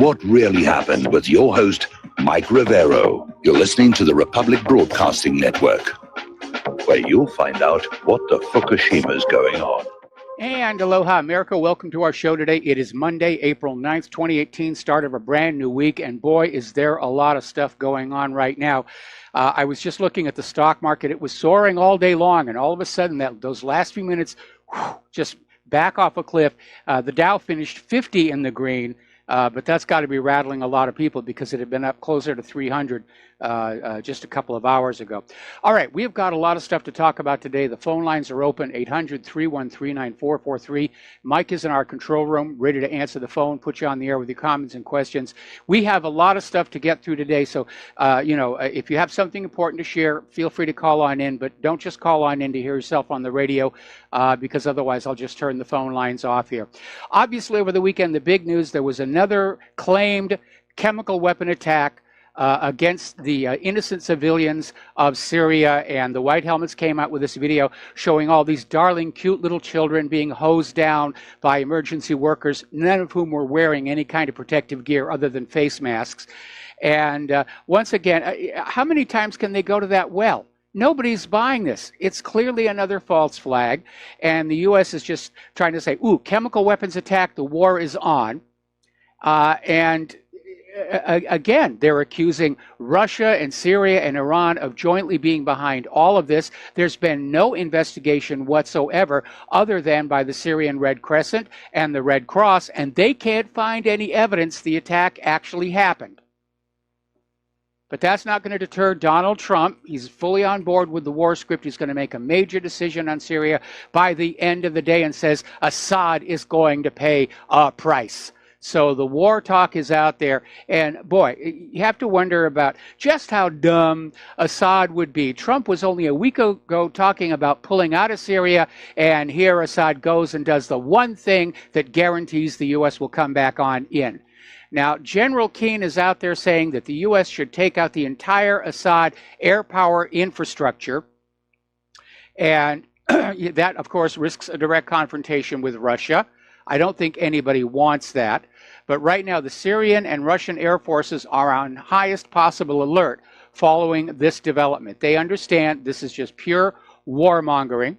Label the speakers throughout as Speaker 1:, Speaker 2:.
Speaker 1: what really happened with your host, Mike Rivero. You're listening to the Republic Broadcasting Network, where you'll find out what the Fukushima's going on.
Speaker 2: And aloha, America. Welcome to our show today. It is Monday, April 9th, 2018, start of a brand new week. And boy, is there a lot of stuff going on right now. I was just looking at the stock market. It was soaring all day long. And all of a sudden, those last few minutes, just back off a cliff. The Dow finished 50 in the green. But that's got to be rattling a lot of people because it had been up closer to 300 just a couple of hours ago. All right, we have got a lot of stuff to talk about today. The phone lines are open, 800-313-9443. Mike is in our control room, ready to answer the phone, put you on the air with your comments and questions. We have a lot of stuff to get through today, so if you have something important to share, feel free to call on in, but don't just call on in to hear yourself on the radio because otherwise I'll just turn the phone lines off here. Obviously, over the weekend, the big news, there was another claimed chemical weapon attack against the innocent civilians of Syria, and the White Helmets came out with this video showing all these darling, cute little children being hosed down by emergency workers, none of whom were wearing any kind of protective gear other than face masks. And once again, how many times can they go to that well? Nobody's buying this. It's clearly another false flag, and the U.S. is just trying to say, ooh, chemical weapons attack, the war is on. Again, they're accusing Russia and Syria and Iran of jointly being behind all of this. There's been no investigation whatsoever other than by the Syrian Red Crescent and the Red Cross, and they can't find any evidence the attack actually happened. But that's not going to deter Donald Trump. He's fully on board with the war script. He's going to make a major decision on Syria by the end of the day and says Assad is going to pay a price. So the war talk is out there, and boy, you have to wonder about just how dumb Assad would be. Trump was only a week ago talking about pulling out of Syria, and here Assad goes and does the one thing that guarantees the U.S. will come back on in. Now, General Keane is out there saying that the U.S. should take out the entire Assad air power infrastructure, and that, of course, risks a direct confrontation with Russia. I don't think anybody wants that. But right now, the Syrian and Russian air forces are on highest possible alert following this development. They understand this is just pure warmongering.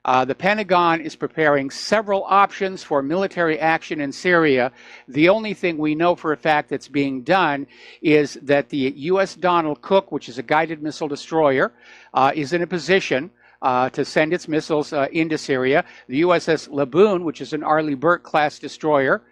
Speaker 2: The Pentagon is preparing several options for military action in Syria. The only thing we know for a fact that's being done is that the U.S. Donald Cook, which is a guided missile destroyer, is in a position to send its missiles into Syria. The USS Laboon, which is an Arleigh Burke-class destroyer,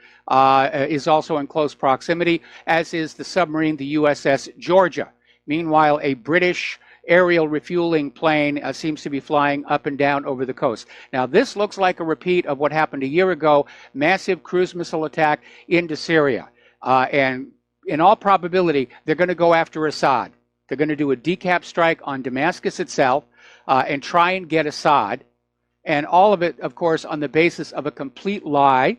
Speaker 2: is also in close proximity, as is the submarine, the USS Georgia. Meanwhile, a British aerial refueling plane seems to be flying up and down over the coast. Now, this looks like a repeat of what happened a year ago, massive cruise missile attack into Syria. And in all probability, they're going to go after Assad. They're going to do a decap strike on Damascus itself and try and get Assad. And all of it, of course, on the basis of a complete lie,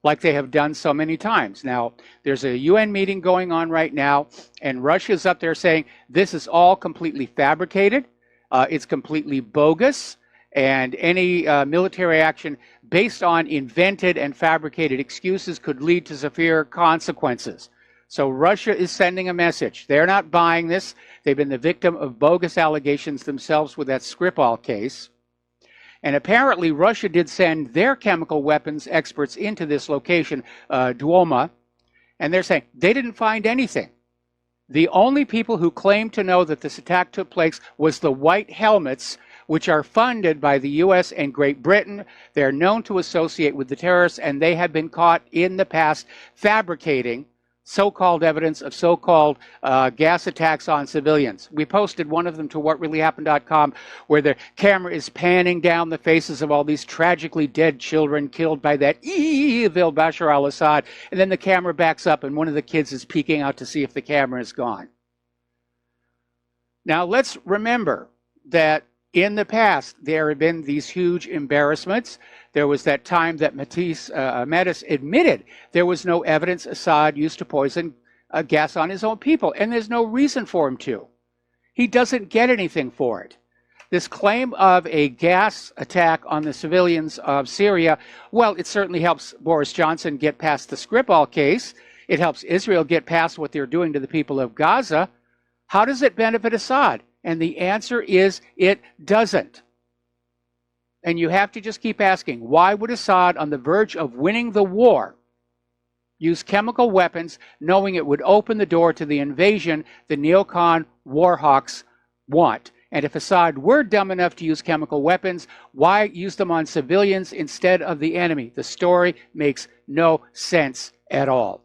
Speaker 2: like they have done so many times. Now, there's a UN meeting going on right now, and Russia's up there saying this is all completely fabricated, it's completely bogus, and any military action based on invented and fabricated excuses could lead to severe consequences. So Russia is sending a message. They're not buying this. They've been the victim of bogus allegations themselves with that Skripal case. And apparently Russia did send their chemical weapons experts into this location, Duoma, and they're saying they didn't find anything. The only people who claimed to know that this attack took place was the White Helmets, which are funded by the U.S. and Great Britain. They're known to associate with the terrorists, and they have been caught in the past fabricating so-called evidence of so-called gas attacks on civilians. We posted one of them to whatreallyhappened.com where the camera is panning down the faces of all these tragically dead children killed by that evil Bashar al-Assad, and then the camera backs up and one of the kids is peeking out to see if the camera is gone. Now let's remember that in the past there have been these huge embarrassments. There was that time that Mattis admitted there was no evidence Assad used to poison gas on his own people, and there's no reason for him to. He doesn't get anything for it. This claim of a gas attack on the civilians of Syria, well, it certainly helps Boris Johnson get past the Skripal case. It helps Israel get past what they're doing to the people of Gaza. How does it benefit Assad? And the answer is it doesn't. And you have to just keep asking, why would Assad, on the verge of winning the war, use chemical weapons, knowing it would open the door to the invasion the neocon war hawks want? And if Assad were dumb enough to use chemical weapons, why use them on civilians instead of the enemy? The story makes no sense at all.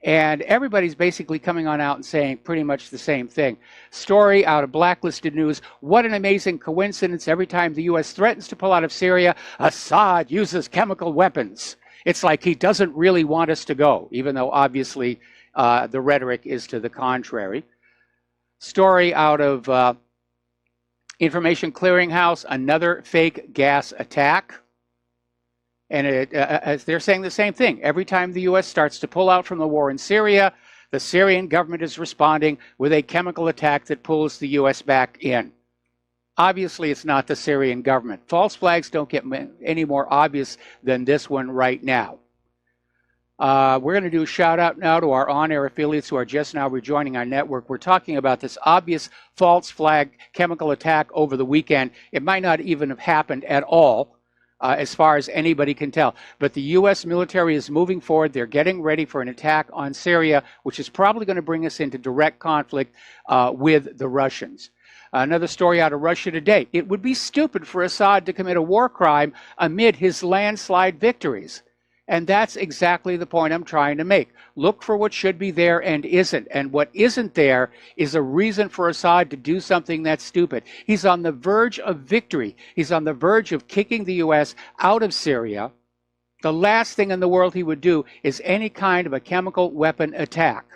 Speaker 2: And everybody's basically coming on out and saying pretty much the same thing. Story out of Blacklisted News. What an amazing coincidence. Every time the U.S. threatens to pull out of Syria, Assad uses chemical weapons. It's like he doesn't really want us to go, even though obviously the rhetoric is to the contrary. Story out of Information Clearinghouse, another fake gas attack. And they're saying the same thing. Every time the U.S. starts to pull out from the war in Syria, the Syrian government is responding with a chemical attack that pulls the U.S. back in. Obviously, it's not the Syrian government. False flags don't get any more obvious than this one right now. We're going to do a shout out now to our on-air affiliates who are just now rejoining our network. We're talking about this obvious false flag chemical attack over the weekend. It might not even have happened at all, as far as anybody can tell. But the U.S. military is moving forward. They're getting ready for an attack on Syria, which is probably going to bring us into direct conflict with the Russians. Another story out of Russia today. It would be stupid for Assad to commit a war crime amid his landslide victories. And that's exactly the point I'm trying to make. Look for what should be there and isn't. And what isn't there is a reason for Assad to do something that's stupid. He's on the verge of victory. He's on the verge of kicking the U.S. out of Syria. The last thing in the world he would do is any kind of a chemical weapon attack.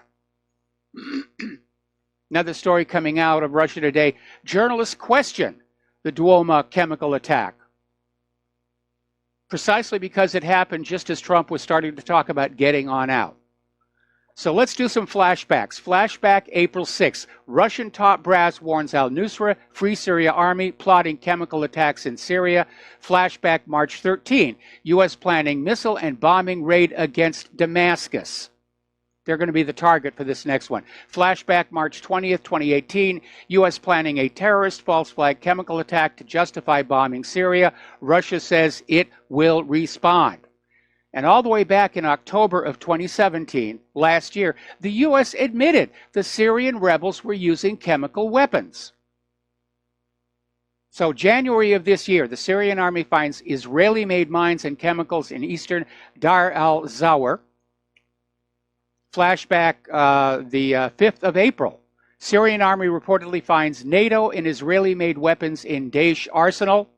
Speaker 2: Another story coming out of Russia today. Journalists question the Duoma chemical attack, precisely because it happened just as Trump was starting to talk about getting on out. So let's do some flashbacks. Flashback April 6th. Russian top brass warns al-Nusra, Free Syria Army, plotting chemical attacks in Syria. Flashback March 13. U.S. planning missile and bombing raid against Damascus. They're going to be the target for this next one. Flashback March 20th, 2018. U.S. planning a terrorist false flag chemical attack to justify bombing Syria. Russia says it will respond. And all the way back in October of 2017, last year, the U.S. admitted the Syrian rebels were using chemical weapons. So January of this year, the Syrian army finds Israeli-made mines and chemicals in eastern Dar al-Zawar. Flashback the 5th of April. Syrian army reportedly finds NATO and Israeli-made weapons in Daesh arsenal.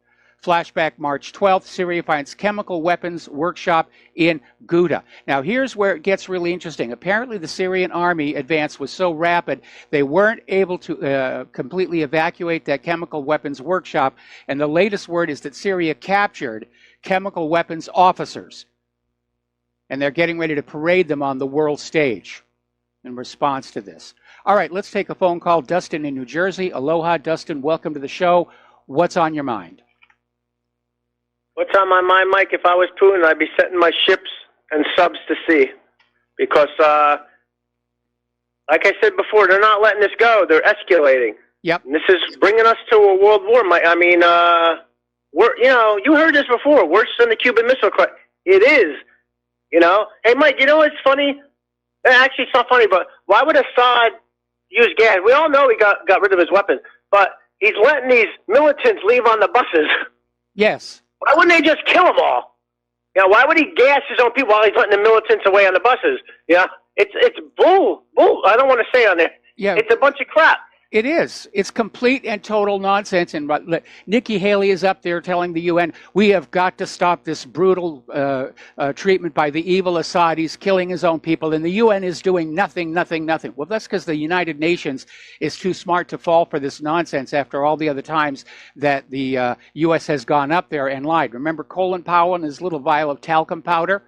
Speaker 2: Flashback March 12th. Syria finds chemical weapons workshop in Ghouta. Now here's where it gets really interesting. Apparently the Syrian army advance was so rapid they weren't able to completely evacuate that chemical weapons workshop. And the latest word is that Syria captured chemical weapons officers. And they're getting ready to parade them on the world stage in response to this. All right, let's take a phone call. Dustin in New Jersey. Aloha, Dustin. Welcome to the show. What's on your mind?
Speaker 3: What's on my mind, Mike? If I was Putin, I'd be setting my ships and subs to sea. Because, like I said before, they're not letting this go. They're escalating.
Speaker 2: Yep.
Speaker 3: And this is bringing us to a world war, Mike. I mean, you heard this before. Worse than the Cuban Missile Crisis. It is. You know? Hey, Mike, you know what's funny? Actually, it's not funny, but why would Assad use gas? We all know he got rid of his weapons, but he's letting these militants leave on the buses.
Speaker 2: Yes.
Speaker 3: Why wouldn't they just kill them all? You know, why would he gas his own people while he's letting the militants away on the buses? Yeah, it's bull. I don't want to say on there.
Speaker 2: Yeah.
Speaker 3: It's a bunch of crap.
Speaker 2: It is. It's complete and total nonsense. And Nikki Haley is up there telling the UN, we have got to stop this brutal treatment by the evil Assad. He's killing his own people. And the UN is doing nothing. Well, that's because the United Nations is too smart to fall for this nonsense after all the other times that the U.S. has gone up there and lied. Remember Colin Powell and his little vial of talcum powder?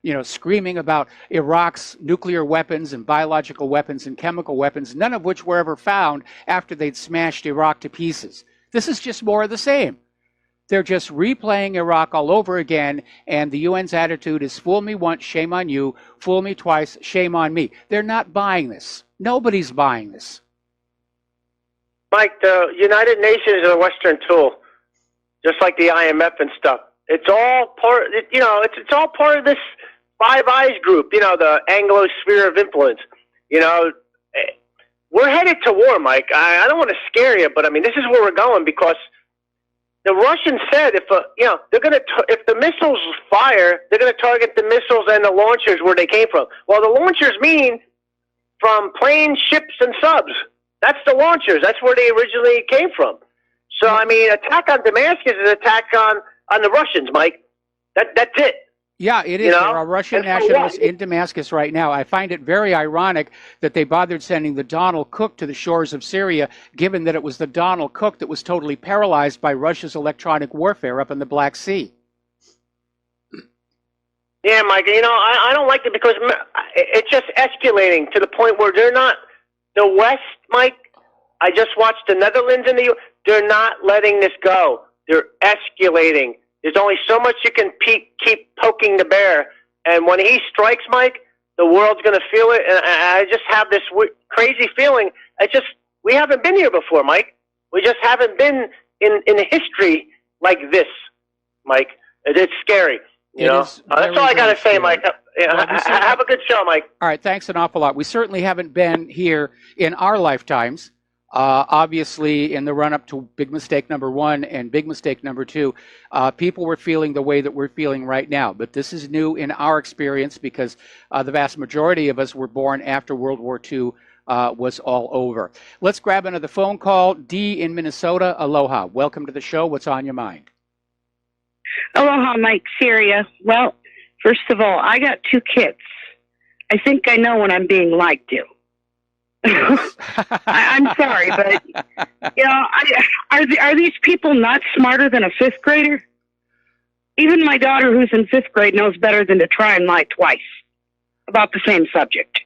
Speaker 2: You know, screaming about Iraq's nuclear weapons and biological weapons and chemical weapons, none of which were ever found after they'd smashed Iraq to pieces. This is just more of the same. They're just replaying Iraq all over again, and the UN's attitude is fool me once, shame on you, fool me twice, shame on me. They're not buying this. Nobody's buying this.
Speaker 3: Mike, the United Nations is a Western tool, just like the IMF and stuff. It's all part, it's all part of this Five Eyes group, the Anglo sphere of influence. We're headed to war, Mike. I don't want to scare you, but I mean, this is where we're going, because the Russians said if the missiles fire, they're going to target the missiles and the launchers where they came from. Well, the launchers mean from planes, ships, and subs. That's the launchers. That's where they originally came from. So, I mean, attack on Damascus is an attack on the Russians, Mike. That's it.
Speaker 2: Yeah, it is. There are Russian nationals in Damascus right now. I find it very ironic that they bothered sending the Donald Cook to the shores of Syria, given that it was the Donald Cook that was totally paralyzed by Russia's electronic warfare up in the Black Sea.
Speaker 3: Yeah, Mike, I don't like it because it's just escalating to the point where they're not, the West, Mike, I just watched the Netherlands and the U.S., they're not letting this go. They're escalating. There's only so much you can keep poking the bear. And when he strikes, Mike, the world's going to feel it. And I just have this crazy feeling. We haven't been here before, Mike. We just haven't been in history like this, Mike. It's scary. That's all I got to say, Mike. Have a good show, Mike.
Speaker 2: All right, thanks an awful lot. We certainly haven't been here in our lifetimes. Obviously, in the run-up to big mistake number 1 and big mistake number 2, people were feeling the way that we're feeling right now. But this is new in our experience because the vast majority of us were born after World War II was all over. Let's grab another phone call. Dee in Minnesota, aloha. Welcome to the show. What's on your mind?
Speaker 4: Aloha, Mike, Syria. Well, first of all, I got 2 kids. I think I know when I'm being lied to. I'm sorry, but are these people not smarter than a 5th grader? Even my daughter, who's in 5th grade, knows better than to try and lie twice about the same subject.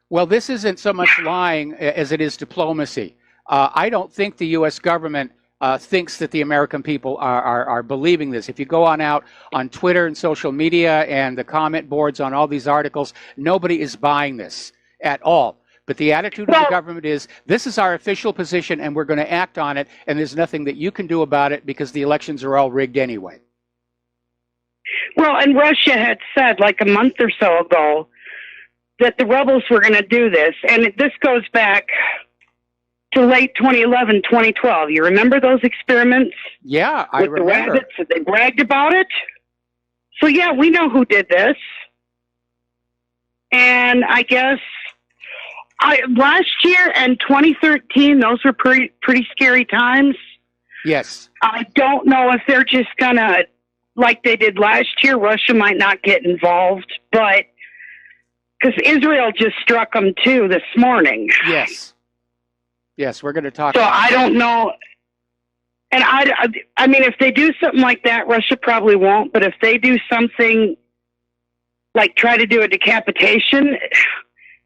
Speaker 2: Well, this isn't so much lying as it is diplomacy. I don't think the U.S. government thinks that the American people are believing this. If you go out on Twitter and social media and the comment boards on all these articles, nobody is buying this at all. But the attitude of the government is, this is our official position and we're going to act on it, and there's nothing that you can do about it because the elections are all rigged anyway.
Speaker 4: Well, and Russia had said like a month or so ago that the rebels were going to do this, and this goes back to late 2011, 2012. You remember those experiments?
Speaker 2: Yeah, I remember.
Speaker 4: With the rabbits, and they bragged about it. So yeah, we know who did this. And I guess last year and 2013, those were pretty scary times.
Speaker 2: Yes.
Speaker 4: I don't know if they're just gonna, like they did last year, Russia might not get involved, but because Israel just struck them too this morning.
Speaker 2: Yes. Yes, we're going to talk
Speaker 4: so
Speaker 2: about
Speaker 4: I don't know. And I mean, if they do something like that, Russia probably won't. But if they do something like try to do a decapitation,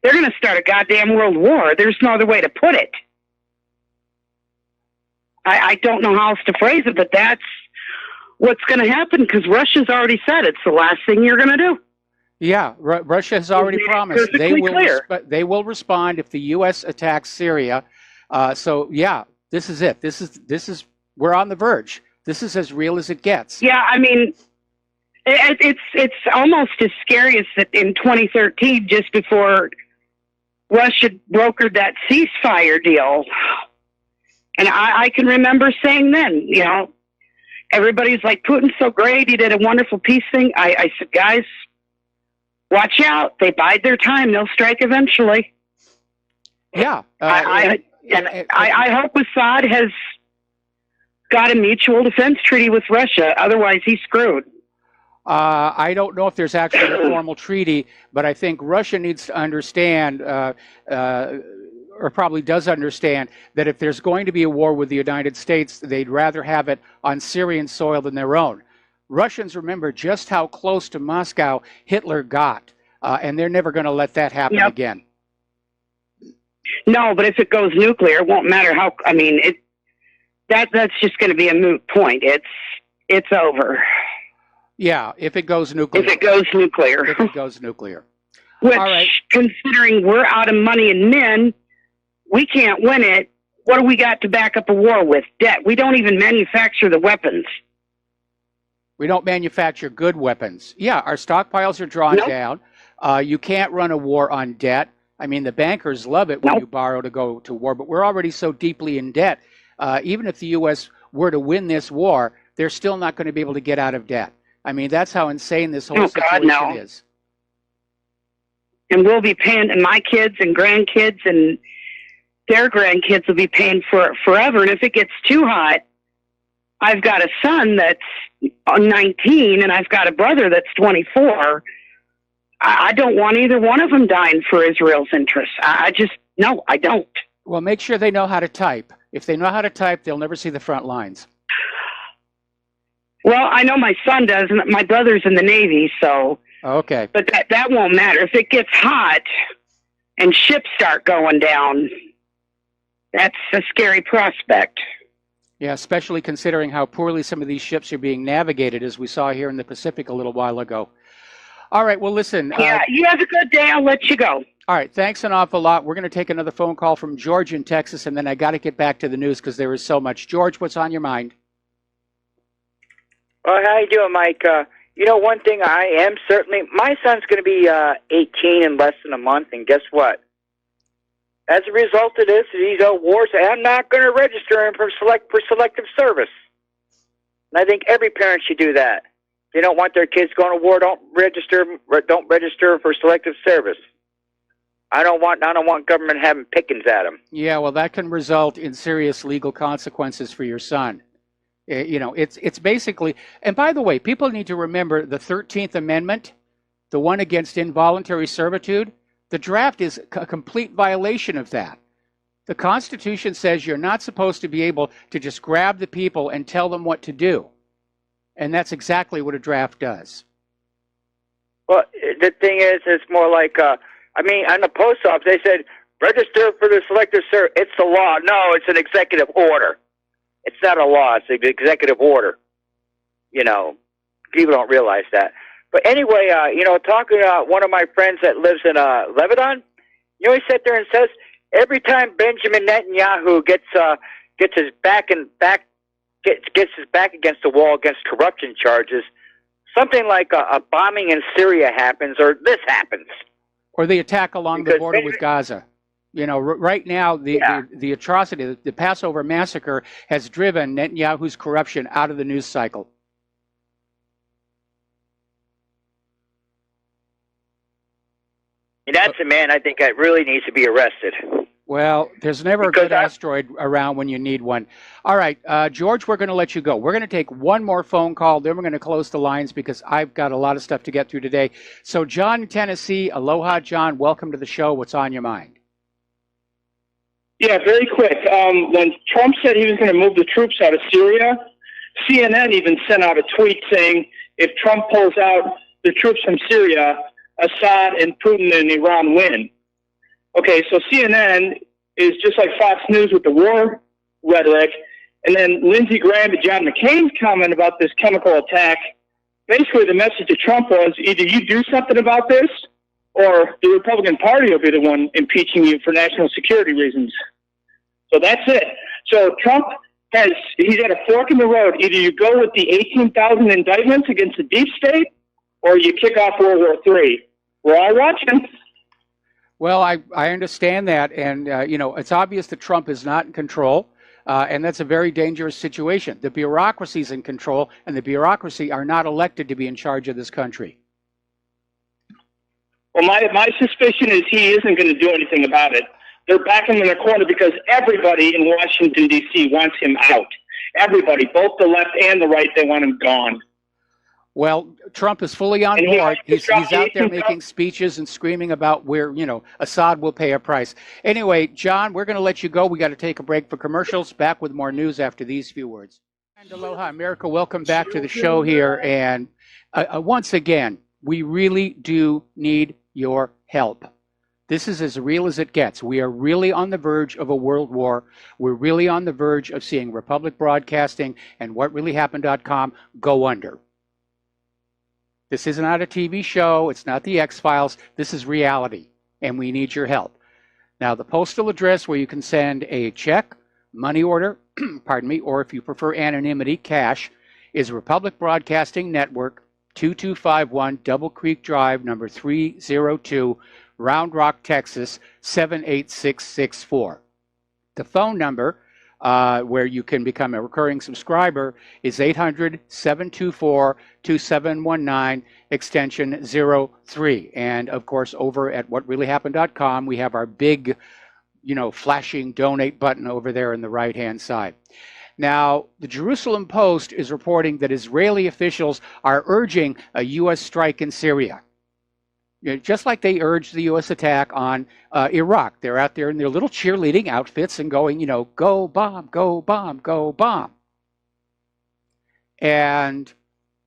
Speaker 4: they're going to start a goddamn world war. There's no other way to put it. I don't know how else to phrase it, but that's what's going to happen because Russia's already said it's the last thing you're going to do.
Speaker 2: Yeah, Russia has already promised they will respond if the U.S. attacks Syria. So yeah, this is it. This is we're on the verge. This is as real as it gets.
Speaker 4: Yeah, I mean, it's almost as scary as that in 2013, just before Russia brokered that ceasefire deal. And I can remember saying then, everybody's like, Putin's so great. He did a wonderful peace thing. I said, guys, watch out. They bide their time. They'll strike eventually.
Speaker 2: Yeah.
Speaker 4: I hope Assad has got a mutual defense treaty with Russia. Otherwise, he's screwed.
Speaker 2: I don't know if there's actually a formal treaty, but I think Russia needs to understand, or probably does understand, that if there's going to be a war with the United States, they'd rather have it on Syrian soil than their own. Russians remember just how close to Moscow Hitler got, and they're never going to let that happen again.
Speaker 4: No, but if it goes nuclear, it won't matter how. I mean, that's just going to be a moot point. It's over.
Speaker 2: Yeah, if it goes nuclear.
Speaker 4: If it goes nuclear.
Speaker 2: If it goes nuclear.
Speaker 4: Which,
Speaker 2: All right.
Speaker 4: considering we're out of money and men, we can't win it. What do we got to back up a war with? Debt. We don't even manufacture the weapons.
Speaker 2: We don't manufacture good weapons. Yeah, our stockpiles are drawn down. You can't run a war on debt. I mean, the bankers love it when you borrow to go to war, but we're already so deeply in debt. Even if the U.S. were to win this war, they're still not going to be able to get out of debt. I mean, that's how insane this whole situation is.
Speaker 4: And we'll be paying, and my kids and grandkids and their grandkids will be paying for it forever. And if it gets too hot, I've got a son that's 19 and I've got a brother that's 24. I don't want either one of them dying for Israel's interests. No, I don't.
Speaker 2: Well, make sure they know how to type. If they know how to type, they'll never see the front lines.
Speaker 4: Well, I know my son does, and my brother's in the Navy, so...
Speaker 2: Okay.
Speaker 4: But that won't matter. If it gets hot and ships start going down, that's a scary prospect.
Speaker 2: Yeah, especially considering how poorly some of these ships are being navigated, as we saw here in the Pacific a little while ago. All right, well, listen.
Speaker 4: Yeah, you have a good day. I'll let you go.
Speaker 2: All right, thanks an awful lot. We're going to take another phone call from George in Texas, and then I got to get back to the news because there is so much. George, what's on your mind?
Speaker 5: Well, how you doing, Mike? One thing I am certainly, my son's going to be 18 in less than a month, and guess what? As a result of this, these wars, I'm not going to register him for selective service. And I think every parent should do that. If they don't want their kids going to war, don't register for selective service. I don't want government having pickings at them.
Speaker 2: Yeah, well, that can result in serious legal consequences for your son. It's basically, and by the way, people need to remember the 13th Amendment, the one against involuntary servitude. The draft is a complete violation of that. The Constitution says you're not supposed to be able to just grab the people and tell them what to do. And that's exactly what a draft does.
Speaker 5: Well, the thing is, it's more like, on the post office, they said, register for the selective service. It's the law. No, it's an executive order. It's not a law. It's an executive order. People don't realize that. But anyway, talking to one of my friends that lives in Lebanon, he sat there and says every time Benjamin Netanyahu gets his back against the wall against corruption charges, something like a bombing in Syria happens, or this happens,
Speaker 2: or the attack along the border with Gaza. Right now, the atrocity, the Passover massacre has driven Netanyahu's corruption out of the news cycle.
Speaker 5: And that's a man I think that really needs to be arrested.
Speaker 2: Well, there's never a good asteroid around when you need one. All right, George, we're going to let you go. We're going to take one more phone call, then we're going to close the lines because I've got a lot of stuff to get through today. So, John in Tennessee, aloha, John. Welcome to the show. What's on your mind?
Speaker 6: Yeah, very quick. When Trump said he was going to move the troops out of Syria, CNN even sent out a tweet saying if Trump pulls out the troops from Syria, Assad and Putin and Iran win. Okay, so CNN is just like Fox News with the war rhetoric. And then Lindsey Graham and John McCain's comment about this chemical attack, basically the message to Trump was either you do something about this or the Republican Party will be the one impeaching you for national security reasons. So that's it. So Trump he's at a fork in the road. Either you go with the 18,000 indictments against the deep state or you kick off World War III. We're all watching.
Speaker 2: Well, I understand that. And, it's obvious that Trump is not in control. And that's a very dangerous situation. The bureaucracy is in control, and the bureaucracy are not elected to be in charge of this country.
Speaker 6: Well, my suspicion is he isn't going to do anything about it. They're backing him in the corner because everybody in Washington, D.C. wants him out. Everybody, both the left and the right, they want him gone.
Speaker 2: Well, Trump is fully on board. He's out there making speeches and screaming about where, Assad will pay a price. Anyway, John, we're going to let you go. We got to take a break for commercials. Back with more news after these few words. And aloha, America. Welcome back to the show here. And once again, we really do need your help. This is as real as it gets. We are really on the verge of a world war. We're really on the verge of seeing Republic Broadcasting and WhatReallyHappened.com go under. This is not a TV show. It's not the X-Files. This is reality, and we need your help. Now, the postal address where you can send a check, money order, pardon me, or if you prefer anonymity, cash, is Republic Broadcasting Network, 2251 Double Creek Drive, number 302, Round Rock, Texas, 78664. The phone number where you can become a recurring subscriber is 800-724-2719, extension 03. And of course, over at whatreallyhappened.com, we have our big, flashing donate button over there on the right-hand side. Now, the Jerusalem Post is reporting that Israeli officials are urging a U.S. strike in Syria. Just like they urged the U.S. attack on Iraq. They're out there in their little cheerleading outfits and going, go bomb, go bomb, go bomb. And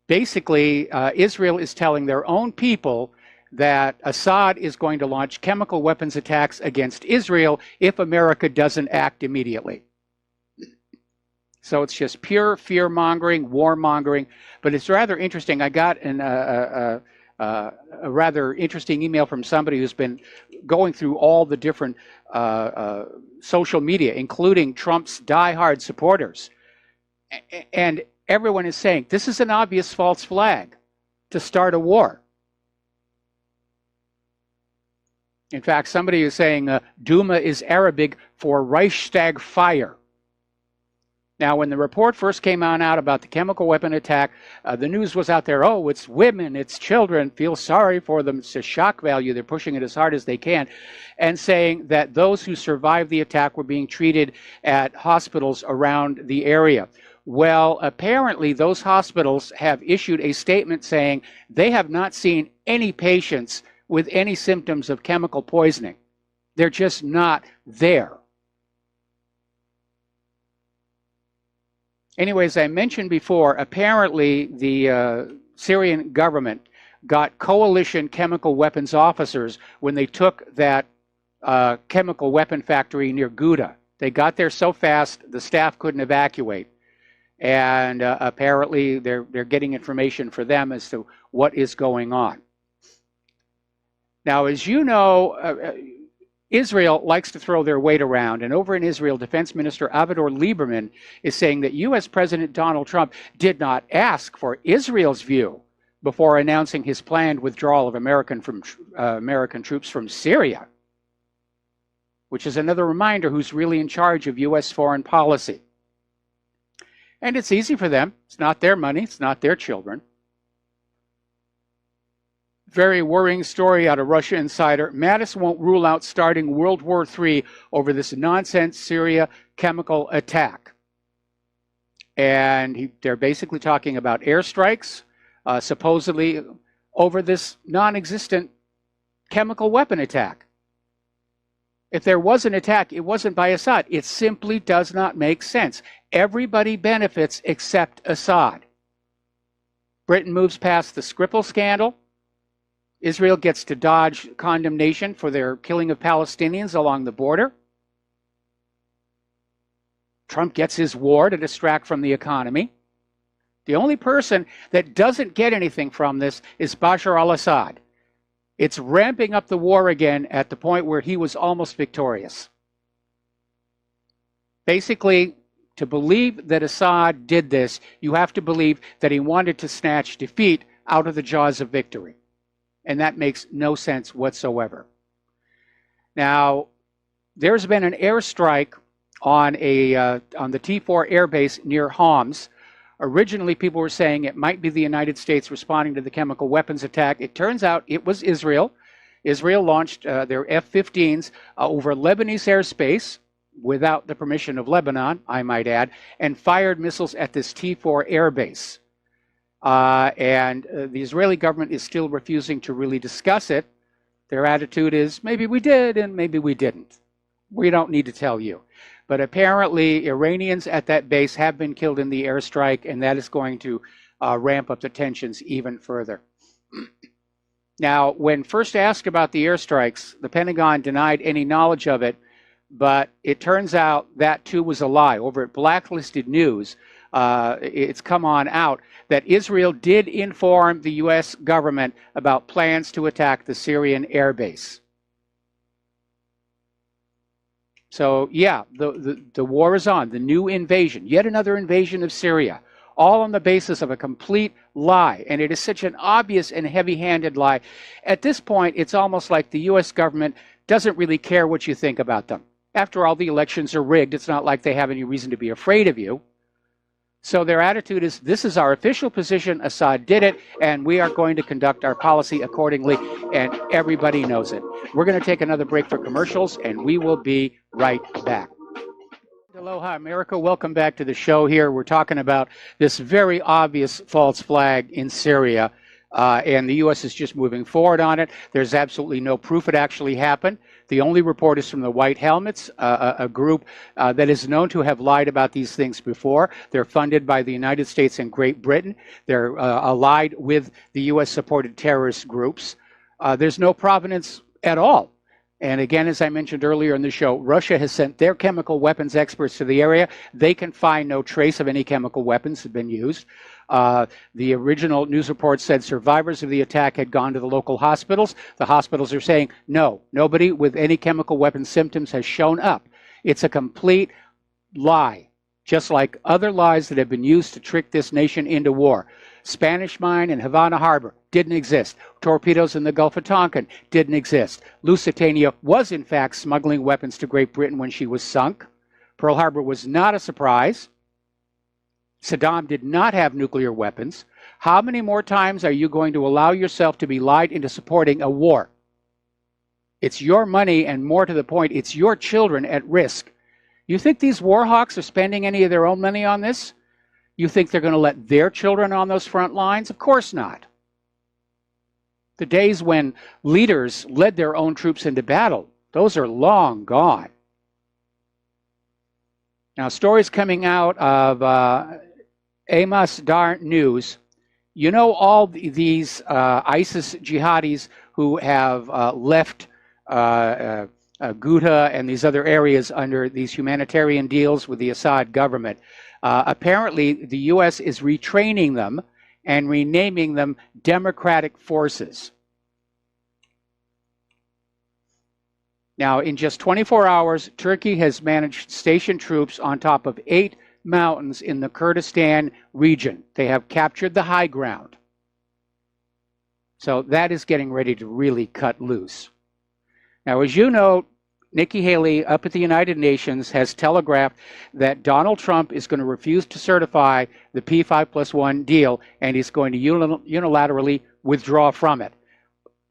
Speaker 2: basically, Israel is telling their own people that Assad is going to launch chemical weapons attacks against Israel if America doesn't act immediately. So it's just pure fear-mongering, war-mongering. But it's rather interesting. I got a rather interesting email from somebody who's been going through all the different social media, including Trump's diehard supporters. And everyone is saying, this is an obvious false flag to start a war. In fact, somebody is saying Duma is Arabic for Reichstag fire. Now, when the report first came out about the chemical weapon attack, the news was out there, oh, it's women, it's children, feel sorry for them. It's a shock value. They're pushing it as hard as they can, and saying that those who survived the attack were being treated at hospitals around the area. Well, apparently those hospitals have issued a statement saying they have not seen any patients with any symptoms of chemical poisoning. They're just not there. Anyways, I mentioned before, apparently the Syrian government got coalition chemical weapons officers when they took that chemical weapon factory near Ghouta. They got there so fast the staff couldn't evacuate. And apparently they're getting information for them as to what is going on. Now, as you know, Israel likes to throw their weight around, and over in Israel, Defense Minister Avigdor Lieberman is saying that U.S. President Donald Trump did not ask for Israel's view before announcing his planned withdrawal of American troops from Syria, which is another reminder who's really in charge of U.S. foreign policy. And it's easy for them. It's not their money. It's not their children. Very worrying story out of Russia Insider. Mattis won't rule out starting World War III over this nonsense Syria chemical attack. And they're basically talking about airstrikes, supposedly over this non-existent chemical weapon attack. If there was an attack, it wasn't by Assad. It simply does not make sense. Everybody benefits except Assad. Britain moves past the Skripal scandal. Israel gets to dodge condemnation for their killing of Palestinians along the border. Trump gets his war to distract from the economy. The only person that doesn't get anything from this is Bashar al-Assad. It's ramping up the war again at the point where he was almost victorious. Basically, to believe that Assad did this, you have to believe that he wanted to snatch defeat out of the jaws of victory. And that makes no sense whatsoever. Now, there's been an airstrike on the T4 airbase near Homs. Originally, people were saying it might be the United States responding to the chemical weapons attack. It turns out it was Israel. Israel launched their F-15s over Lebanese airspace without the permission of Lebanon, I might add, and fired missiles at this T4 airbase. And the Israeli government is still refusing to really discuss it. Their attitude is, maybe we did and maybe we didn't. We don't need to tell you. But apparently Iranians at that base have been killed in the airstrike, and that is going to ramp up the tensions even further. Now, when first asked about the airstrikes, the Pentagon denied any knowledge of it, but it turns out that too was a lie. Over at Blacklisted News, it's come on out that Israel did inform the U.S. government about plans to attack the Syrian airbase. So, yeah, the war is on, the new invasion, yet another invasion of Syria, all on the basis of a complete lie. And it is such an obvious and heavy-handed lie. At this point, it's almost like the U.S. government doesn't really care what you think about them. After all, the elections are rigged. It's not like they have any reason to be afraid of you. So their attitude is, this is our official position, Assad did it, and we are going to conduct our policy accordingly, and everybody knows it. We're going to take another break for commercials, and we will be right back. Aloha, America. Welcome back to the show here. We're talking about this very obvious false flag in Syria, and the U.S. is just moving forward on it. There's absolutely no proof it actually happened. The only report is from the White Helmets, a group that is known to have lied about these things before. They're funded by the United States and Great Britain. They're allied with the U.S.-supported terrorist groups. There's no provenance at all. And again, as I mentioned earlier in the show, Russia has sent their chemical weapons experts to the area. They can find no trace of any chemical weapons have been used. The original news report said survivors of the attack had gone to the local hospitals. The hospitals are saying, no, nobody with any chemical weapon symptoms has shown up. It's a complete lie, just like other lies that have been used to trick this nation into war. Spanish mine in Havana Harbor didn't exist. Torpedoes in the Gulf of Tonkin didn't exist. Lusitania was, in fact, smuggling weapons to Great Britain when she was sunk. Pearl Harbor was not a surprise. Saddam did not have nuclear weapons. How many more times are you going to allow yourself to be lied into supporting a war? It's your money, and more to the point, it's your children at risk. You think these war hawks are spending any of their own money on this? You think they're going to let their children on those front lines? Of course not. The days when leaders led their own troops into battle, those are long gone. Now, stories coming out of Masdar News, you know, all these ISIS jihadis who have left Ghouta and these other areas under these humanitarian deals with the Assad government. Apparently, the U.S. is retraining them and renaming them democratic forces. Now, in just 24 hours, Turkey has managed to station troops on top of 8 mountains in the Kurdistan region. They have captured the high ground. So that is getting ready to really cut loose. Now, as you know, Nikki Haley up at the United Nations has telegraphed that Donald Trump is going to refuse to certify the P5+1 deal, and he's going to unilaterally withdraw from it.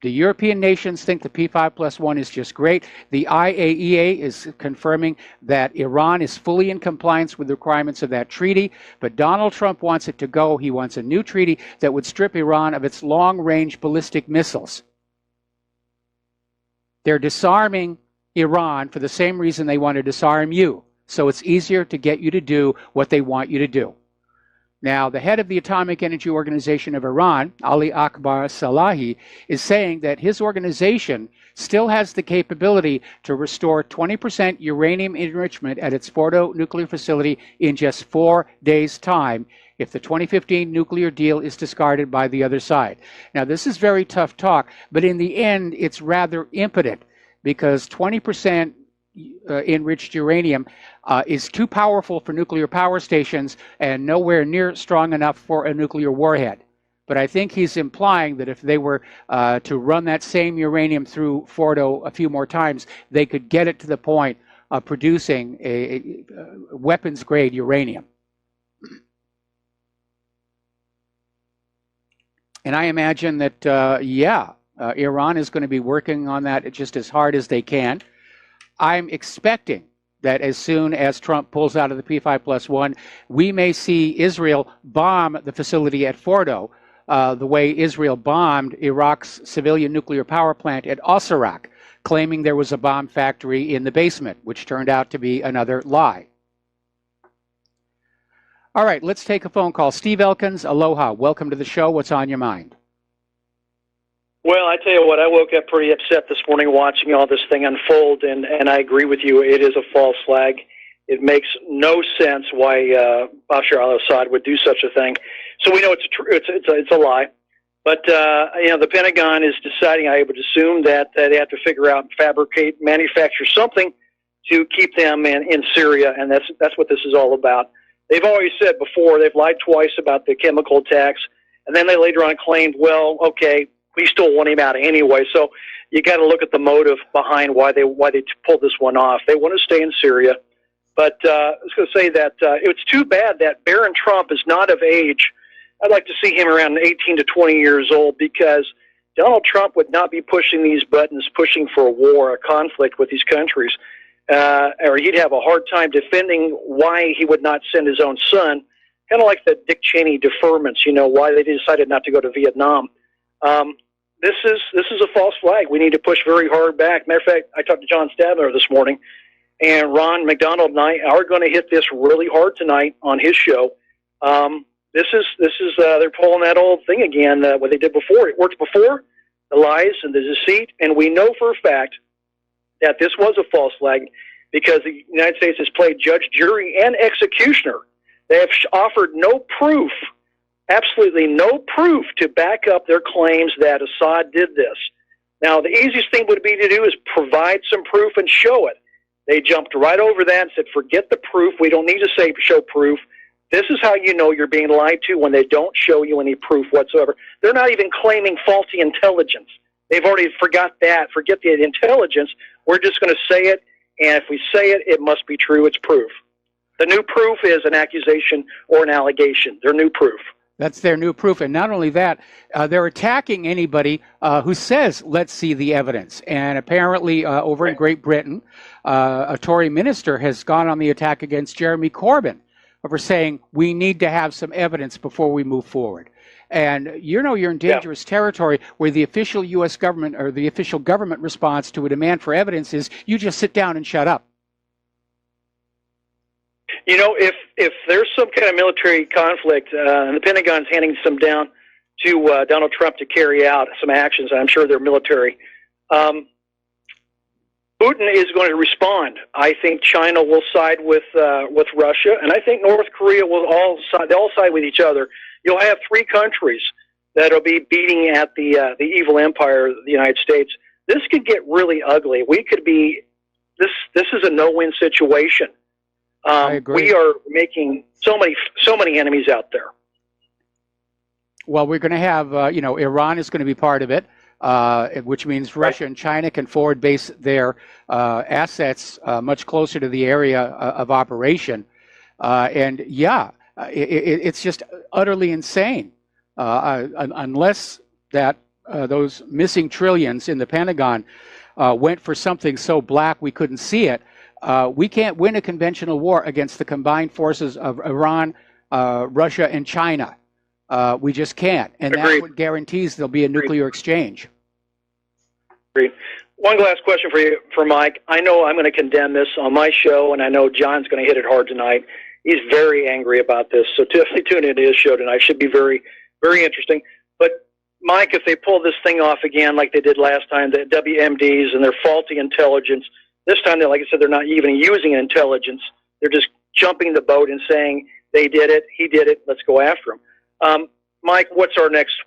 Speaker 2: The European nations think the P5+1 is just great. The IAEA is confirming that Iran is fully in compliance with the requirements of that treaty, but Donald Trump wants it to go. He wants a new treaty that would strip Iran of its long-range ballistic missiles. They're disarming Iran for the same reason they want to disarm you. So it's easier to get you to do what they want you to do. Now, the head of the Atomic Energy Organization of Iran, Ali Akbar Salahi, is saying that his organization still has the capability to restore 20% uranium enrichment at its Fordo nuclear facility in just 4 days' time if the 2015 nuclear deal is discarded by the other side. Now, this is very tough talk, but in the end, it's rather impotent, because 20% enriched uranium is too powerful for nuclear power stations and nowhere near strong enough for a nuclear warhead. But I think he's implying that if they were to run that same uranium through Fordo a few more times, they could get it to the point of producing a weapons-grade uranium. And I imagine that, Iran is going to be working on that just as hard as they can. I'm expecting that as soon as Trump pulls out of the P5+1, we may see Israel bomb the facility at Fordo, the way Israel bombed Iraq's civilian nuclear power plant at Osirak, claiming there was a bomb factory in the basement, which turned out to be another lie. All right, let's take a phone call. Steve Elkins, aloha. Welcome to the show. What's on your mind?
Speaker 7: Well, I tell you what, I woke up pretty upset this morning watching all this thing unfold, and I agree with you. It is a false flag. It makes no sense why Bashar al-Assad would do such a thing. So we know it's a lie. But the Pentagon is deciding, I would assume, that they have to figure out, fabricate, manufacture something to keep them in Syria, and that's what this is all about. They've always said before, they've lied twice about the chemical attacks, and then they later on claimed, well, okay, we still want him out anyway. So you got to look at the motive behind why they pulled this one off. They want to stay in Syria, but I was going to say that it's too bad that Barron Trump is not of age. I'd like to see him around 18 to 20 years old, because Donald Trump would not be pushing these buttons, pushing for a war, a conflict with these countries, or he'd have a hard time defending why he would not send his own son, kind of like the Dick Cheney deferments, why they decided not to go to Vietnam. This is a false flag. We need to push very hard back. Matter of fact, I talked to John Stadler this morning, and Ron McDonald and I are going to hit this really hard tonight on his show. This is they're pulling that old thing again, what they did before. It worked before, the lies and the deceit, and we know for a fact that this was a false flag because the United States has played judge, jury, and executioner. They have offered no proof, absolutely no proof, to back up their claims that Assad did this. Now, the easiest thing would be to do is provide some proof and show it. They jumped right over that and said, forget the proof. We don't need to show proof. This is how you know you're being lied to, when they don't show you any proof whatsoever. They're not even claiming faulty intelligence. They've already forgot that. Forget the intelligence. We're just going to say it, and if we say it, it must be true. It's proof. The new proof is an accusation or an allegation. They're new proof.
Speaker 2: That's their new proof. And not only that, they're attacking anybody who says, let's see the evidence. And apparently over in Great Britain, a Tory minister has gone on the attack against Jeremy Corbyn for saying we need to have some evidence before we move forward. And you're in dangerous territory where the official U.S. government or the official government response to a demand for evidence is you just sit down and shut up.
Speaker 7: If there's some kind of military conflict and the Pentagon's handing some down to Donald Trump to carry out some actions, I'm sure they're military, Putin is going to respond. I think China will side with Russia, and I think North Korea will all side with each other. You'll have three countries that will be beating at the evil empire of the United States. This could get really ugly. We could be this is a no-win situation.
Speaker 2: I agree.
Speaker 7: We are making so many enemies out there.
Speaker 2: Well, we're going to have Iran is going to be part of it. Which means Russia and China can forward base their assets much closer to the area of operation. It's just utterly insane. Unless that those missing trillions in the Pentagon went for something so black we couldn't see it, we can't win a conventional war against the combined forces of Iran, Russia, and China. We just can't. And
Speaker 7: Agreed.
Speaker 2: That's what guarantees there'll be a nuclear exchange.
Speaker 7: Agreed. One last question for Mike. I know I'm going to condemn this on my show, and I know John's going to hit it hard tonight. He's very angry about this, so definitely tune into his show tonight. It should be very, very interesting. But, Mike, if they pull this thing off again like they did last time, the WMDs and their faulty intelligence, this time, like I said, they're not even using intelligence. They're just jumping the boat and saying, they did it, he did it, let's go after him. Mike, what's our next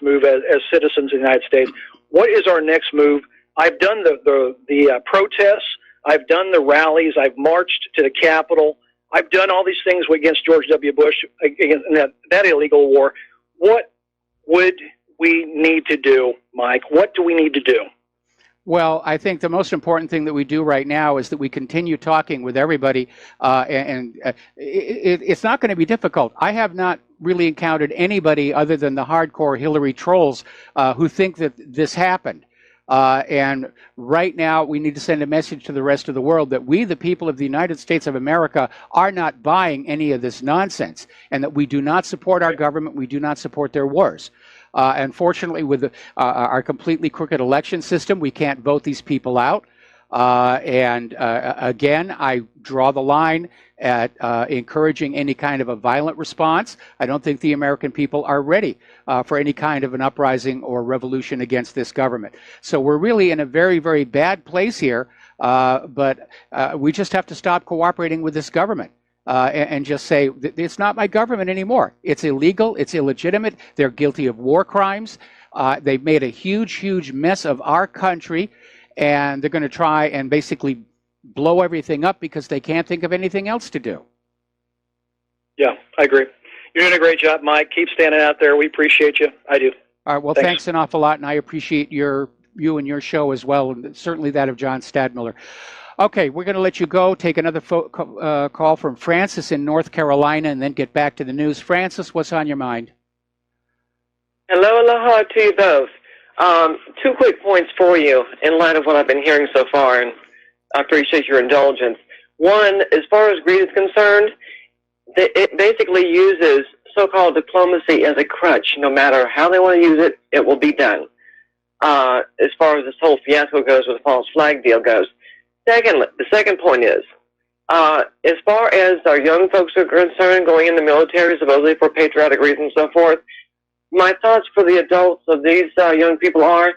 Speaker 7: move as citizens of the United States? What is our next move? I've done the protests. I've done the rallies. I've marched to the Capitol. I've done all these things against George W. Bush, against that illegal war. What would we need to do, Mike? What do we need to do?
Speaker 2: Well, I think the most important thing that we do right now is that we continue talking with everybody, it's not going to be difficult. I have not really encountered anybody other than the hardcore Hillary trolls who think that this happened. And right now, we need to send a message to the rest of the world that we, the people of the United States of America, are not buying any of this nonsense, and that we do not support our government, we do not support their wars. Unfortunately, with our completely crooked election system, we can't vote these people out. Again, I draw the line at encouraging any kind of a violent response. I don't think the American people are ready for any kind of an uprising or revolution against this government. So we're really in a very, very bad place here, but we just have to stop cooperating with this government. And just say, it's not my government anymore. It's illegal. It's illegitimate. They're guilty of war crimes. They've made a huge, huge mess of our country, and they're going to try and basically blow everything up because they can't think of anything else to do.
Speaker 7: Yeah, I agree. You're doing a great job, Mike. Keep standing out there. We appreciate you. I do.
Speaker 2: All right. Well, thanks an awful lot, and I appreciate you and your show as well, and certainly that of John Stadmiller. Okay, we're going to let you go, take another call from Francis in North Carolina, and then get back to the news. Francis, what's on your mind?
Speaker 8: Hello, aloha to you both. 2 quick points for you in light of what I've been hearing so far, and I appreciate your indulgence. One, as far as greed is concerned, it basically uses so-called diplomacy as a crutch. No matter how they want to use it, it will be done. As far as this whole fiasco goes with the false flag deal goes. Secondly, the second point is, as far as our young folks are concerned, going in the military, supposedly for patriotic reasons and so forth, my thoughts for the adults of these young people are,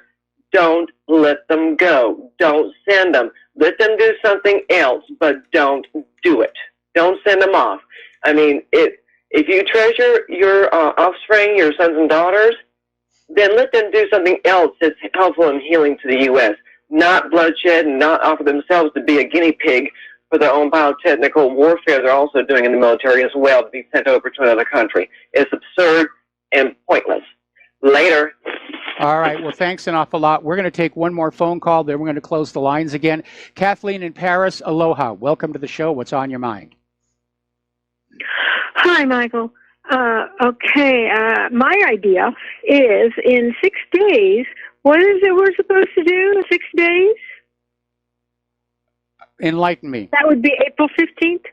Speaker 8: don't let them go. Don't send them. Let them do something else, but don't do it. Don't send them off. I mean, if you treasure your offspring, your sons and daughters, then let them do something else that's helpful and healing to the U.S., not bloodshed and not offer themselves to be a guinea pig for their own biotechnical warfare they're also doing in the military as well, to be sent over to another country. It's absurd and pointless. Later.
Speaker 2: All right. Well, thanks an awful lot. We're going to take one more phone call, then we're going to close the lines again. Kathleen in Paris, aloha. Welcome to the show. What's on your mind?
Speaker 9: Hi, Michael. My idea is in 6 days, what is it we're supposed to do in 6 days?
Speaker 2: Enlighten me.
Speaker 9: That would be April 15th?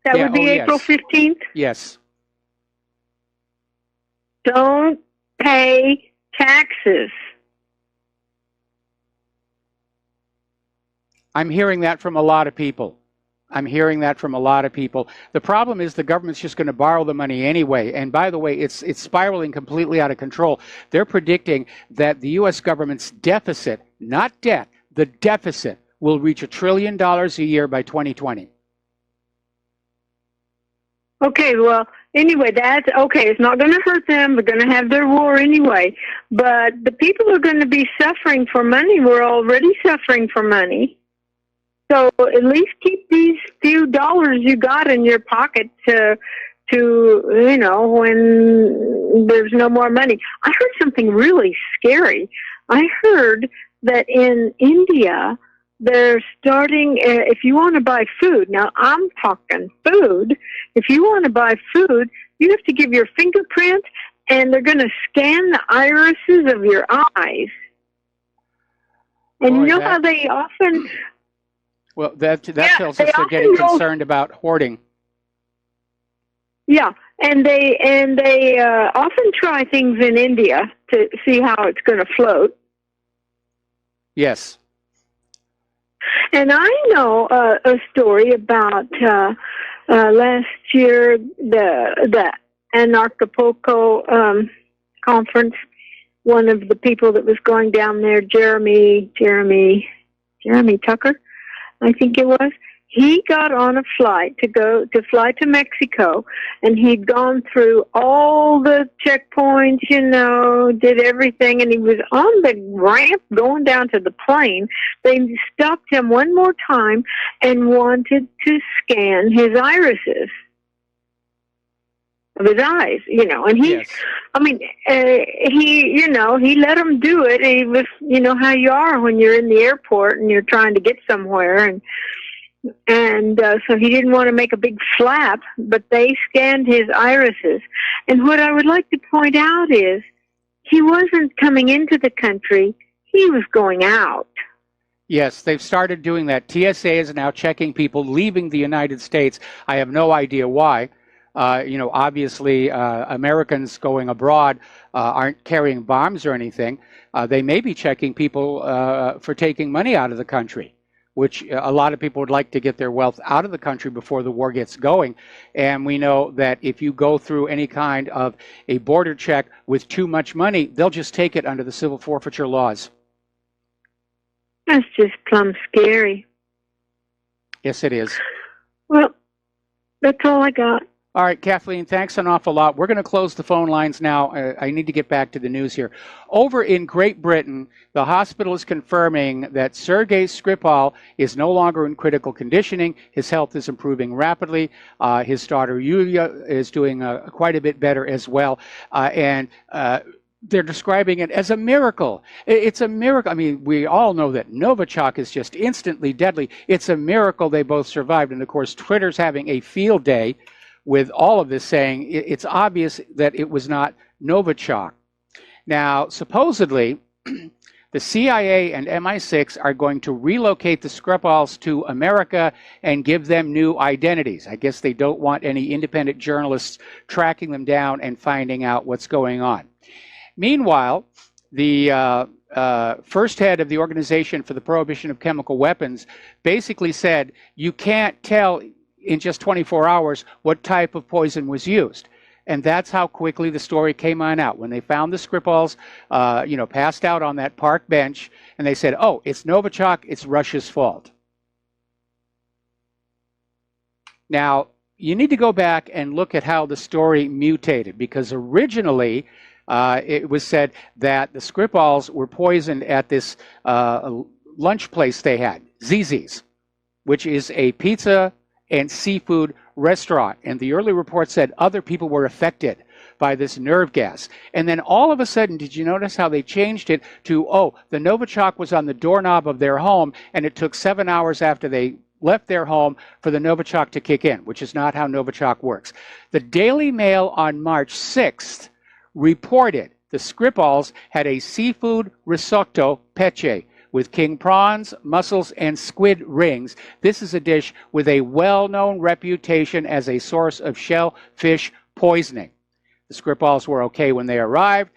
Speaker 9: April 15th?
Speaker 2: Yes.
Speaker 9: Don't pay taxes.
Speaker 2: I'm hearing that from a lot of people. The problem is the government's just going to borrow the money anyway. And by the way, it's spiraling completely out of control. They're predicting that the U.S. government's deficit, not debt, the deficit will reach $1 trillion a year by 2020.
Speaker 9: Okay, well, anyway, that's okay. It's not going to hurt them. They're going to have their war anyway. But the people are going to be suffering for money. We're already suffering for money. So at least keep these few dollars you got in your pocket to when there's no more money. I heard something really scary. I heard that in India they're starting, if you want to buy food, now I'm talking food, if you want to buy food, you have to give your fingerprint and they're going to scan the irises of your eyes. And
Speaker 2: Boy,
Speaker 9: you know how they often...
Speaker 2: Well, that tells us they're getting concerned about hoarding.
Speaker 9: Yeah, and they often try things in India to see how it's going to float.
Speaker 2: Yes.
Speaker 9: And I know a story about last year, the Anarchapulco conference. One of the people that was going down there, Jeremy Tucker, I think it was. He got on a flight to fly to Mexico, and he'd gone through all the checkpoints, did everything, and he was on the ramp going down to the plane. They stopped him one more time and wanted to scan his irises of his eyes, and he, yes. I mean, he let him do it. He was, how you are when you're in the airport and you're trying to get somewhere, and so he didn't want to make a big flap, but they scanned his irises. And what I would like to point out is he wasn't coming into the country, he was going out.
Speaker 2: Yes, they've started doing that. TSA is now checking people leaving the United States. I have no idea why. Obviously, Americans going abroad aren't carrying bombs or anything. They may be checking people for taking money out of the country. which a lot of people would like to get their wealth out of the country before the war gets going. And we know that if you go through any kind of a border check with too much money, they'll just take it under the civil forfeiture laws.
Speaker 9: That's just plumb scary.
Speaker 2: Yes, it is.
Speaker 9: Well, that's all I got.
Speaker 2: All right, Kathleen, thanks an awful lot. We're going to close the phone lines now. I need to get back to the news here. Over in Great Britain, the hospital is confirming that Sergei Skripal is no longer in critical conditioning. His health is improving rapidly. His daughter Yulia is doing quite a bit better as well. They're describing it as a miracle. It's a miracle. I mean, we all know that Novichok is just instantly deadly. It's a miracle they both survived. And of course, Twitter's having a field day with all of this, saying it's obvious that it was not Novichok. Now, supposedly, the CIA and MI6 are going to relocate the Skripals to America and give them new identities. I guess they don't want any independent journalists tracking them down and finding out what's going on. Meanwhile, the first head of the Organization for the Prohibition of Chemical Weapons basically said you can't tell in just 24 hours what type of poison was used. And that's how quickly the story came on out. When they found the Skripals, passed out on that park bench, and they said, oh, it's Novichok, it's Russia's fault. Now, you need to go back and look at how the story mutated, because originally it was said that the Skripals were poisoned at this lunch place they had, Zizi's, which is a pizza and seafood restaurant. And the early report said other people were affected by this nerve gas. And then all of a sudden, did you notice how they changed it to, oh, the Novichok was on the doorknob of their home, and it took 7 hours after they left their home for the Novichok to kick in, which is not how Novichok works. The Daily Mail on March 6th reported the Skripals had a seafood risotto peche with king prawns, mussels, and squid rings. This is a dish with a well-known reputation as a source of shellfish poisoning. The Skripals were okay when they arrived,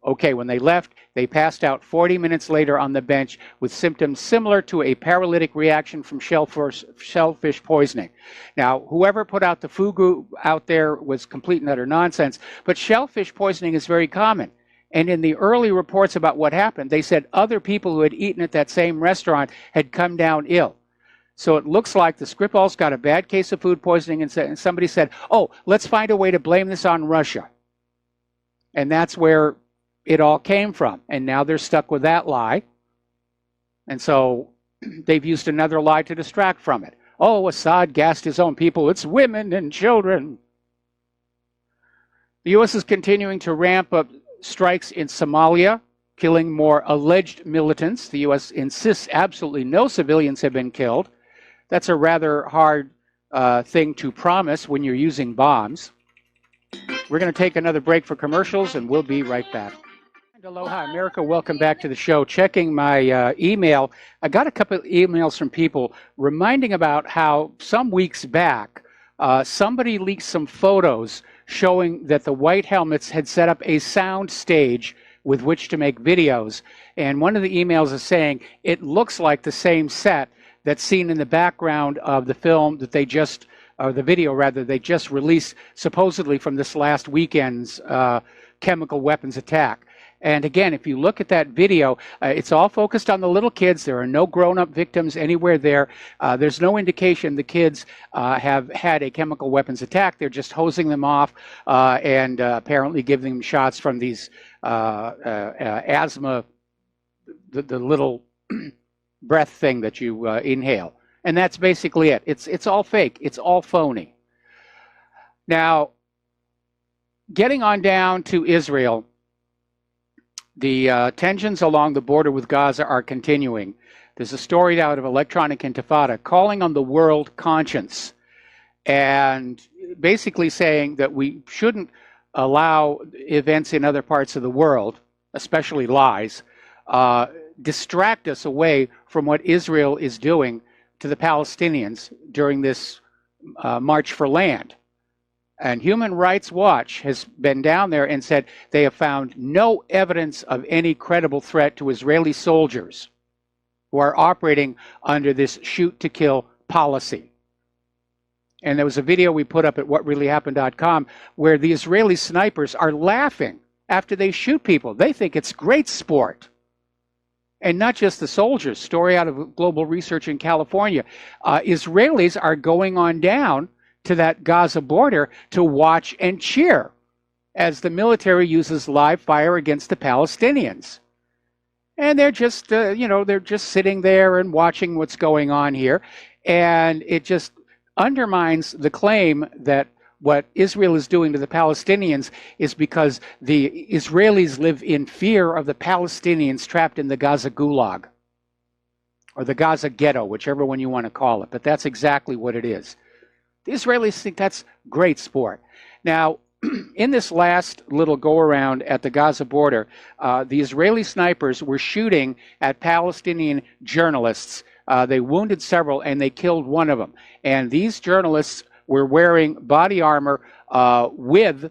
Speaker 2: okay when they left. They passed out 40 minutes later on the bench with symptoms similar to a paralytic reaction from shellfish poisoning. Now, whoever put out the fugu out there was complete and utter nonsense, but shellfish poisoning is very common. And in the early reports about what happened, they said other people who had eaten at that same restaurant had come down ill. So it looks like the Skripals got a bad case of food poisoning, and somebody said, oh, let's find a way to blame this on Russia. And that's where it all came from. And now they're stuck with that lie. And so they've used another lie to distract from it. Oh, Assad gassed his own people. It's women and children. The U.S. is continuing to ramp up strikes in Somalia, killing more alleged militants. The U.S. insists absolutely no civilians have been killed. That's a rather hard thing to promise when you're using bombs. We're going to take another break for commercials, and we'll be right back. Aloha, America. Welcome back to the show. Checking my email, I got a couple of emails from people reminding about how some weeks back, somebody leaked some photos showing that the White Helmets had set up a sound stage with which to make videos. And one of the emails is saying it looks like the same set that's seen in the background of the film that they just, or the video rather, they just released supposedly from this last weekend's chemical weapons attack. And again, if you look at that video, it's all focused on the little kids. There are no grown-up victims anywhere there. There's no indication the kids have had a chemical weapons attack. They're just hosing them off and apparently giving them shots from these asthma, the little breath thing that you inhale. And that's basically it. It's all fake. It's all phony. Now, getting on down to Israel, the tensions along the border with Gaza are continuing. There's a story out of Electronic Intifada calling on the world conscience and basically saying that we shouldn't allow events in other parts of the world, especially lies, distract us away from what Israel is doing to the Palestinians during this March for Land. And Human Rights Watch has been down there and said they have found no evidence of any credible threat to Israeli soldiers who are operating under this shoot-to-kill policy. And there was a video we put up at whatreallyhappened.com where the Israeli snipers are laughing after they shoot people. They think it's great sport. And not just the soldiers. Story out of Global Research in California. Israelis are going on down to that Gaza border to watch and cheer as the military uses live fire against the Palestinians. And they're just, they're just sitting there and watching what's going on here. And it just undermines the claim that what Israel is doing to the Palestinians is because the Israelis live in fear of the Palestinians trapped in the Gaza gulag or the Gaza ghetto, whichever one you want to call it. But that's exactly what it is. The Israelis think that's great sport. Now, in this last little go-around at the Gaza border, the Israeli snipers were shooting at Palestinian journalists. They wounded several, and they killed one of them. And these journalists were wearing body armor with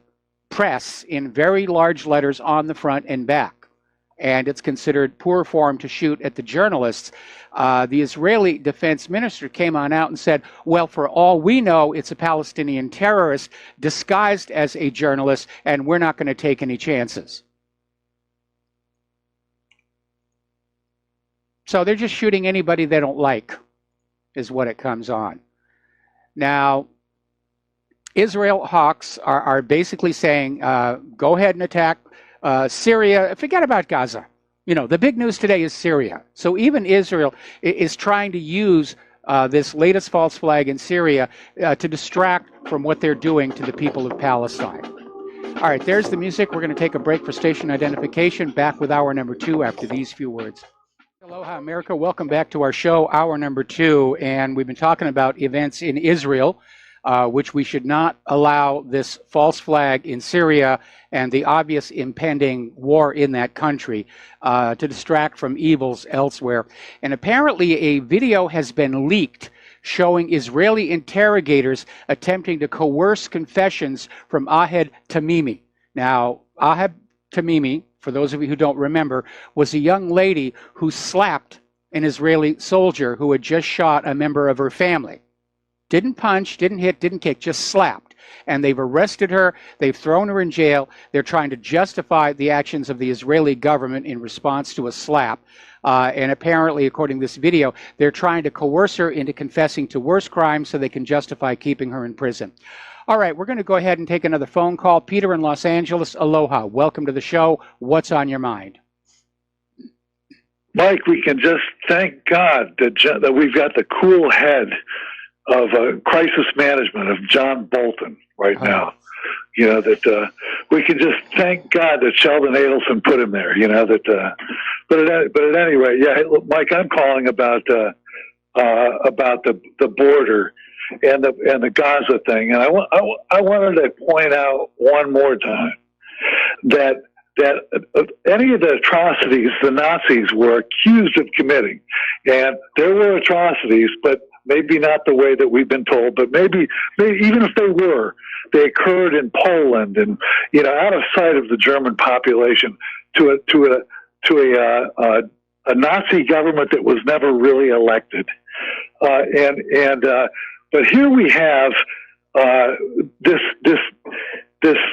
Speaker 2: press in very large letters on the front and back. And it's considered poor form to shoot at the journalists. The Israeli defense minister came on out and said, well, for all we know, it's a Palestinian terrorist disguised as a journalist, and we're not going to take any chances. So they're just shooting anybody they don't like, is what it comes on. Now, Israel hawks are basically saying, go ahead and attack Syria. Forget about Gaza. You know, the big news today is Syria. So even Israel is trying to use this latest false flag in Syria to distract from what they're doing to the people of Palestine. All right, there's the music. We're going to take a break for station identification. Back with hour number 2 after these few words. Aloha, America. Welcome back to our show, hour number 2. And we've been talking about events in Israel, which we should not allow this false flag in Syria and the obvious impending war in that country to distract from evils elsewhere. And apparently a video has been leaked showing Israeli interrogators attempting to coerce confessions from Ahed Tamimi. Now, Ahed Tamimi, for those of you who don't remember, was a young lady who slapped an Israeli soldier who had just shot a member of her family. Didn't punch, didn't hit, didn't kick, just slapped. And they've arrested her, they've thrown her in jail. They're trying to justify the actions of the Israeli government in response to a slap. And apparently, according to this video, they're trying to coerce her into confessing to worse crimes so they can justify keeping her in prison. All right, we're going to go ahead and take another phone call. Peter in Los Angeles, aloha. Welcome to the show. What's on your mind?
Speaker 10: Mike, we can just thank God that we've got the cool head of crisis management of John Bolton right now. You know, that we can just thank God that Sheldon Adelson put him there, you know, that, but at any rate, yeah, look, Mike, I'm calling about the border and the Gaza thing. And I wanted to point out one more time that any of the atrocities the Nazis were accused of committing, and there were atrocities, but maybe not the way that we've been told, but maybe even if they were, they occurred in Poland and, you know, out of sight of the German population to a Nazi government that was never really elected. But here we have this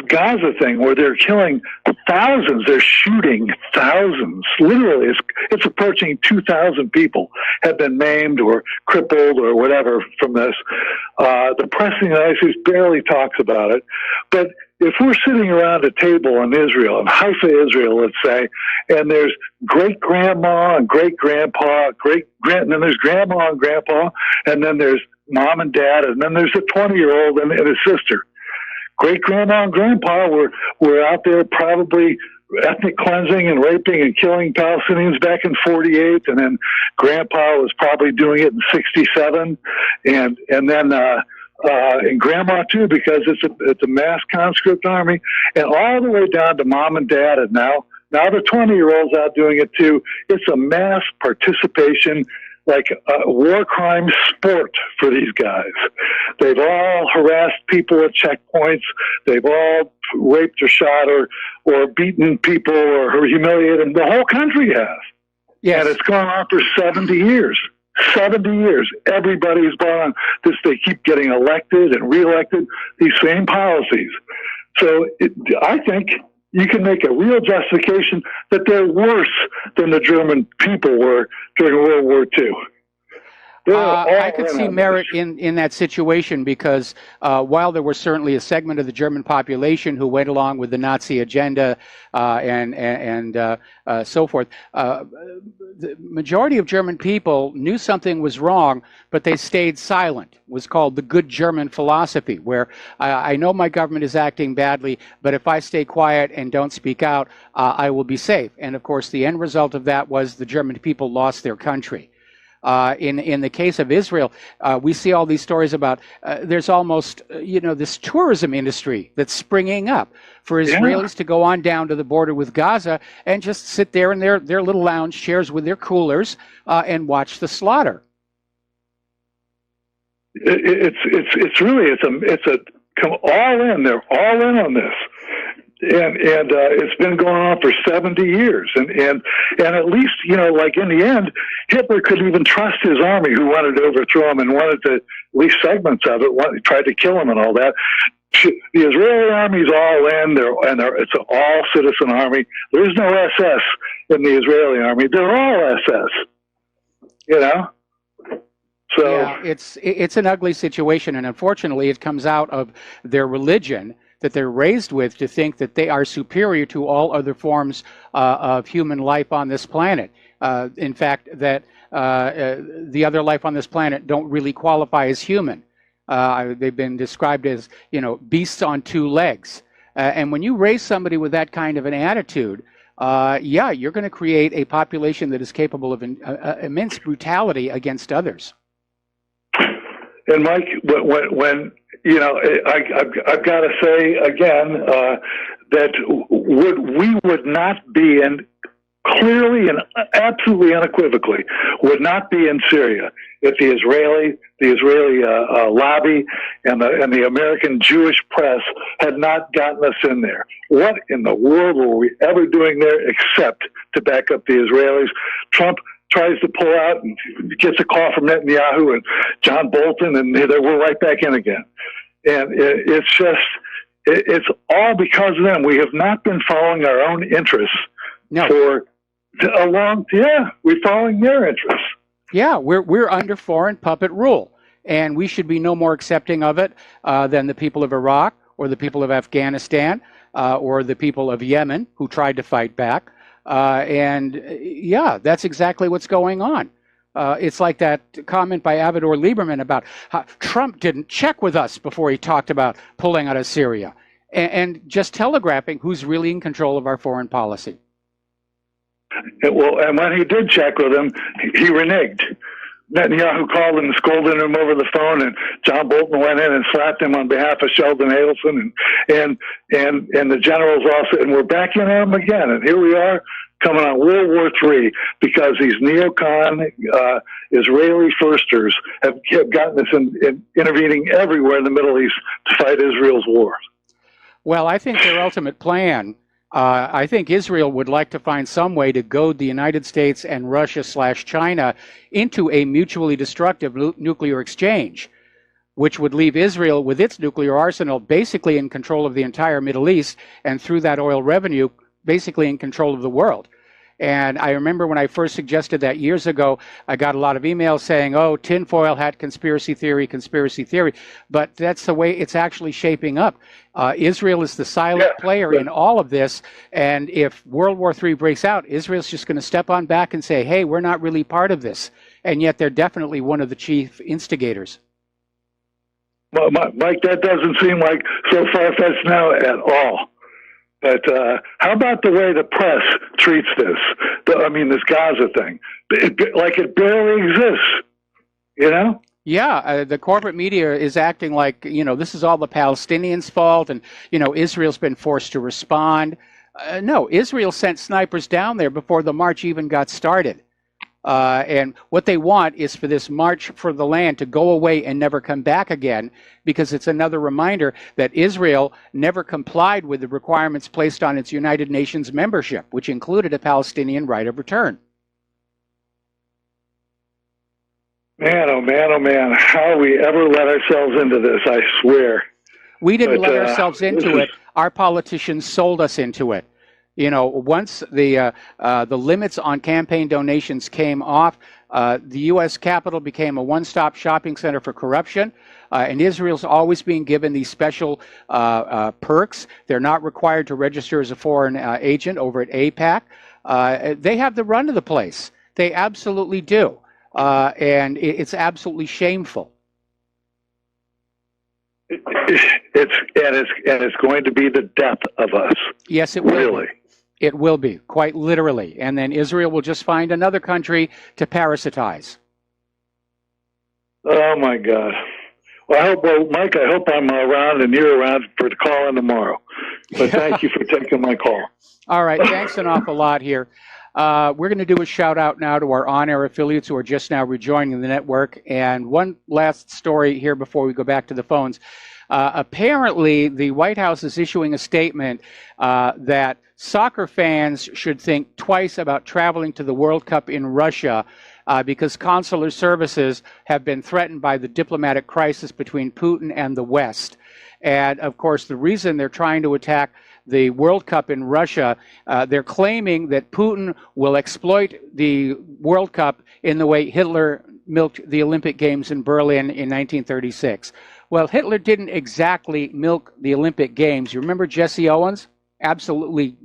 Speaker 10: Gaza thing where they're killing thousands, they're shooting thousands. Literally, it's approaching 2,000 people have been maimed or crippled or whatever from this. The press in the United States barely talks about it. But if we're sitting around a table in Israel, in Haifa, Israel, let's say, and there's great-grandma and great-grandpa, and then there's grandma and grandpa, and then there's mom and dad, and then there's a 20-year-old and his sister. Great-grandma and grandpa were out there probably ethnic cleansing and raping and killing Palestinians back in 48, and then grandpa was probably doing it in 67, and then and grandma too, because it's a mass conscript army, and all the way down to mom and dad, and now the 20-year-olds out doing it too. It's a mass participation, like a war crime sport for these guys. They've all harassed people at checkpoints. They've all raped or shot or beaten people or humiliated them. The whole country has.
Speaker 2: Yes.
Speaker 10: And it's gone on for 70 years. 70 years. Everybody's bought on this. They keep getting elected and reelected, these same policies. So I think you can make a real justification that they're worse than the German people were during World War II.
Speaker 2: I could see merit in that situation because while there was certainly a segment of the German population who went along with the Nazi agenda and so forth, the majority of German people knew something was wrong, but they stayed silent. It was called the good German philosophy, where I know my government is acting badly, but if I stay quiet and don't speak out, I will be safe. And of course, the end result of that was the German people lost their country. In the case of Israel, we see all these stories about there's almost this tourism industry that's springing up for Israelis to go on down to the border with Gaza and just sit there in their little lounge chairs with their coolers and watch the slaughter.
Speaker 10: It's really come all in. They're all in on this. And it's been going on for 70 years. And at least, like in the end, Hitler couldn't even trust his army who wanted to overthrow him and wanted to, at least segments of it, tried to kill him and all that. The Israeli army's all in, it's an all citizen army. There's no SS in the Israeli army. They're all SS, So
Speaker 2: yeah, it's an ugly situation. And unfortunately, it comes out of their religion that they're raised with, to think that they are superior to all other forms of human life on this planet. In fact, that the other life on this planet don't really qualify as human. They've been described as, beasts on two legs. And when you raise somebody with that kind of an attitude, you're going to create a population that is capable of immense brutality against others.
Speaker 10: And Mike, when I've got to say again that we would not be in, clearly and absolutely unequivocally, would not be in Syria if the Israeli lobby and the American Jewish press had not gotten us in there. What in the world were we ever doing there except to back up the Israelis? Trump tries to pull out and gets a call from Netanyahu and John Bolton, and we're right back in again. And it's all because of them. We have not been following our own interests for a long, we're following their interests.
Speaker 2: Yeah, we're under foreign puppet rule, and we should be no more accepting of it than the people of Iraq or the people of Afghanistan or the people of Yemen who tried to fight back. That's exactly what's going on. It's like that comment by Avigdor Lieberman about how Trump didn't check with us before he talked about pulling out of Syria, and just telegraphing who's really in control of our foreign policy.
Speaker 10: And when he did check with him, he reneged. Netanyahu called him and scolded him over the phone, and John Bolton went in and slapped him on behalf of Sheldon Adelson and the generals also, and we're back in on them again. And here we are coming on World War III because these neocon Israeli firsters have gotten us intervening everywhere in the Middle East to fight Israel's war. Well,
Speaker 2: I think their ultimate plan, I think Israel would like to find some way to goad the United States and Russia/China into a mutually destructive nuclear exchange, which would leave Israel with its nuclear arsenal basically in control of the entire Middle East, and through that oil revenue, basically in control of the world. And I remember when I first suggested that years ago, I got a lot of emails saying, oh, tinfoil hat conspiracy theory. But that's the way it's actually shaping up. Israel is the silent player in all of this. And if World War III breaks out, Israel's just going to step on back and say, hey, we're not really part of this. And yet they're definitely one of the chief instigators.
Speaker 10: Well, Mike, that doesn't seem like so far-fetched now at all. But how about the way the press treats this? This Gaza thing. Like it barely exists,
Speaker 2: Yeah, the corporate media is acting like, this is all the Palestinians' fault, and, Israel's been forced to respond. No, Israel sent snipers down there before the march even got started. And what they want is for this march for the land to go away and never come back again, because it's another reminder that Israel never complied with the requirements placed on its United Nations membership, which included a Palestinian right of return.
Speaker 10: Man, oh man, oh man, how we ever let ourselves into this, I swear.
Speaker 2: We didn't let ourselves into it. Our politicians sold us into it. You know, once the limits on campaign donations came off, the U.S. Capitol became a one-stop shopping center for corruption, and Israel's always being given these special perks. They're not required to register as a foreign agent over at AIPAC. They have the run of the place. They absolutely do, and it's absolutely shameful.
Speaker 10: It's going to be the death of us.
Speaker 2: Yes, it will.
Speaker 10: Really.
Speaker 2: It will be, quite literally. And then Israel will just find another country to parasitize.
Speaker 10: Oh, my God. Well, Mike, I hope I'm around and you're around for the call in tomorrow. But thank you for taking my call.
Speaker 2: All right. Thanks an awful lot here. We're going to do a shout out now to our on-air affiliates who are just now rejoining the network. And one last story here before we go back to the phones. Apparently, the White House is issuing a statement that soccer fans should think twice about traveling to the World Cup in Russia because consular services have been threatened by the diplomatic crisis between Putin and the West. And, of course, the reason they're trying to attack the World Cup in Russia, they're claiming that Putin will exploit the World Cup in the way Hitler milked the Olympic Games in Berlin in 1936. Well, Hitler didn't exactly milk the Olympic Games. You remember Jesse Owens? Absolutely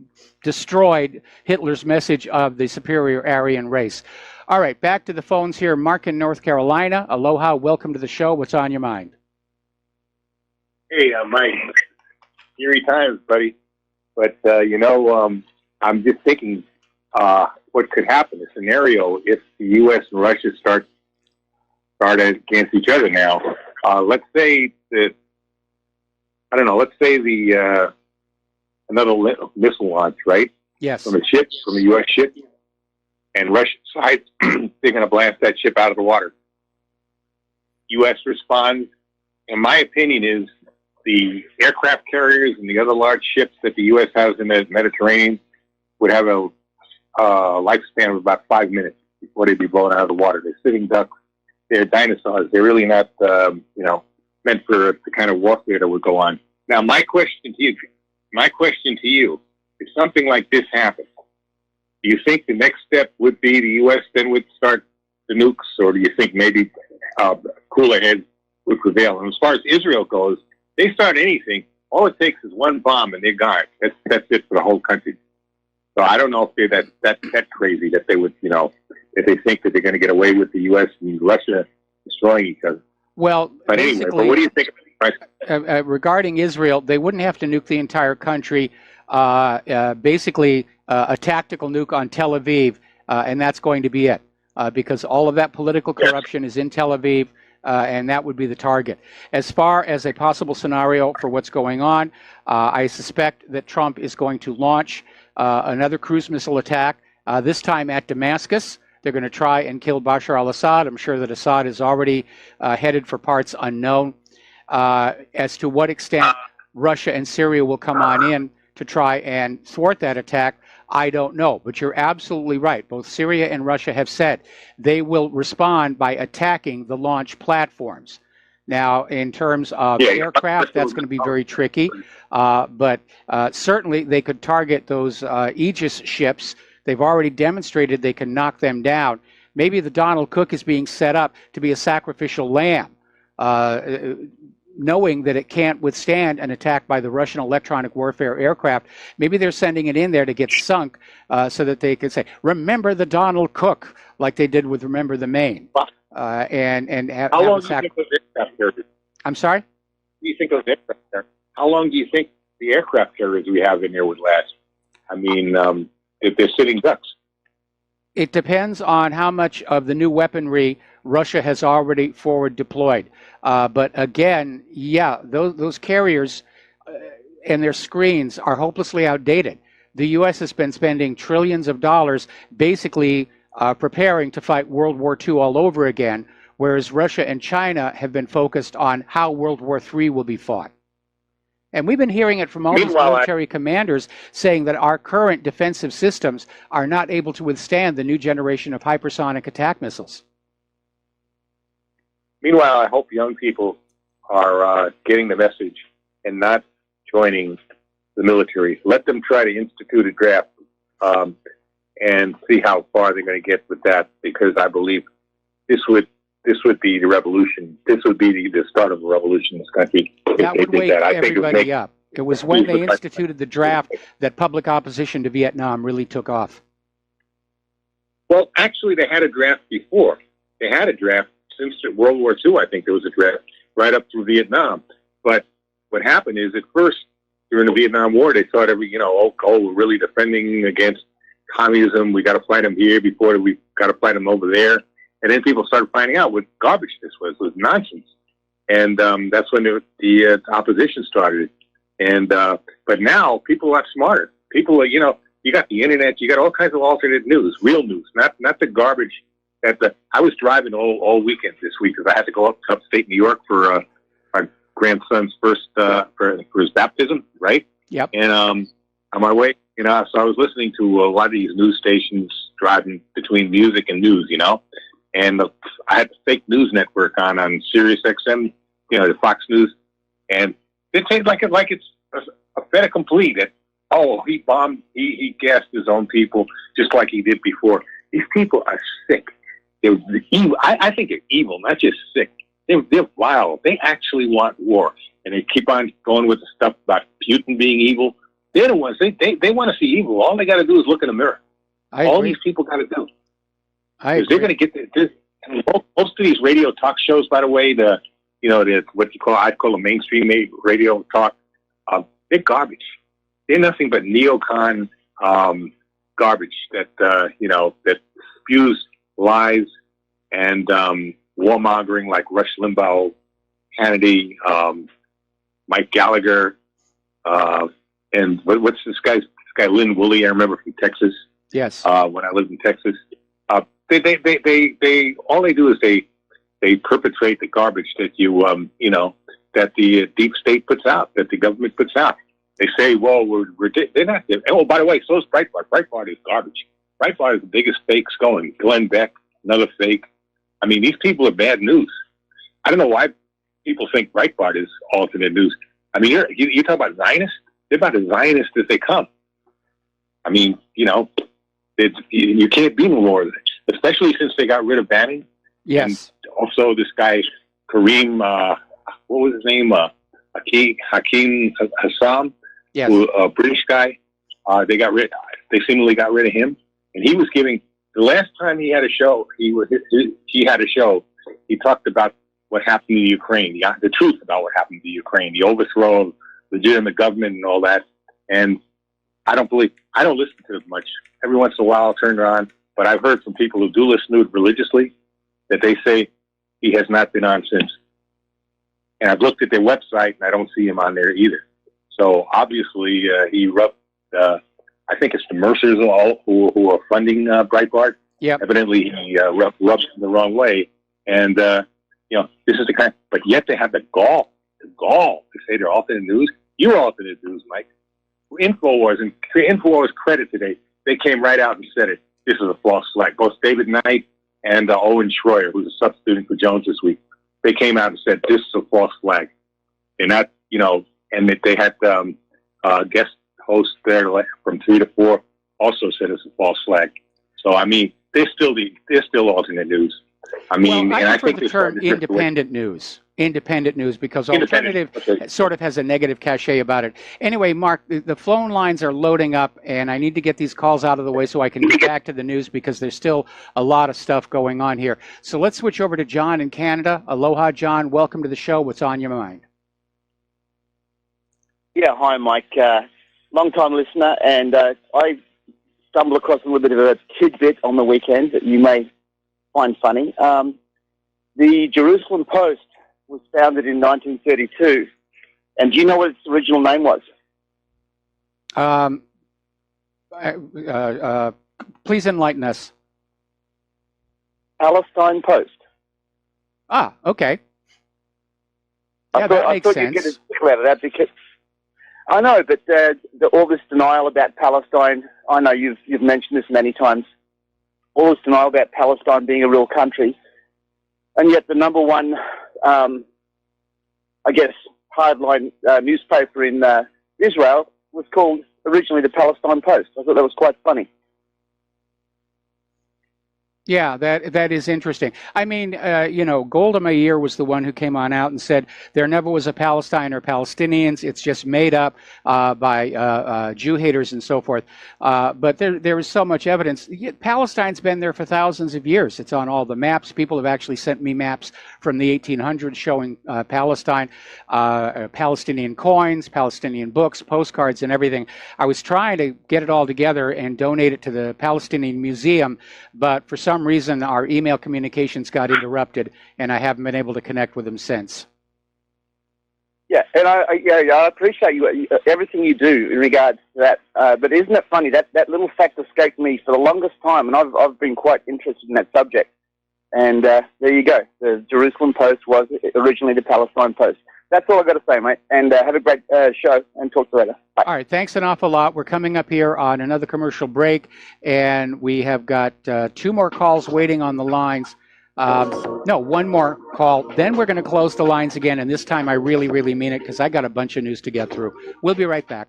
Speaker 2: destroyed Hitler's message of the superior Aryan race. All right, back to the phones here. Mark in North Carolina. Aloha, welcome to the show. What's on your mind?
Speaker 11: Hey, Mike. Eerie times, buddy. But, I'm just thinking what could happen, a scenario if the U.S. and Russia start against each other now. Let's say that, let's say another missile launch, right?
Speaker 2: Yes.
Speaker 11: From a ship, from a U.S. ship, and Russia decides they're going to blast that ship out of the water. U.S. responds. And my opinion is the aircraft carriers and the other large ships that the U.S. has in the Mediterranean would have a lifespan of about 5 minutes before they'd be blown out of the water. They're sitting ducks. They're dinosaurs. They're really not, meant for the kind of warfare that would go on. Now, my question to you, if something like this happens, do you think the next step would be the U.S. then would start the nukes, or do you think maybe cooler heads would prevail? And as far as Israel goes, they start anything, all it takes is one bomb and they're gone. That's it for the whole country. So I don't know if they're that crazy that they would, if they think that they're going to get away with the U.S. and Russia destroying each other.
Speaker 2: Well,
Speaker 11: but anyway, but what do you think?
Speaker 2: Regarding Israel, they wouldn't have to nuke the entire country. Basically, a tactical nuke on Tel Aviv, and that's going to be it, because all of that political corruption is in Tel Aviv, and that would be the target. As far as a possible scenario for what's going on, I suspect that Trump is going to launch another cruise missile attack, this time at Damascus. They're going to try and kill Bashar al-Assad. I'm sure that Assad is already headed for parts unknown. As to what extent Russia and Syria will come on in to try and thwart that attack, I don't know. But you're absolutely right. Both Syria and Russia have said they will respond by attacking the launch platforms. Now, in terms of aircraft, that's going to be very tricky. But certainly they could target those Aegis ships. They've already demonstrated they can knock them down. Maybe the Donald Cook is being set up to be a sacrificial lamb, knowing that it can't withstand an attack by the Russian electronic warfare aircraft. Maybe they're sending it in there to get sunk so that they can say, remember the Donald Cook, like they did with Remember the Maine. And have
Speaker 11: How long
Speaker 2: a
Speaker 11: do you think those aircraft carriers?
Speaker 2: I'm sorry?
Speaker 11: Do you think those aircraft carriers? How long do you think the aircraft carriers we have in there would last? I mean, if they're sitting ducks.
Speaker 2: It depends on how much of the new weaponry Russia has already forward deployed. But again, those carriers and their screens are hopelessly outdated. The U.S. has been spending trillions of dollars basically preparing to fight World War II all over again, whereas Russia and China have been focused on how World War III will be fought. And we've been hearing it from all these military commanders saying that our current defensive systems are not able to withstand the new generation of hypersonic attack missiles.
Speaker 11: Meanwhile, I hope young people are getting the message and not joining the military. Let them try to institute a draft and see how far they're going to get with that, because I believe this would be the revolution. This would be the start of a revolution in this country.
Speaker 2: That would wake everybody up. It was when they instituted the draft that public opposition to Vietnam really took off.
Speaker 11: Well, actually, they had a draft before. They had a draft since World War II. I think there was a draft right up through Vietnam. But what happened is, at first, during the Vietnam War, they thought we're really defending against communism. We got to fight them here before we got to fight them over there. And then people started finding out what garbage this was. It was nonsense. And that's when the opposition started. And but now people are a lot smarter. People are, you got the internet, you got all kinds of alternate news, real news, not the garbage. I was driving all weekend this week because I had to go up to upstate New York for our grandson's first for his baptism, right?
Speaker 2: Yep.
Speaker 11: And on my way, so I was listening to a lot of these news stations driving between music and news, and I had the fake news network on Sirius XM, the Fox News, and they say like it's a fait accompli that he bombed, he gassed his own people just like he did before. These people are sick. They're evil. I think they're evil, not just sick. They're vile. They actually want war, and they keep on going with the stuff about Putin being evil. They're the ones. They want to see evil. All they got to do is look in the mirror. All these people got to do. Because they're going to get this. Most of these radio talk shows, by the way, what I'd call a mainstream radio talk, they're garbage. They're nothing but neocon garbage that that spews lies and warmongering, like Rush Limbaugh, Hannity, Mike Gallagher, and what's this guy Lynn Woolley? I remember from Texas.
Speaker 2: Yes.
Speaker 11: When I lived in Texas, they all they do is they perpetrate the garbage that that the deep state puts out, that the government puts out. They say, well, they're not. Oh, by the way, so is Breitbart. Breitbart is garbage. Breitbart is the biggest fakes going. Glenn Beck, another fake. I mean, these people are bad news. I don't know why people think Breitbart is alternate news. I mean, you talk about Zionists. They're about as Zionist as they come. I mean, you can't be more, especially since they got rid of Banning.
Speaker 2: Yes.
Speaker 11: And also, this guy Kareem, what was his name? Hakeem Hassam.
Speaker 2: Yes.
Speaker 11: A British guy. They seemingly got rid of him, and he was giving. The last time he had a show, he talked about what happened to Ukraine, the truth about what happened to Ukraine, the overthrow of legitimate government and all that. And I don't listen to it much. Every once in a while I'll turn it on, but I've heard from people who do listen to it religiously that they say he has not been on since. And I've looked at their website and I don't see him on there either. So obviously he rubbed, I think it's the Mercers who are funding Breitbart.
Speaker 2: Yep.
Speaker 11: Evidently he rubbed them the wrong way. And, this is the kind, but yet they have the gall to say they're alternate news. You're alternate news, Mike. InfoWars credit today, they came right out and said it. This is a false flag. Both David Knight and Owen Schroyer, who's a substituting for Jones this week, they came out and said this is a false flag. They're not, and they had guest hosts there from 3 to 4 also said it's a false flag. So I mean, they're still alternate news. I mean,
Speaker 2: well,
Speaker 11: and I think
Speaker 2: the term independent news. Independent news, because alternative sort of has a negative cachet about it. Anyway, Mark, the phone lines are loading up, and I need to get these calls out of the way so I can get back to the news, because there's still a lot of stuff going on here. So let's switch over to John in Canada. Aloha, John. Welcome to the show. What's on your mind?
Speaker 12: Yeah, hi, Mike. Long-time listener, and I stumbled across a little bit of a tidbit on the weekend that you may find funny. The Jerusalem Post was founded in 1932, and do you know what its original name was?
Speaker 2: Please enlighten us.
Speaker 12: Palestine Post.
Speaker 2: Ah, okay. Yeah, that makes sense.
Speaker 12: You'd get a tickle out of that, because I know, but all this denial about Palestine, I know you've mentioned this many times, all this denial about Palestine being a real country. and yet the number one, I guess, hardline newspaper in Israel was called originally the Palestine Post. I thought that was quite funny.
Speaker 2: Yeah, that is interesting. I mean, Golda Meir was the one who came on out and said there never was a Palestine or Palestinians. It's just made up by Jew haters and so forth. But there is so much evidence. Palestine's been there for thousands of years. It's on all the maps. People have actually sent me maps from the 1800s showing Palestine, Palestinian coins, Palestinian books, postcards, and everything. I was trying to get it all together and donate it to the Palestinian Museum, but for some reason our email communications got interrupted and I haven't been able to connect with them since.
Speaker 12: Yeah, and I appreciate you everything you do in regards to that. But isn't it funny that little fact escaped me for the longest time, and I've been quite interested in that subject. And there you go. The Jerusalem Post was originally the Palestine Post. That's all I've got to say, mate. And have a great show, and talk to you later. Bye.
Speaker 2: All right, thanks an awful lot. We're coming up here on another commercial break, and we have got 2 more calls waiting on the lines. No, 1 more call. Then we're going to close the lines again, and this time I really, really mean it because I got a bunch of news to get through. We'll be right back.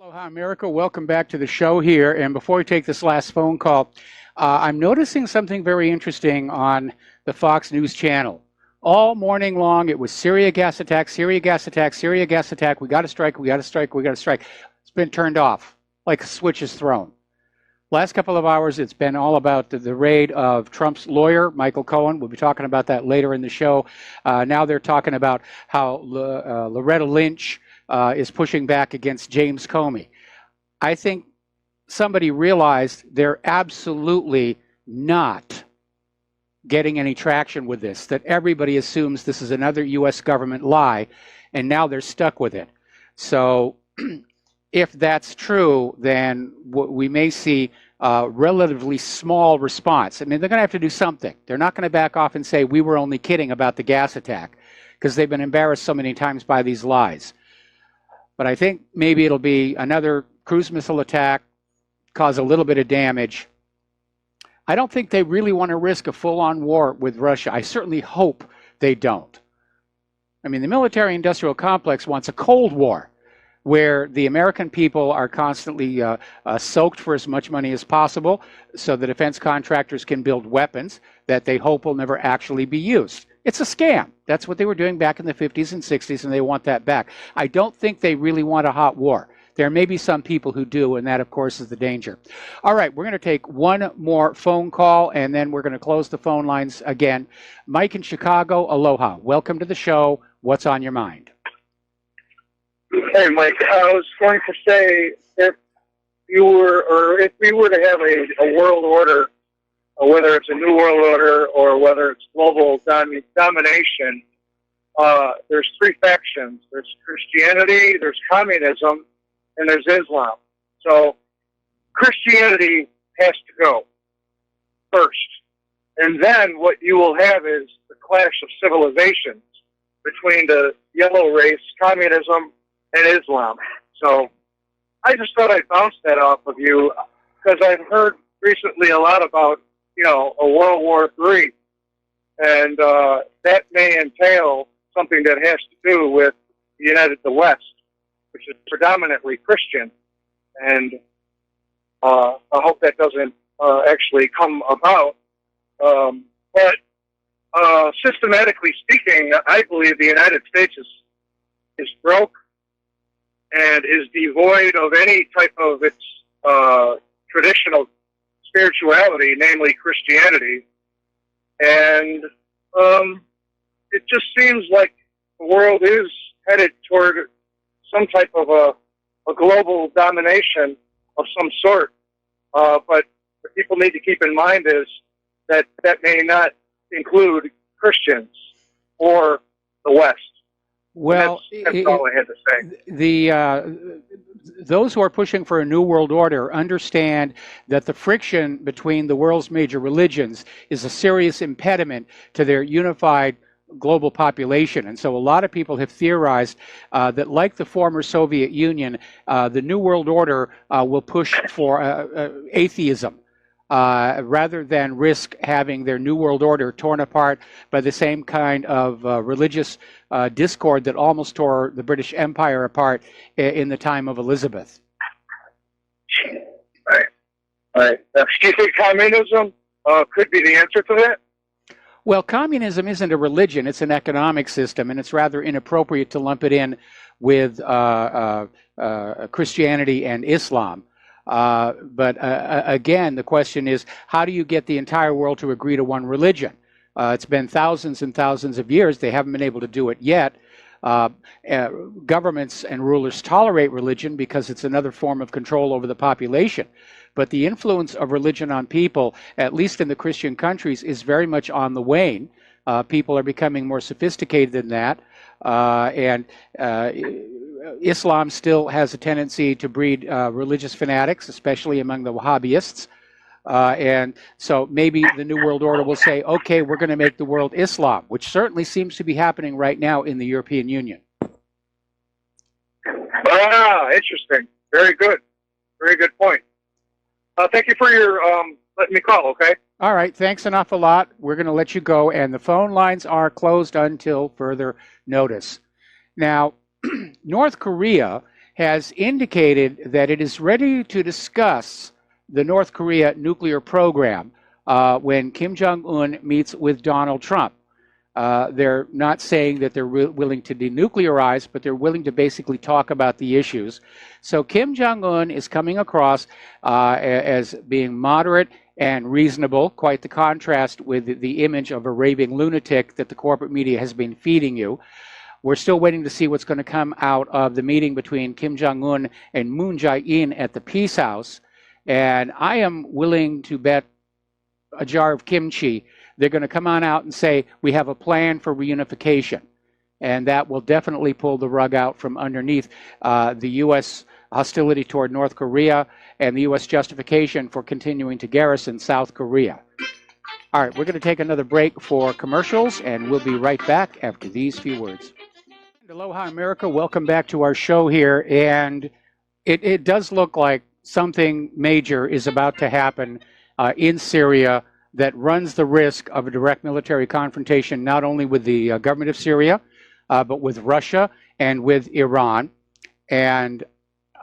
Speaker 2: Aloha, America. Welcome back to the show here. And before we take this last phone call, I'm noticing something very interesting on the Fox News channel. All morning long, it was Syria gas attack, Syria gas attack, Syria gas attack. We got to strike, we got to strike, we got to strike. It's been turned off like a switch is thrown. Last couple of hours, it's been all about the raid of Trump's lawyer, Michael Cohen. We'll be talking about that later in the show. Now they're talking about how Loretta Lynch is pushing back against James Comey. I think somebody realized they're absolutely not getting any traction with this, that everybody assumes this is another U.S. government lie, and now they're stuck with it. So if that's true, then we may see a relatively small response. I mean, they're going to have to do something. They're not going to back off and say, we were only kidding about the gas attack, because they've been embarrassed so many times by these lies. But I think maybe it'll be another cruise missile attack, cause a little bit of damage. I don't think they really want to risk a full-on war with Russia. I certainly hope they don't. I mean, the military-industrial complex wants a Cold War, where the American people are constantly soaked for as much money as possible so the defense contractors can build weapons that they hope will never actually be used. It's a scam. That's what they were doing back in the 50s and 60s, and they want that back. I don't think they really want a hot war. There may be some people who do, and that, of course, is the danger. All right, we're going to take 1 more phone call, and then we're going to close the phone lines again. Mike in Chicago, aloha. Welcome to the show. What's on your mind?
Speaker 6: Hey, Mike. I was going to say, if we were to have a world order, whether it's a new world order or whether it's global domination, there's 3 factions. There's Christianity, there's communism, and there's Islam. So Christianity has to go first. And then what you will have is the clash of civilizations between the yellow race, communism, and Islam. So I just thought I'd bounce that off of you because I've heard recently a lot about, a World War III. And that may entail something that has to do with the West, which is predominantly Christian, and I hope that doesn't actually come about. But systematically speaking, I believe the United States is broke and is devoid of any type of its traditional spirituality, namely Christianity. And it just seems like the world is headed toward some type of a global domination of some sort. But what people need to keep in mind is that may not include Christians or the West.
Speaker 2: Well,
Speaker 6: that's all I had to say.
Speaker 2: Those who are pushing for a new world order understand that the friction between the world's major religions is a serious impediment to their unified global population. And so a lot of people have theorized that, like the former Soviet Union, the New World Order will push for atheism. rather than risk having their New World Order torn apart by the same kind of religious discord that almost tore the British Empire apart in the time of Elizabeth.
Speaker 6: Right. Right. Do you think communism could be the answer to that?
Speaker 2: Well, communism isn't a religion, it's an economic system, and it's rather inappropriate to lump it in with Christianity and Islam. But again, the question is, how do you get the entire world to agree to one religion? It's been thousands and thousands of years. They haven't been able to do it yet. Governments and rulers tolerate religion because it's another form of control over the population. But the influence of religion on people, at least in the Christian countries, is very much on the wane. People are becoming more sophisticated than that. And Islam still has a tendency to breed religious fanatics, especially among the Wahhabists. And so maybe the New World Order will say, okay, we're going to make the world Islam, which certainly seems to be happening right now in the European Union.
Speaker 6: Ah, interesting. Very good. Very good point. Thank you for your letting me call, okay?
Speaker 2: All right, thanks an awful lot. We're going to let you go, and the phone lines are closed until further notice. Now, North Korea has indicated that it is ready to discuss the North Korea nuclear program when Kim Jong-un meets with Donald Trump. They're not saying that they're willing to denuclearize, but they're willing to basically talk about the issues. So Kim Jong-un is coming across as being moderate and reasonable, quite the contrast with the image of a raving lunatic that the corporate media has been feeding you. We're still waiting to see what's going to come out of the meeting between Kim Jong-un and Moon Jae-in at the Peace House. And I am willing to bet a jar of kimchi they're going to come on out and say, we have a plan for reunification. And that will definitely pull the rug out from underneath the U.S. hostility toward North Korea and the U.S. justification for continuing to garrison South Korea. All right, we're going to take another break for commercials, and we'll be right back after these few words. Aloha, America. Welcome back to our show here. And it does look like something major is about to happen in Syria that runs the risk of a direct military confrontation, not only with the government of Syria, but with Russia and with Iran. And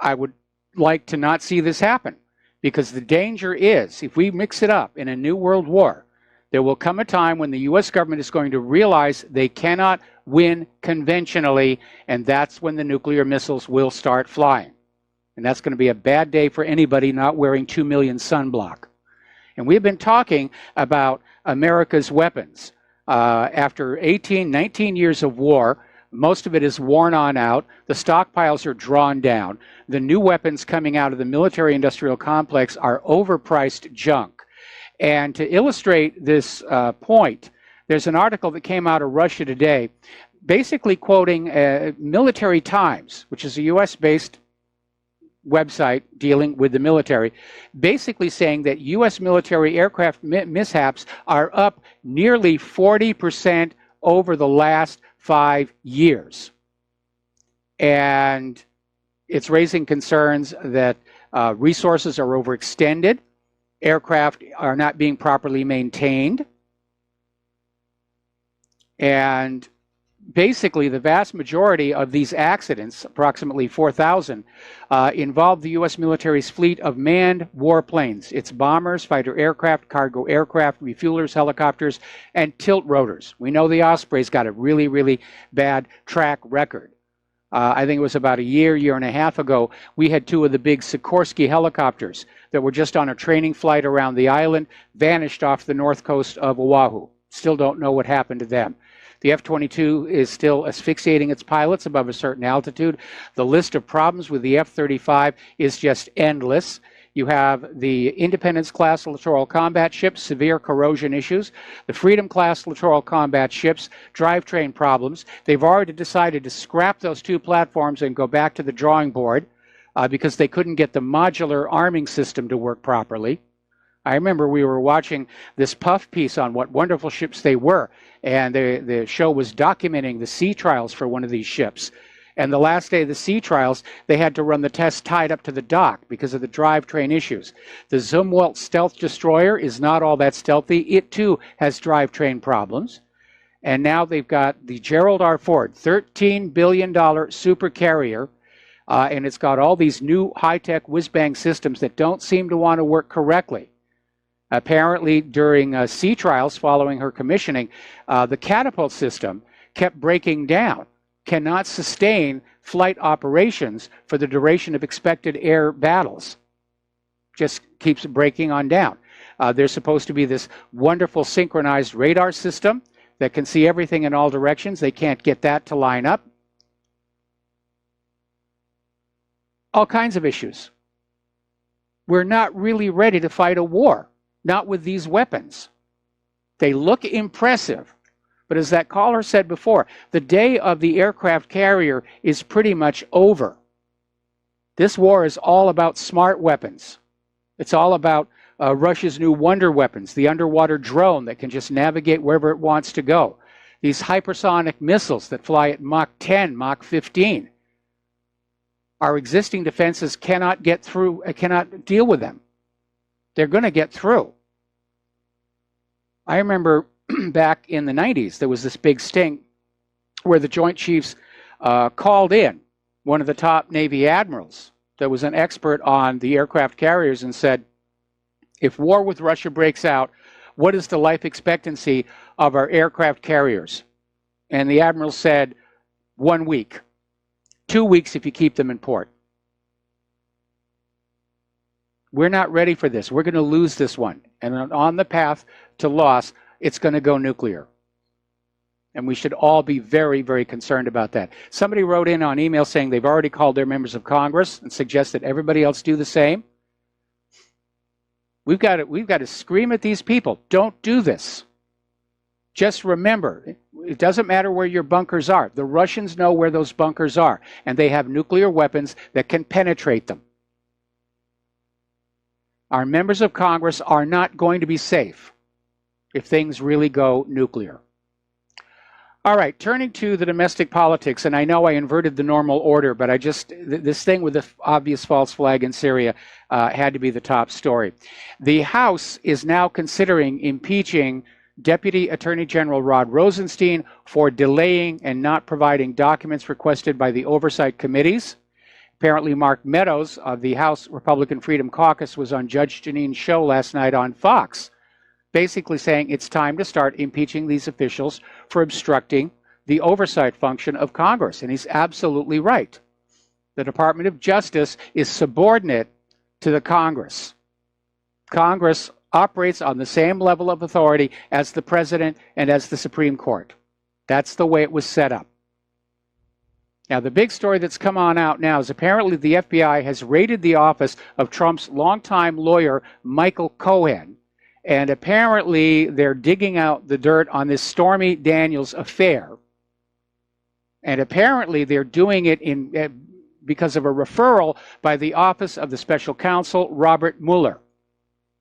Speaker 2: I would like to not see this happen, because the danger is, if we mix it up in a new world war, there will come a time when the U.S. government is going to realize they cannot win conventionally, and that's when the nuclear missiles will start flying. And that's going to be a bad day for anybody not wearing 2 million sunblock. And we've been talking about America's weapons. After 18, 19 years of war, most of it is worn on out. The stockpiles are drawn down. The new weapons coming out of the military-industrial complex are overpriced junk. And to illustrate this point, there's an article that came out of Russia today, basically quoting Military Times, which is a U.S.-based website dealing with the military, basically saying that U.S. military aircraft mishaps are up nearly 40% over the last 5 years. And it's raising concerns that resources are overextended, aircraft are not being properly maintained, and basically the vast majority of these accidents, approximately 4,000, involve the U.S. military's fleet of manned warplanes. It's bombers, fighter aircraft, cargo aircraft, refuelers, helicopters, and tilt rotors. We know the Osprey's got a really, really bad track record. I think it was about a year and a half ago, we had 2 of the big Sikorsky helicopters that were just on a training flight around the island, vanished off the north coast of Oahu. Still don't know what happened to them. The F-22 is still asphyxiating its pilots above a certain altitude. The list of problems with the F-35 is just endless. You have the Independence-class littoral combat ships, severe corrosion issues. The Freedom-class littoral combat ships, drivetrain problems. They've already decided to scrap those 2 platforms and go back to the drawing board because they couldn't get the modular arming system to work properly. I remember we were watching this puff piece on what wonderful ships they were, and the show was documenting the sea trials for one of these ships. And the last day of the sea trials, they had to run the test tied up to the dock because of the drivetrain issues. The Zumwalt stealth destroyer is not all that stealthy. It, too, has drivetrain problems. And now they've got the Gerald R. Ford, $13 billion supercarrier, and it's got all these new high-tech whiz-bang systems that don't seem to want to work correctly. Apparently, during sea trials following her commissioning, the catapult system kept breaking down, cannot sustain flight operations for the duration of expected air battles. Just keeps breaking on down. There's supposed to be this wonderful synchronized radar system that can see everything in all directions. They can't get that to line up. All kinds of issues. We're not really ready to fight a war, not with these weapons. They look impressive, but as that caller said before, the day of the aircraft carrier is pretty much over. This war is all about smart weapons. It's all about Russia's new wonder weapons, the underwater drone that can just navigate wherever it wants to go. These hypersonic missiles that fly at Mach 10, Mach 15. Our existing defenses cannot get through, cannot deal with them. They're going to get through. I remember back in the 90s, there was this big sting where the Joint Chiefs called in one of the top Navy admirals that was an expert on the aircraft carriers and said, if war with Russia breaks out, what is the life expectancy of our aircraft carriers? And the admiral said, 1 week. 2 weeks if you keep them in port. We're not ready for this. We're going to lose this one. And on the path to loss, it's going to go nuclear. And we should all be very, very concerned about that. Somebody wrote in on email saying they've already called their members of Congress and suggest that everybody else do the same. We've got to scream at these people. Don't do this. Just remember, it doesn't matter where your bunkers are. The Russians know where those bunkers are, and they have nuclear weapons that can penetrate them. Our members of Congress are not going to be safe if things really go nuclear. All right, turning to the domestic politics, and I know I inverted the normal order, but this thing with the obvious false flag in Syria had to be the top story. The House is now considering impeaching Deputy Attorney General Rod Rosenstein for delaying and not providing documents requested by the oversight committees. Apparently, Mark Meadows of the House Republican Freedom Caucus was on Judge Jeanine's show last night on Fox, basically saying it's time to start impeaching these officials for obstructing the oversight function of Congress. And he's absolutely right. The Department of Justice is subordinate to the Congress. Congress operates on the same level of authority as the President and as the Supreme Court. That's the way it was set up. Now, the big story that's come on out now is apparently the FBI has raided the office of Trump's longtime lawyer, Michael Cohen. And apparently they're digging out the dirt on this Stormy Daniels affair. And apparently they're doing it because of a referral by the Office of the Special Counsel, Robert Mueller.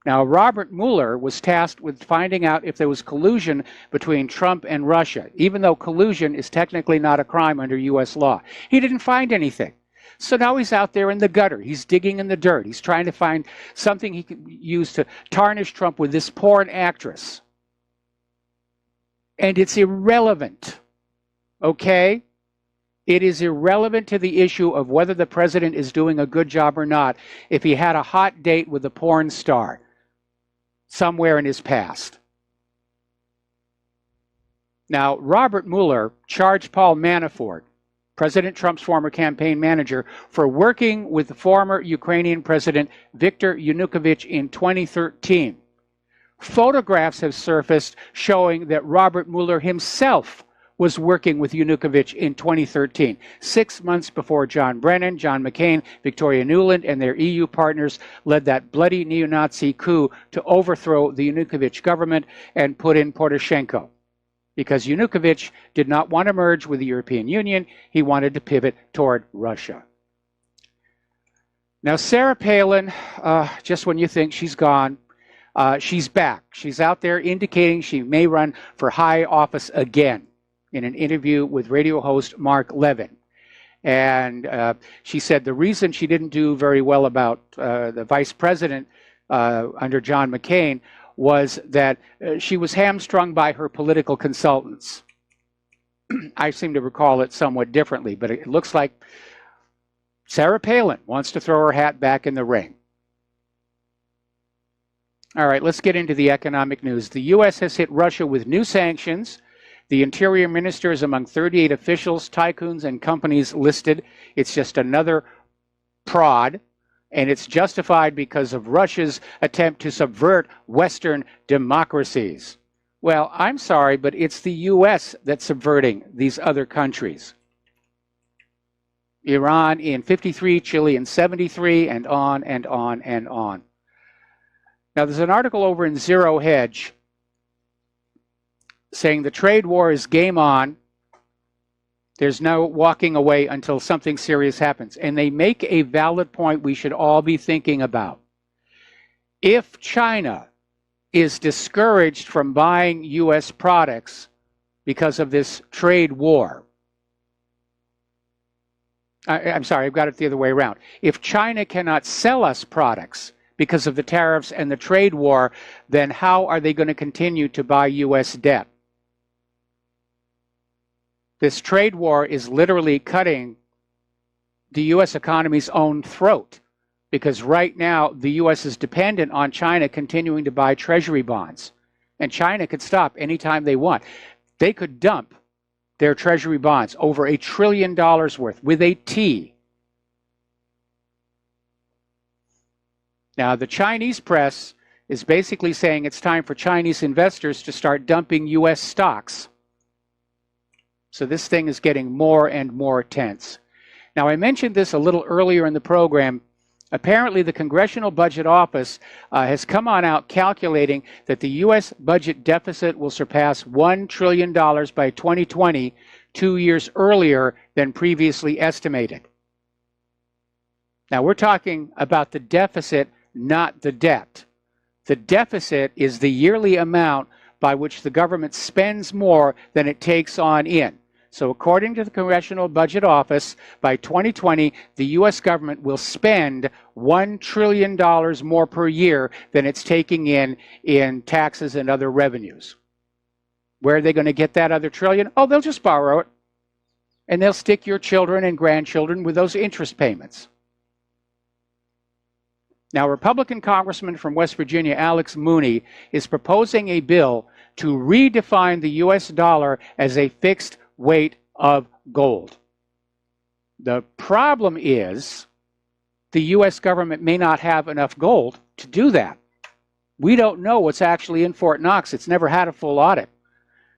Speaker 2: Now, Robert Mueller was tasked with finding out if there was collusion between Trump and Russia, even though collusion is technically not a crime under U.S. law. He didn't find anything. So now he's out there in the gutter. He's digging in the dirt. He's trying to find something he could use to tarnish Trump with this porn actress. And it's irrelevant, okay? It is irrelevant to the issue of whether the president is doing a good job or not if he had a hot date with a porn star somewhere in his past. Now, Robert Mueller charged Paul Manafort, President Trump's former campaign manager, for working with the former Ukrainian President Viktor Yanukovych in 2013. Photographs have surfaced showing that Robert Mueller himself was working with Yanukovych in 2013, 6 months before John Brennan, John McCain, Victoria Nuland, and their EU partners led that bloody neo-Nazi coup to overthrow the Yanukovych government and put in Poroshenko. Because Yanukovych did not want to merge with the European Union, he wanted to pivot toward Russia. Now, Sarah Palin, just when you think she's gone, she's back. She's out there indicating she may run for high office again in an interview with radio host Mark Levin. And she said the reason she didn't do very well about the vice president under John McCain was that she was hamstrung by her political consultants. I seem to recall it somewhat differently, but it looks like Sarah Palin wants to throw her hat back in the ring. All right, let's get into the economic news. The U.S. has hit Russia with new sanctions. The Interior Minister is among 38 officials, tycoons, and companies listed. It's just another prod, and it's justified because of Russia's attempt to subvert Western democracies. Well, I'm sorry, but it's the U.S. that's subverting these other countries. Iran in 53, Chile in 73, and on and on and on. Now, there's an article over in Zero Hedge saying the trade war is game on. There's no walking away until something serious happens. And they make a valid point we should all be thinking about. If China is discouraged from buying U.S. products because of this trade war, I'm sorry, I've got it the other way around. If China cannot sell us products because of the tariffs and the trade war, then how are they going to continue to buy U.S. debt? This trade war is literally cutting the U.S. economy's own throat, because right now the U.S. is dependent on China continuing to buy treasury bonds. And China could stop anytime they want. They could dump their treasury bonds over $1 trillion worth with a T. Now, the Chinese press is basically saying it's time for Chinese investors to start dumping U.S. stocks. So this thing is getting more and more tense. Now, I mentioned this a little earlier in the program. Apparently, the Congressional Budget Office has come on out calculating that the U.S. budget deficit will surpass $1 trillion by 2020, 2 years earlier than previously estimated. Now, we're talking about the deficit, not the debt. The deficit is the yearly amount by which the government spends more than it takes on in. So according to the Congressional Budget Office, by 2020, the U.S. government will spend $1 trillion more per year than it's taking in taxes and other revenues. Where are they going to get that other trillion? Oh, they'll just borrow it. And they'll stick your children and grandchildren with those interest payments. Now, Republican Congressman from West Virginia, Alex Mooney, is proposing a bill to redefine the U.S. dollar as a fixed weight of gold. The problem is the U.S. government may not have enough gold to do that. We don't know what's actually in Fort Knox. It's never had a full audit.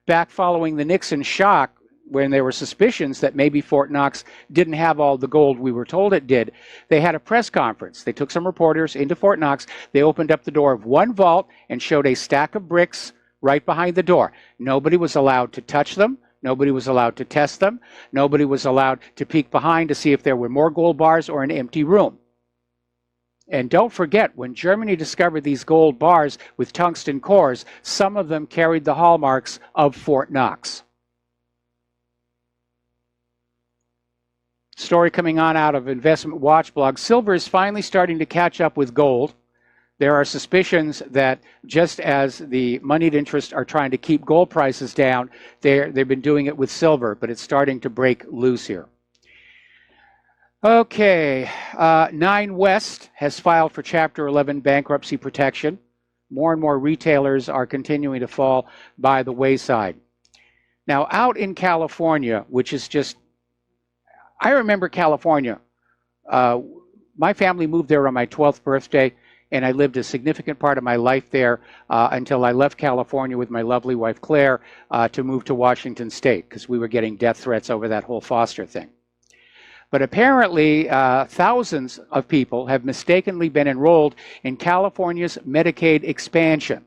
Speaker 2: Back following the Nixon shock, when there were suspicions that maybe Fort Knox didn't have all the gold we were told it did, they had a press conference. They took some reporters into Fort Knox. They opened up the door of one vault and showed a stack of bricks right behind the door. Nobody was allowed to touch them. Nobody was allowed to test them. Nobody was allowed to peek behind to see if there were more gold bars or an empty room. And don't forget, when Germany discovered these gold bars with tungsten cores, some of them carried the hallmarks of Fort Knox. Story coming on out of Investment Watch blog. Silver is finally starting to catch up with gold. There are suspicions that just as the moneyed interests are trying to keep gold prices down, they've been doing it with silver, but it's starting to break loose here. Okay, Nine West has filed for Chapter 11 bankruptcy protection. More and more retailers are continuing to fall by the wayside. Now, out in California, which is just, I remember California. My family moved there on my 12th birthday, and I lived a significant part of my life there until I left California with my lovely wife, Claire, to move to Washington State, because we were getting death threats over that whole foster thing. But apparently, thousands of people have mistakenly been enrolled in California's Medicaid expansion.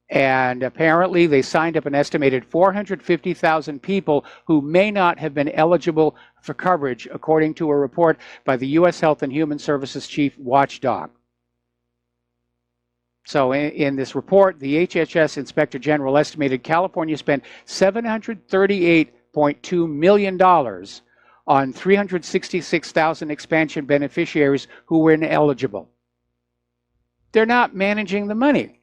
Speaker 2: And apparently, they signed up an estimated 450,000 people who may not have been eligible for coverage, according to a report by the U.S. Health and Human Services Chief Watchdog. So in this report, the HHS Inspector General estimated California spent $738.2 million on 366,000 expansion beneficiaries who were ineligible. They're not managing the money.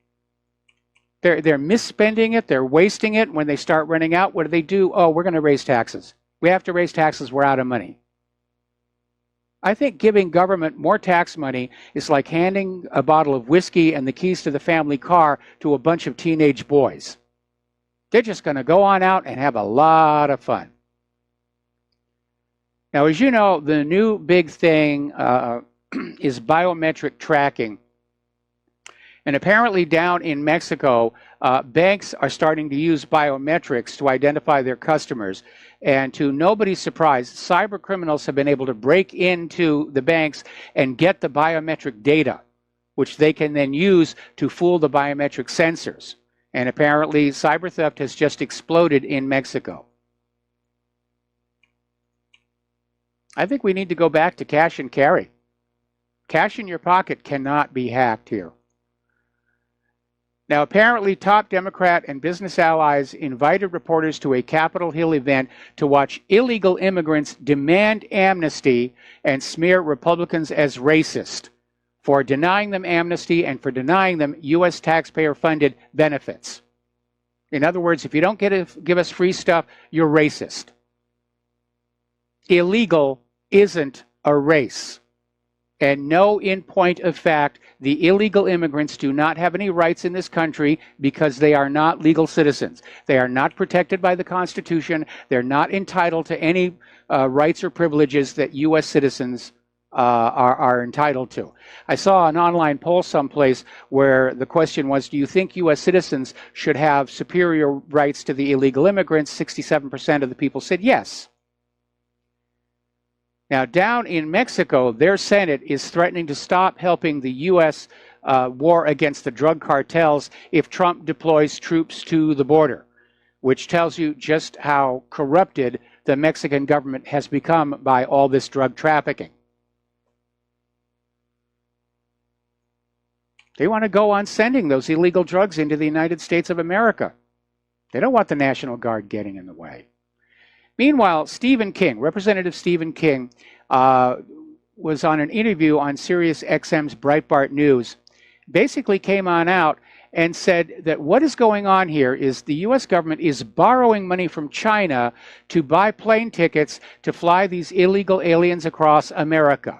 Speaker 2: They're misspending it. They're wasting it. When they start running out, what do? Oh, we're going to raise taxes. We have to raise taxes. We're out of money. I think giving government more tax money is like handing a bottle of whiskey and the keys to the family car to a bunch of teenage boys. They're just going to go on out and have a lot of fun. Now, as you know, the new big thing is biometric tracking. And apparently down in Mexico, banks are starting to use biometrics to identify their customers. And to nobody's surprise, cyber criminals have been able to break into the banks and get the biometric data, which they can then use to fool the biometric sensors. And apparently cyber theft has just exploded in Mexico. I think we need to go back to cash and carry. Cash in your pocket cannot be hacked here. Now, apparently, top Democrat and business allies invited reporters to a Capitol Hill event to watch illegal immigrants demand amnesty and smear Republicans as racist for denying them amnesty and for denying them U.S. taxpayer-funded benefits. In other words, if you don't give us free stuff, you're racist. Illegal isn't a race. And no, in point of fact, the illegal immigrants do not have any rights in this country because they are not legal citizens. They are not protected by the Constitution. They're not entitled to any rights or privileges that U.S. citizens are entitled to. I saw an online poll someplace where the question was, do you think U.S. citizens should have superior rights to the illegal immigrants? 67% of the people said yes. Now, down in Mexico, their Senate is threatening to stop helping the U.S. War against the drug cartels if Trump deploys troops to the border, which tells you just how corrupted the Mexican government has become by all this drug trafficking. They want to go on sending those illegal drugs into the United States of America. They don't want the National Guard getting in the way. Meanwhile, Stephen King, Representative Stephen King, was on an interview on Sirius XM's Breitbart News, basically came on out and said that what is going on here is the U.S. government is borrowing money from China to buy plane tickets to fly these illegal aliens across America.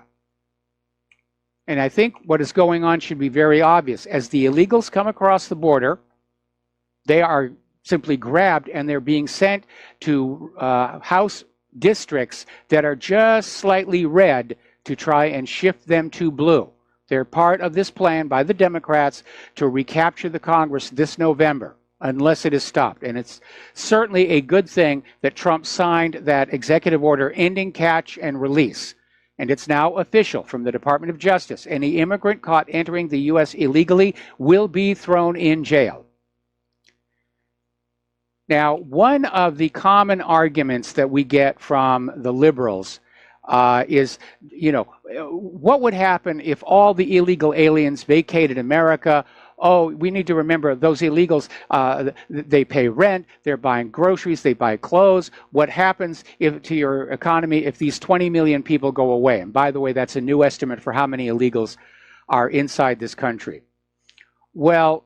Speaker 2: And I think what is going on should be very obvious. As the illegals come across the border, they are simply grabbed and they're being sent to House districts that are just slightly red to try and shift them to blue. They're part of this plan by the Democrats to recapture the Congress this November, unless it is stopped. And it's certainly a good thing that Trump signed that executive order ending catch and release. And it's now official from the Department of Justice. Any immigrant caught entering the U.S. illegally will be thrown in jail. Now, one of the common arguments that we get from the liberals is, you know, what would happen if all the illegal aliens vacated America? Oh, we need to remember those illegals, they pay rent, they're buying groceries, they buy clothes. What happens to your economy if these 20 million people go away? And by the way, that's a new estimate for how many illegals are inside this country. Well,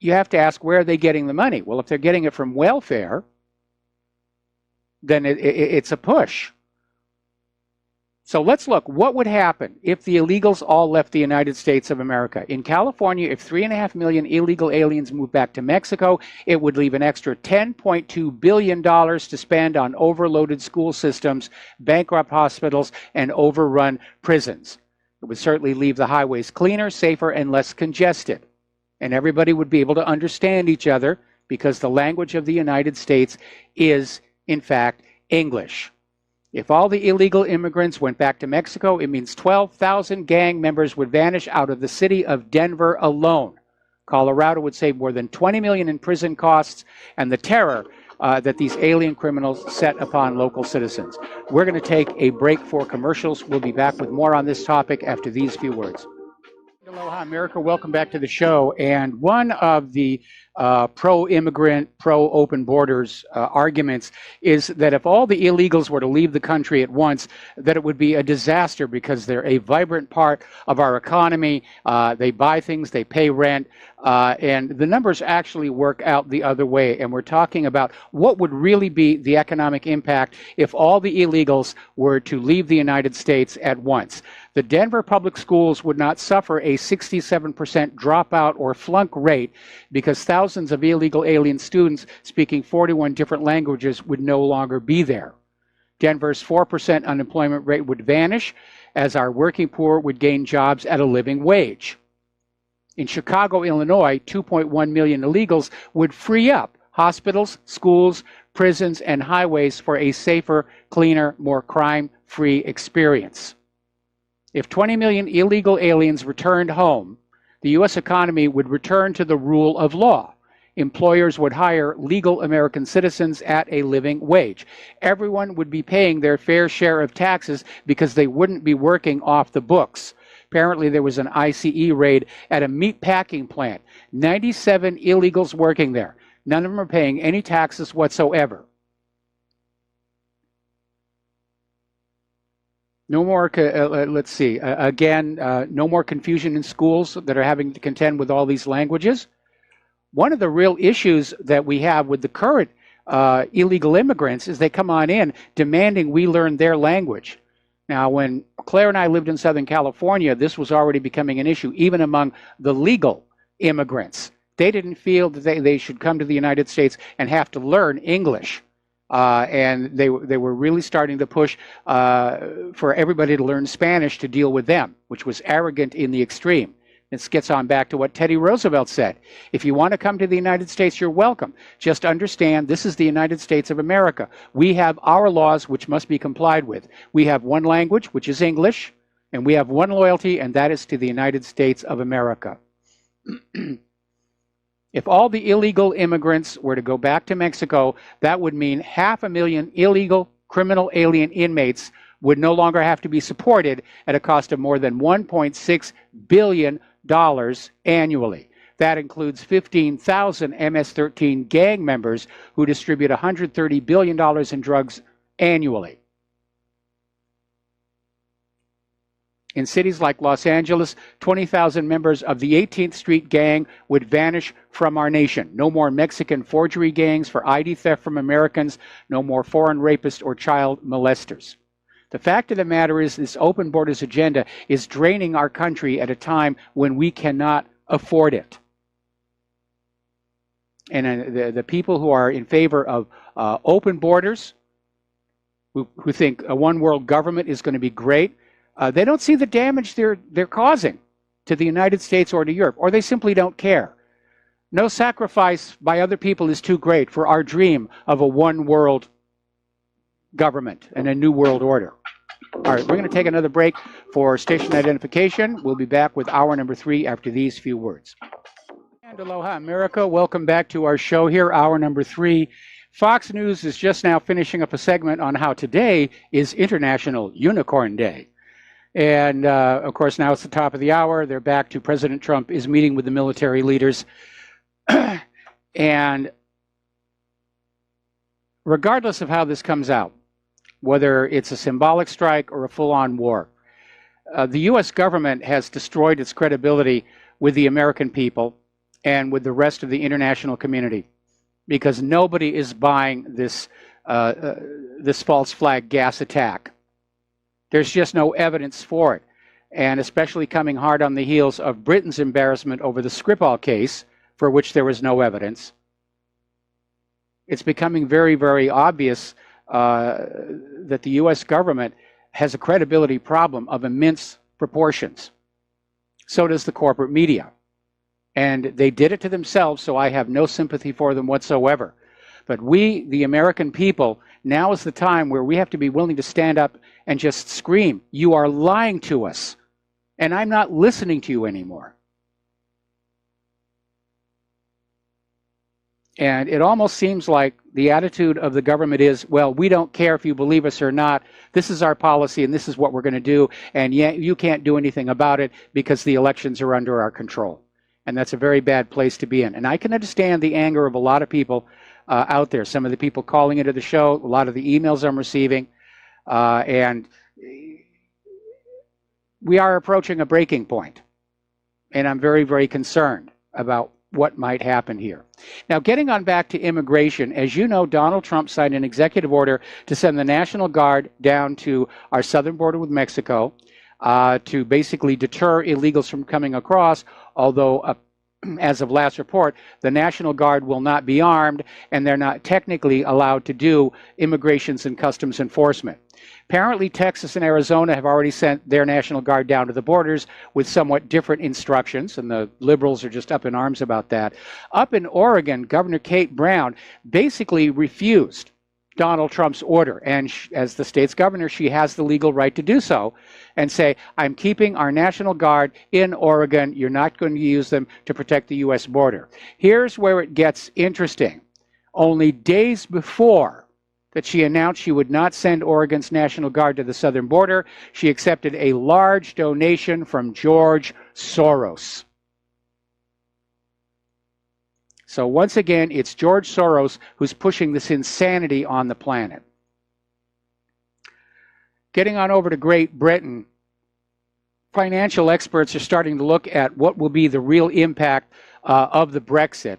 Speaker 2: you have to ask, where are they getting the money? Well, if they're getting it from welfare, then it's a push. So let's look. What would happen if the illegals all left the United States of America? In California, if 3.5 million illegal aliens moved back to Mexico, it would leave an extra $10.2 billion to spend on overloaded school systems, bankrupt hospitals, and overrun prisons. It would certainly leave the highways cleaner, safer, and less congested. And everybody would be able to understand each other because the language of the United States is, in fact, English. If all the illegal immigrants went back to Mexico, it means 12,000 gang members would vanish out of the city of Denver alone. Colorado would save more than $20 million in prison costs and the terror that these alien criminals set upon local citizens. We're going to take a break for commercials. We'll be back with more on this topic after these few words. Aloha, America. Welcome back to the show. And one of the pro-immigrant, pro-open borders arguments is that if all the illegals were to leave the country at once, that it would be a disaster because they're a vibrant part of our economy. They buy things, they pay rent, and the numbers actually work out the other way. And we're talking about what would really be the economic impact if all the illegals were to leave the United States at once. The Denver public schools would not suffer a 67% dropout or flunk rate because thousands of illegal alien students speaking 41 different languages would no longer be there. Denver's 4% unemployment rate would vanish as our working poor would gain jobs at a living wage. In Chicago, Illinois, 2.1 million illegals would free up hospitals, schools, prisons, and highways for a safer, cleaner, more crime-free experience. If 20 million illegal aliens returned home, the U.S. economy would return to the rule of law. Employers would hire legal American citizens at a living wage. Everyone would be paying their fair share of taxes because they wouldn't be working off the books. Apparently, there was an ICE raid at a meat packing plant. 97 illegals working there. None of them are paying any taxes whatsoever. No more, let's see, again, no more confusion in schools that are having to contend with all these languages. One of the real issues that we have with the current illegal immigrants is they come on in demanding we learn their language. Now, when Claire and I lived in Southern California, this was already becoming an issue, even among the legal immigrants. They didn't feel that they should come to the United States and have to learn English. And they were really starting to push for everybody to learn Spanish to deal with them, which was arrogant in the extreme. This gets on back to what Teddy Roosevelt said. If you want to come to the United States, you're welcome. Just understand this is the United States of America. We have our laws which must be complied with. We have one language, which is English, and we have one loyalty, and that is to the United States of America. If all the illegal immigrants were to go back to Mexico, that would mean 500,000 illegal criminal alien inmates would no longer have to be supported at a cost of more than $1.6 billion annually. That includes 15,000 MS-13 gang members who distribute $130 billion in drugs annually. In cities like Los Angeles, 20,000 members of the 18th Street Gang would vanish from our nation. No more Mexican forgery gangs for ID theft from Americans. No more foreign rapists or child molesters. The fact of the matter is this open borders agenda is draining our country at a time when we cannot afford it. And the people who are in favor of open borders, who think a one world government is going to be great, they don't see the damage they're causing to the United States or to Europe, or they simply don't care. No sacrifice by other people is too great for our dream of a one world government and a new world order. All right, we're going to take another break for station identification. We'll be back with hour number 3 after these few words. And aloha, America. Welcome back to our show here, hour number 3. Fox News is just now finishing up a segment on how today is International Unicorn Day. And, of course, now it's the top of the hour. They're back to President Trump is meeting with the military leaders. And regardless of how this comes out, whether it's a symbolic strike or a full-on war, the U.S. government has destroyed its credibility with the American people and with the rest of the international community because nobody is buying this, this false flag gas attack. There's just no evidence for it. And especially coming hard on the heels of Britain's embarrassment over the Skripal case, for which there was no evidence, it's becoming very, very obvious that the U.S. government has a credibility problem of immense proportions. So does the corporate media. And they did it to themselves, so I have no sympathy for them whatsoever. But we, the American people, now is the time where we have to be willing to stand up and just scream, you are lying to us, and I'm not listening to you anymore. And it almost seems like the attitude of the government is, well, we don't care if you believe us or not. This is our policy, and this is what we're going to do, and yet you can't do anything about it because the elections are under our control. And that's a very bad place to be in. And I can understand the anger of a lot of people out there. Some of the people calling into the show, a lot of the emails I'm receiving. And we are approaching a breaking point. And I'm very, very concerned about what might happen here. Now, getting on back to immigration, as you know, Donald Trump signed an executive order to send the National Guard down to our southern border with Mexico to basically deter illegals from coming across, although as of last report, the National Guard will not be armed and they're not technically allowed to do immigrations and customs enforcement. Apparently, Texas and Arizona have already sent their National Guard down to the borders with somewhat different instructions, and the liberals are just up in arms about that. Up in Oregon, Governor Kate Brown basically refused Donald Trump's order, and as the state's governor, she has the legal right to do so, and say, I'm keeping our National Guard in Oregon. You're not going to use them to protect the U.S. border. Here's where it gets interesting. Only days before that she announced she would not send Oregon's National Guard to the southern border, she accepted a large donation from George Soros. So once again, it's George Soros who's pushing this insanity on the planet. Getting on over to Great Britain, financial experts are starting to look at what will be the real impact of the Brexit.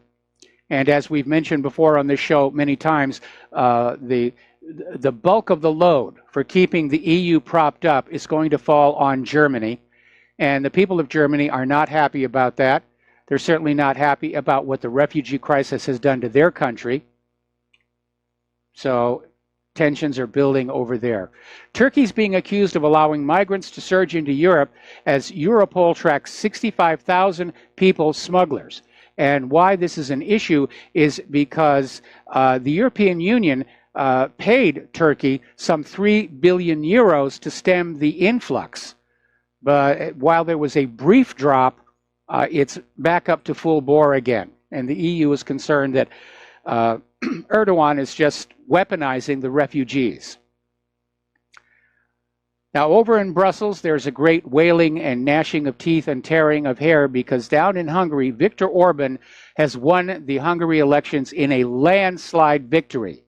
Speaker 2: And as we've mentioned before on this show many times, the bulk of the load for keeping the EU propped up is going to fall on Germany. And the people of Germany are not happy about that. They're certainly not happy about what the refugee crisis has done to their country. So tensions are building over there. Turkey's being accused of allowing migrants to surge into Europe as Europol tracks 65,000 people smugglers. And why this is an issue is because the European Union paid Turkey some 3 billion euros to stem the influx. But while there was a brief drop, it's back up to full bore again. And the EU is concerned that Erdogan is just weaponizing the refugees. Now, over in Brussels, there's a great wailing and gnashing of teeth and tearing of hair because down in Hungary, Viktor Orban has won the Hungary elections in a landslide victory.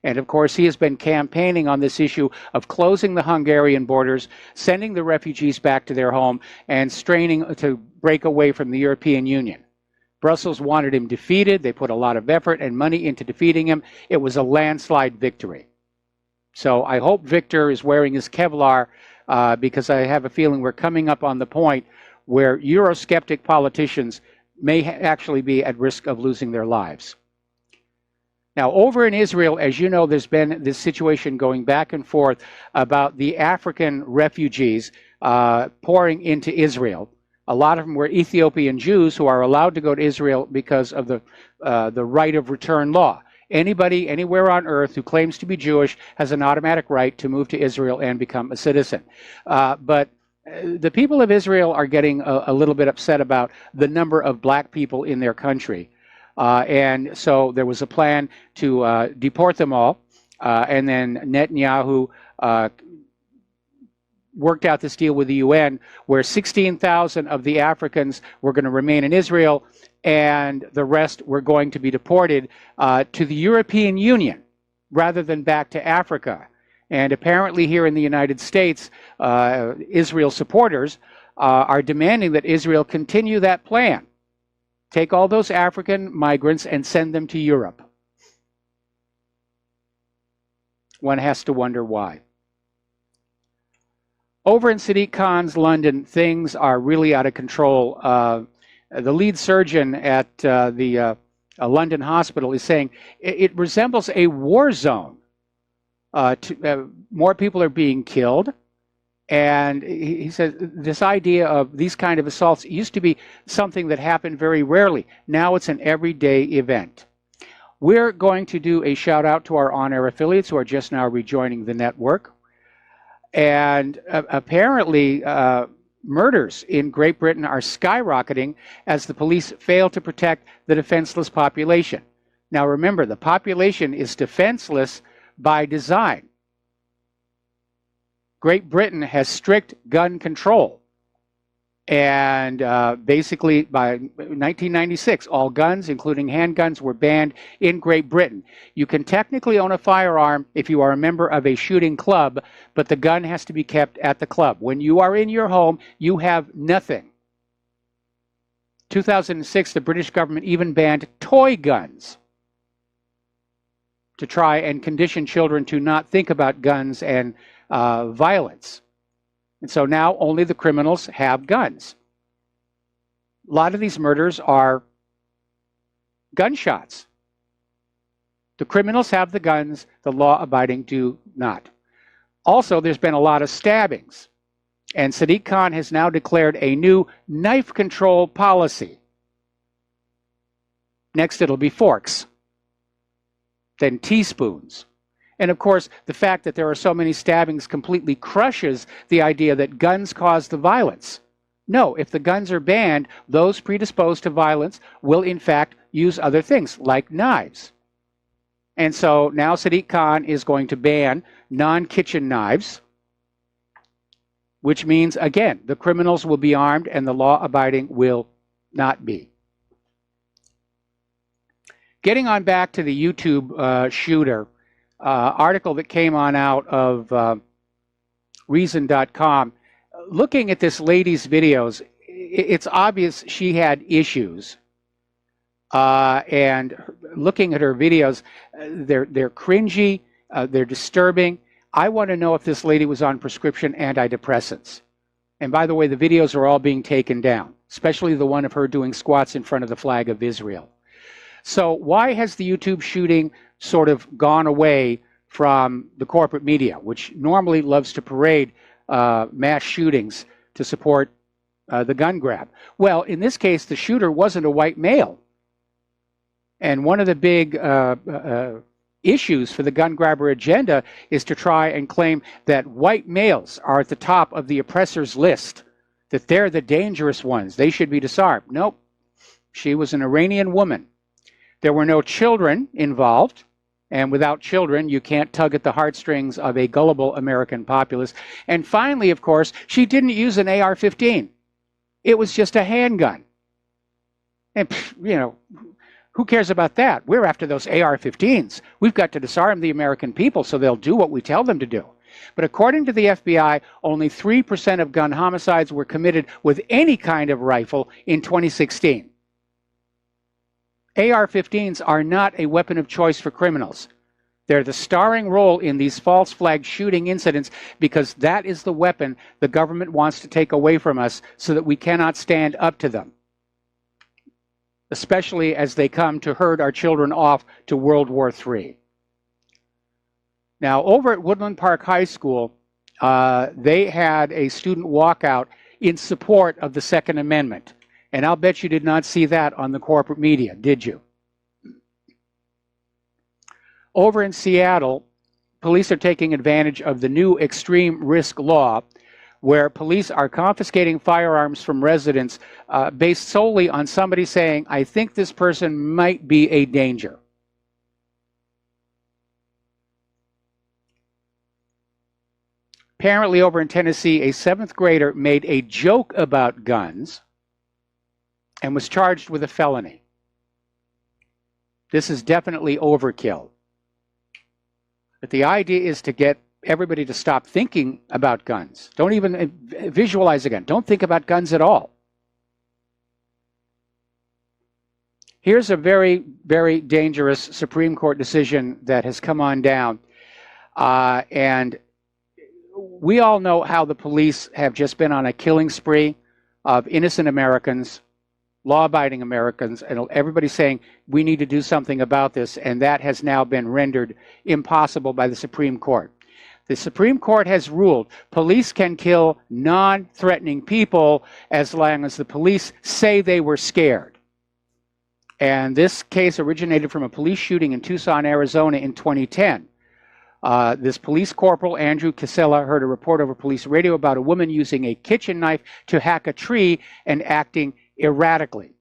Speaker 2: And of course, he has been campaigning on this issue of closing the Hungarian borders, sending the refugees back to their home, and straining to break away from the European Union. Brussels wanted him defeated. They put a lot of effort and money into defeating him. It was a landslide victory. So I hope Victor is wearing his Kevlar because I have a feeling we're coming up on the point where Eurosceptic politicians may actually be at risk of losing their lives. Now, over in Israel, as you know, there's been this situation going back and forth about the African refugees pouring into Israel. A lot of them were Ethiopian Jews who are allowed to go to Israel because of the right of return law. Anybody, anywhere on earth who claims to be Jewish has an automatic right to move to Israel and become a citizen. But the people of Israel are getting a little bit upset about the number of black people in their country. And so there was a plan to deport them all. And then Netanyahu worked out this deal with the UN where 16,000 of the Africans were going to remain in Israel and the rest were going to be deported to the European Union rather than back to Africa. And apparently here in the United States, Israel supporters are demanding that Israel continue that plan. Take all those African migrants and send them to Europe. One has to wonder why. Over in Sadiq Khan's London, things are really out of control. The lead surgeon at the London hospital is saying it resembles a war zone. More people are being killed. And he says this idea of these kind of assaults used to be something that happened very rarely. Now it's an everyday event. We're going to do a shout out to our on-air affiliates who are just now rejoining the network. And apparently murders in Great Britain are skyrocketing as the police fail to protect the defenseless population. Now remember, the population is defenseless by design. Great Britain has strict gun control. And basically, by 1996, all guns, including handguns, were banned in Great Britain. You can technically own a firearm if you are a member of a shooting club, but the gun has to be kept at the club. When you are in your home, you have nothing. 2006, the British government even banned toy guns to try and condition children to not think about guns and violence. And so now only the criminals have guns. A lot of these murders are gunshots. The criminals have the guns, the law-abiding do not. Also, there's been a lot of stabbings. And Sadiq Khan has now declared a new knife control policy. Next, it'll be forks, then teaspoons. And of course, the fact that there are so many stabbings completely crushes the idea that guns cause the violence. No, if the guns are banned, those predisposed to violence will in fact use other things, like knives. And so now Sadiq Khan is going to ban non-kitchen knives, which means, again, the criminals will be armed and the law-abiding will not be. Getting on back to the YouTube shooter, article that came on out of Reason.com, looking at this lady's videos, it's obvious she had issues. And looking at her videos, they're cringy, they're disturbing. I want to know if this lady was on prescription antidepressants. And by the way, the videos are all being taken down, especially the one of her doing squats in front of the flag of Israel. So why has the YouTube shooting sort of gone away from the corporate media, which normally loves to parade mass shootings to support the gun grab? Well, in this case, the shooter wasn't a white male. And one of the big issues for the gun grabber agenda is to try and claim that white males are at the top of the oppressors list, that they're the dangerous ones. They should be disarmed. Nope. She was an Iranian woman. There were no children involved, and without children, you can't tug at the heartstrings of a gullible American populace. And finally, of course, she didn't use an AR-15. It was just a handgun. And, you know, who cares about that? We're after those AR-15s. We've got to disarm the American people so they'll do what we tell them to do. But according to the FBI, only 3% of gun homicides were committed with any kind of rifle in 2016. AR-15s are not a weapon of choice for criminals. They're the starring role in these false flag shooting incidents because that is the weapon the government wants to take away from us so that we cannot stand up to them, especially as they come to herd our children off to World War III. Now, over at Woodland Park High School, they had a student walkout in support of the Second Amendment. And I'll bet you did not see that on the corporate media, did you? Over in Seattle, police are taking advantage of the new extreme risk law where police are confiscating firearms from residents based solely on somebody saying, I think this person might be a danger. Apparently over in Tennessee, a 7th grader made a joke about guns and was charged with a felony. This is definitely overkill. But the idea is to get everybody to stop thinking about guns. Don't even visualize a gun. Don't think about guns at all. Here's a very, very dangerous Supreme Court decision that has come on down. And we all know how the police have just been on a killing spree of innocent Americans, law-abiding Americans, and everybody's saying we need to do something about this, and that has now been rendered impossible by the Supreme Court. The Supreme Court has ruled police can kill non-threatening people as long as the police say they were scared. And this case originated from a police shooting in Tucson, Arizona in 2010. This police corporal, Andrew Casella, heard a report over police radio about a woman using a kitchen knife to hack a tree and acting erratically.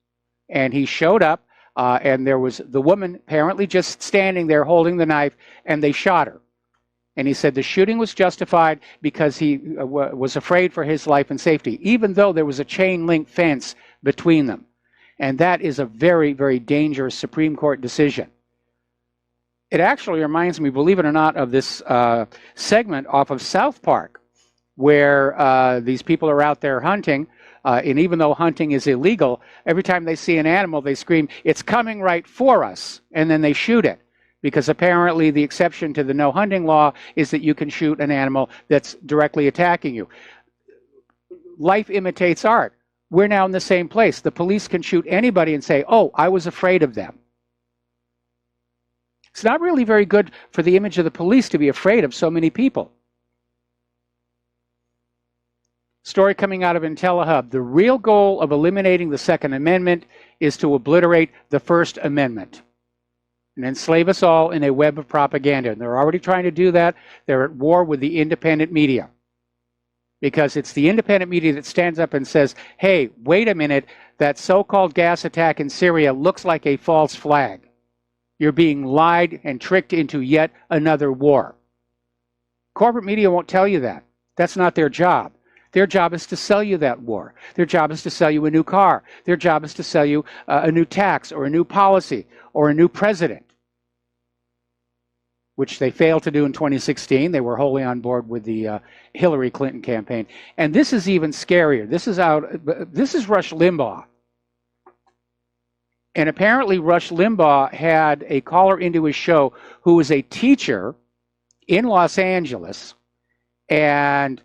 Speaker 2: And he showed up, and there was the woman apparently just standing there holding the knife, and they shot her. And he said the shooting was justified because he was afraid for his life and safety, even though there was a chain link fence between them. And that is a very, very dangerous Supreme Court decision. It actually reminds me, believe it or not, of this segment off of South Park, where these people are out there hunting, and even though hunting is illegal, every time they see an animal, they scream, "It's coming right for us," and then they shoot it. Because apparently the exception to the no hunting law is that you can shoot an animal that's directly attacking you. Life imitates art. We're now in the same place. The police can shoot anybody and say, "Oh, I was afraid of them." It's not really very good for the image of the police to be afraid of so many people. Story coming out of IntelliHub. The real goal of eliminating the Second Amendment is to obliterate the First Amendment and enslave us all in a web of propaganda. And they're already trying to do that. They're at war with the independent media. Because it's the independent media that stands up and says, "Hey, wait a minute, that so-called gas attack in Syria looks like a false flag. You're being lied and tricked into yet another war." Corporate media won't tell you that. That's not their job. Their job is to sell you that war. Their job is to sell you a new car. Their job is to sell you a new tax or a new policy or a new president, which they failed to do in 2016. They were wholly on board with the Hillary Clinton campaign. And this is even scarier. This is Rush Limbaugh. And apparently Rush Limbaugh had a caller into his show who was a teacher in Los Angeles. And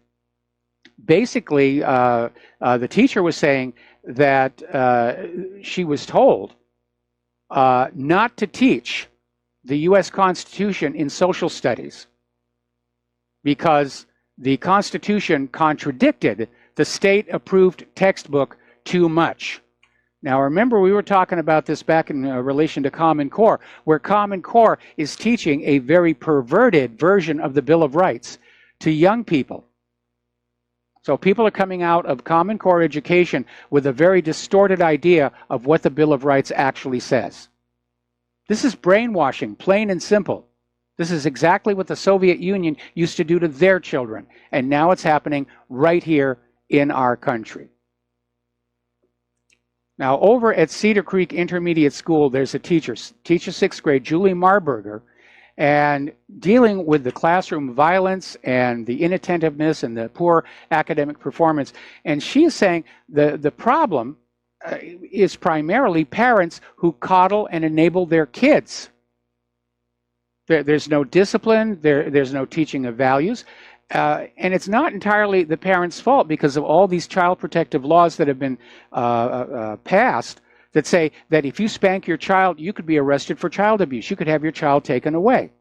Speaker 2: basically, the teacher was saying that she was told not to teach the U.S. Constitution in social studies because the Constitution contradicted the state-approved textbook too much. Now, remember, we were talking about this back in relation to Common Core, where Common Core is teaching a very perverted version of the Bill of Rights to young people. So people are coming out of Common Core education with a very distorted idea of what the Bill of Rights actually says. This is brainwashing, plain and simple. This is exactly what the Soviet Union used to do to their children. And now it's happening right here in our country. Now, over at Cedar Creek Intermediate School, there's a teacher 6th grade, Julie Marburger, and dealing with the classroom violence and the inattentiveness and the poor academic performance. And she is saying the problem is primarily parents who coddle and enable their kids. There's no discipline, there's no teaching of values, and it's not entirely the parents' fault because of all these child protective laws that have been passed that say that if you spank your child, you could be arrested for child abuse. You could have your child taken away.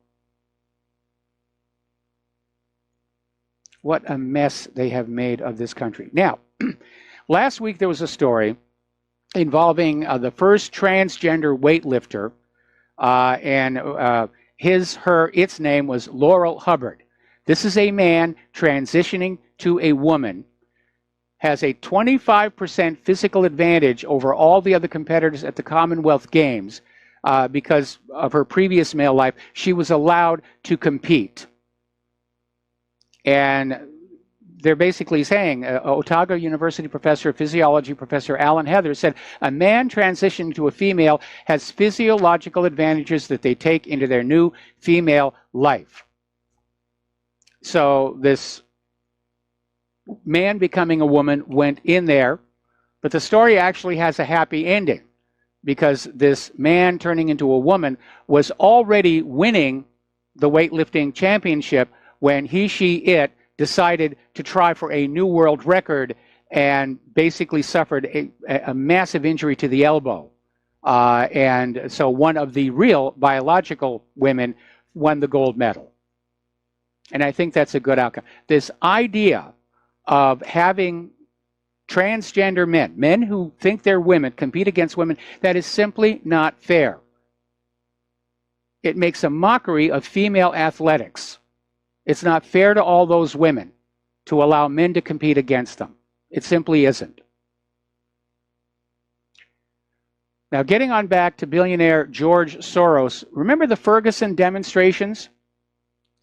Speaker 2: What a mess they have made of this country. Now, last week there was a story involving the first transgender weightlifter, and its name was Laurel Hubbard. This is a man transitioning to a woman, has a 25% physical advantage over all the other competitors at the Commonwealth Games because of her previous male life. She was allowed to compete. And they're basically saying, Otago University professor of physiology, Professor Alan Heather, said, a man transitioning to a female has physiological advantages that they take into their new female life. So this man becoming a woman went in there, but the story actually has a happy ending because this man turning into a woman was already winning the weightlifting championship when it decided to try for a new world record and basically suffered a massive injury to the elbow. And so one of the real biological women won the gold medal. And I think that's a good outcome. This idea of having transgender men who think they're women, compete against women, that is simply not fair. It makes a mockery of female athletics. It's not fair to all those women to allow men to compete against them. It simply isn't. Now, getting on back to billionaire George Soros, remember the Ferguson demonstrations?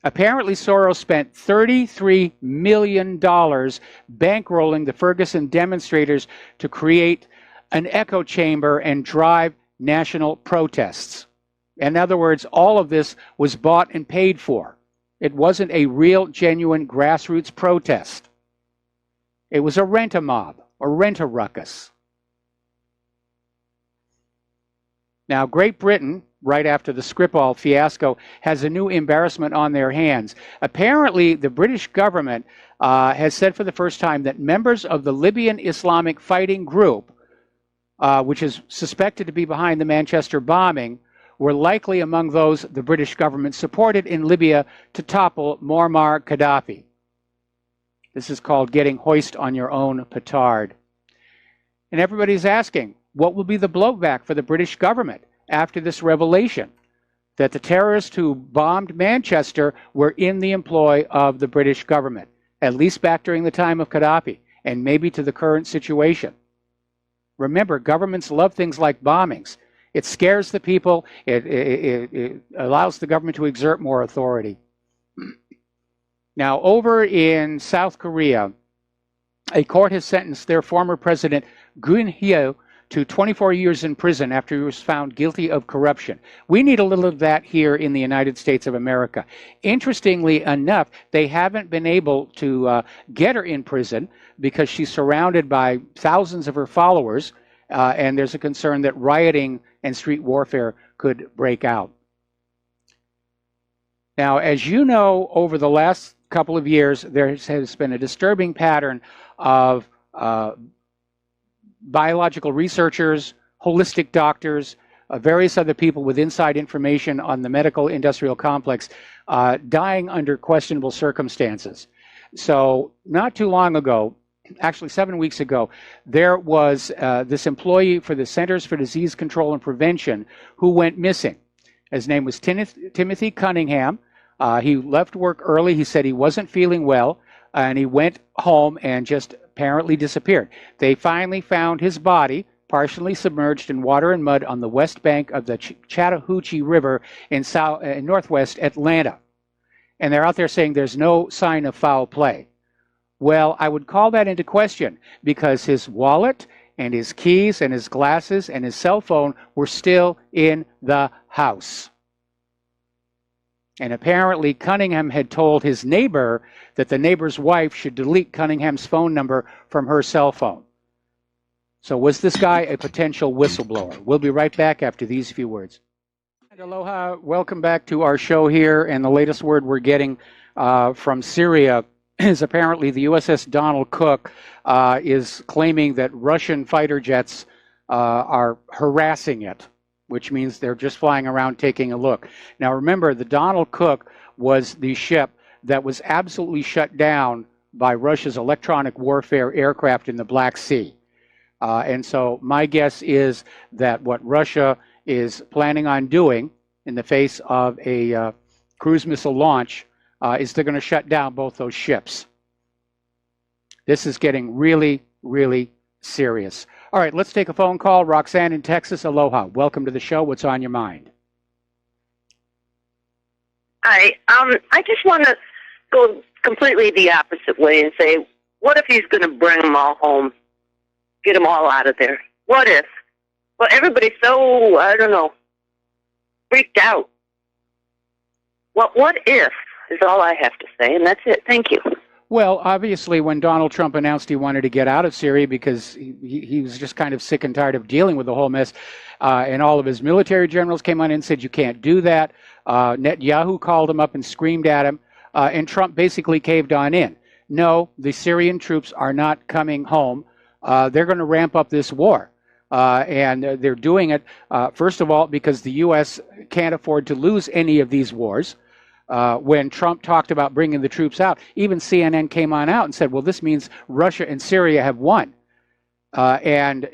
Speaker 2: Apparently, Soros spent $33 million bankrolling the Ferguson demonstrators to create an echo chamber and drive national protests. In other words, all of this was bought and paid for. It wasn't a real, genuine grassroots protest. It was a rent-a-mob or rent-a-ruckus. Now, Great Britain, right after the Skripal fiasco, has a new embarrassment on their hands. Apparently, the British government has said for the first time that members of the Libyan Islamic Fighting Group, which is suspected to be behind the Manchester bombing, were likely among those the British government supported in Libya to topple Muammar Gaddafi. This is called getting hoist on your own petard. And everybody's asking, what will be the blowback for the British government after this revelation that the terrorists who bombed Manchester were in the employ of the British government, at least back during the time of Gaddafi, and maybe to the current situation? Remember, governments love things like bombings. It scares the people. It allows the government to exert more authority. Now, over in South Korea, a court has sentenced their former president, Gun Hyo, to 24 years in prison after he was found guilty of corruption. We need a little of that here in the United States of America. Interestingly enough, they haven't been able to get her in prison because she's surrounded by thousands of her followers, and there's a concern that rioting and street warfare could break out. Now, as you know, over the last couple of years, there has been a disturbing pattern of biological researchers, holistic doctors, various other people with inside information on the medical industrial complex dying under questionable circumstances. So not too long ago, actually 7 weeks ago, there was this employee for the Centers for Disease Control and Prevention who went missing. His name was Timothy Cunningham. He left work early. He said he wasn't feeling well, and he went home and just apparently disappeared. They finally found his body partially submerged in water and mud on the west bank of the Chattahoochee River in northwest Atlanta. And they're out there saying there's no sign of foul play. Well, I would call that into question because his wallet and his keys and his glasses and his cell phone were still in the house. And apparently Cunningham had told his neighbor that the neighbor's wife should delete Cunningham's phone number from her cell phone. So was this guy a potential whistleblower? We'll be right back after these few words. Aloha, welcome back to our show here. And the latest word we're getting from Syria is apparently the USS Donald Cook is claiming that Russian fighter jets are harassing it, which means they're just flying around taking a look. Now remember, the Donald Cook was the ship that was absolutely shut down by Russia's electronic warfare aircraft in the Black Sea. And so my guess is that what Russia is planning on doing in the face of a cruise missile launch is they're going to shut down both those ships. This is getting really, really serious. All right, let's take a phone call. Roxanne in Texas, aloha. Welcome to the show. What's on your mind?
Speaker 13: Hi. I just want to go completely the opposite way and say, what if he's going to bring them all home, get them all out of there? What if? Well, everybody's so, I don't know, freaked out. Well, what if is all I have to say, and that's it. Thank you.
Speaker 2: Well, obviously, when Donald Trump announced he wanted to get out of Syria because he was just kind of sick and tired of dealing with the whole mess, and all of his military generals came on and said, you can't do that. Netanyahu called him up and screamed at him, and Trump basically caved on in. No, the Syrian troops are not coming home. They're going to ramp up this war. And they're doing it, first of all, because the U.S. can't afford to lose any of these wars. When Trump talked about bringing the troops out, even CNN came on out and said, well, this means Russia and Syria have won. And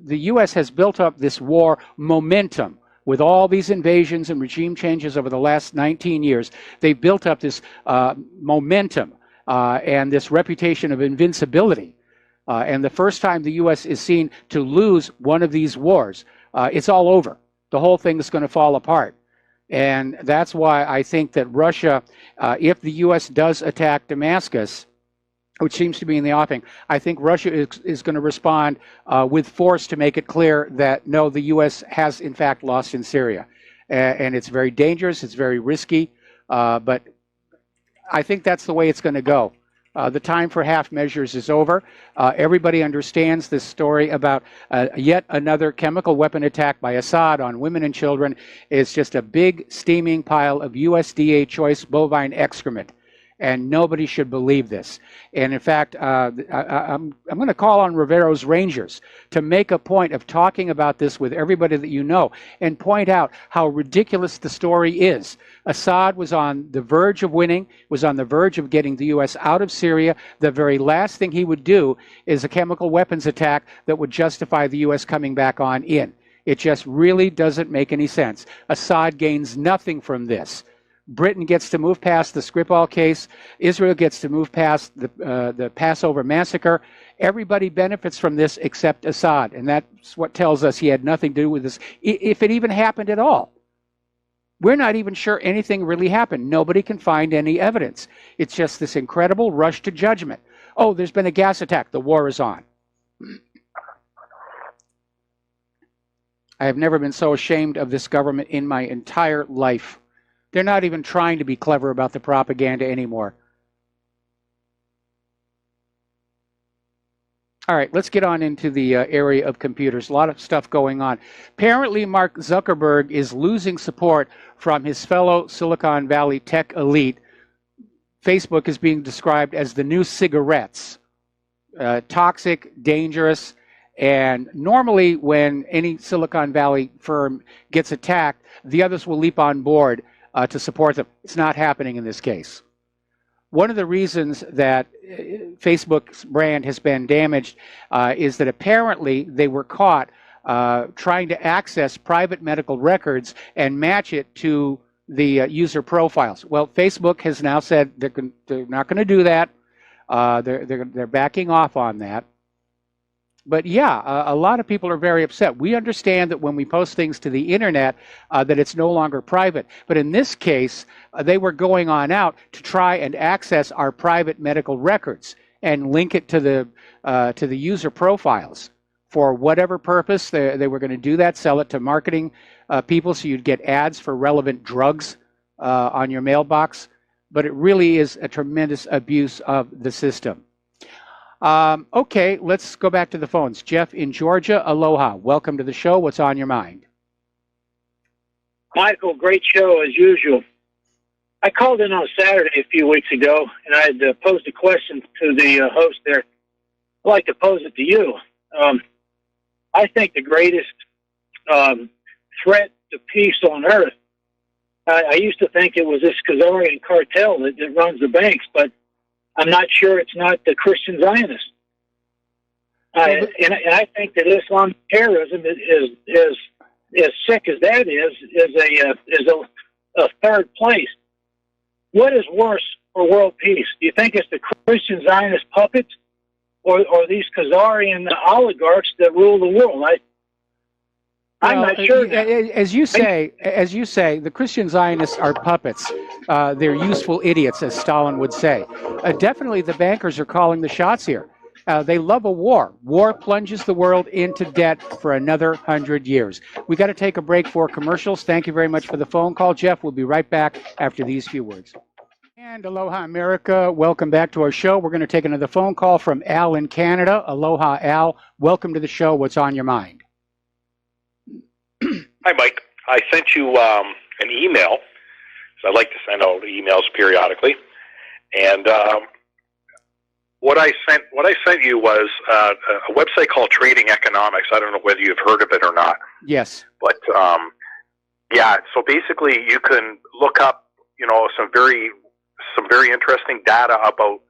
Speaker 2: the U.S. has built up this war momentum with all these invasions and regime changes over the last 19 years. They've built up this momentum and this reputation of invincibility. And the first time the U.S. is seen to lose one of these wars, it's all over. The whole thing is going to fall apart. And that's why I think that Russia, if the U.S. does attack Damascus, which seems to be in the offing, I think Russia is going to respond with force to make it clear that, no, the U.S. has, in fact, lost in Syria. And it's very dangerous. It's very risky. But I think that's the way it's going to go. The time for half measures is over. Everybody understands this story about yet another chemical weapon attack by Assad on women and children is just a big steaming pile of USDA choice bovine excrement. And nobody should believe this. And in fact, I'm going to call on Rivero's Rangers to make a point of talking about this with everybody that you know and point out how ridiculous the story is. Assad was on the verge of winning, was on the verge of getting the U.S. out of Syria. The very last thing he would do is a chemical weapons attack that would justify the U.S. coming back on in. It just really doesn't make any sense. Assad gains nothing from this. Britain gets to move past the Skripal case. Israel gets to move past the Passover massacre. Everybody benefits from this except Assad, and that's what tells us he had nothing to do with this, if it even happened at all. We're not even sure anything really happened. Nobody can find any evidence. It's just this incredible rush to judgment. Oh, there's been a gas attack. The war is on. I have never been so ashamed of this government in my entire life. They're not even trying to be clever about the propaganda anymore. All right, let's get on into the area of computers. A lot of stuff going on. Apparently, Mark Zuckerberg is losing support from his fellow Silicon Valley tech elite. Facebook is being described as the new cigarettes. Toxic, dangerous, and normally when any Silicon Valley firm gets attacked, the others will leap on board to support them. It's not happening in this case. One of the reasons that Facebook's brand has been damaged is that apparently they were caught trying to access private medical records and match it to the user profiles. Well, Facebook has now said they're not going to do that. They're backing off on that. But yeah, a lot of people are very upset. We understand that when we post things to the internet, that it's no longer private. But in this case, they were going on out to try and access our private medical records and link it to the user profiles for whatever purpose. They were going to do that, sell it to marketing people so you'd get ads for relevant drugs on your mailbox. But it really is a tremendous abuse of the system. Okay, let's go back to the phones. Jeff in Georgia, aloha. Welcome to the show. What's on your mind?
Speaker 6: Michael, great show as usual. I called in on Saturday a few weeks ago, and I had posed a question to the host there. I'd like to pose it to you. I think the greatest threat to peace on earth, I used to think it was this Khazarian cartel that runs the banks, but I'm not sure it's not the Christian Zionists. And I think that Islamic terrorism is as sick as that is a third place. What is worse for world peace? Do you think it's the Christian Zionist puppets or these Khazarian oligarchs that rule the world? I'm not sure.
Speaker 2: As you say, the Christian Zionists are puppets. They're useful idiots, as Stalin would say. Definitely the bankers are calling the shots here. They love a war. War plunges the world into debt for another 100 years. We got to take a break for commercials. Thank you very much for the phone call, Jeff. We'll be right back after these few words. And aloha, America. Welcome back to our show. We're going to take another phone call from Al in Canada. Aloha, Al. Welcome to the show. What's on your mind?
Speaker 14: Hi, Mike. I sent you an email. So I like to send out emails periodically, and what I sent you was a website called Trading Economics. I don't know whether you've heard of it or not.
Speaker 2: Yes.
Speaker 14: But yeah. So basically, you can look up, some very interesting data about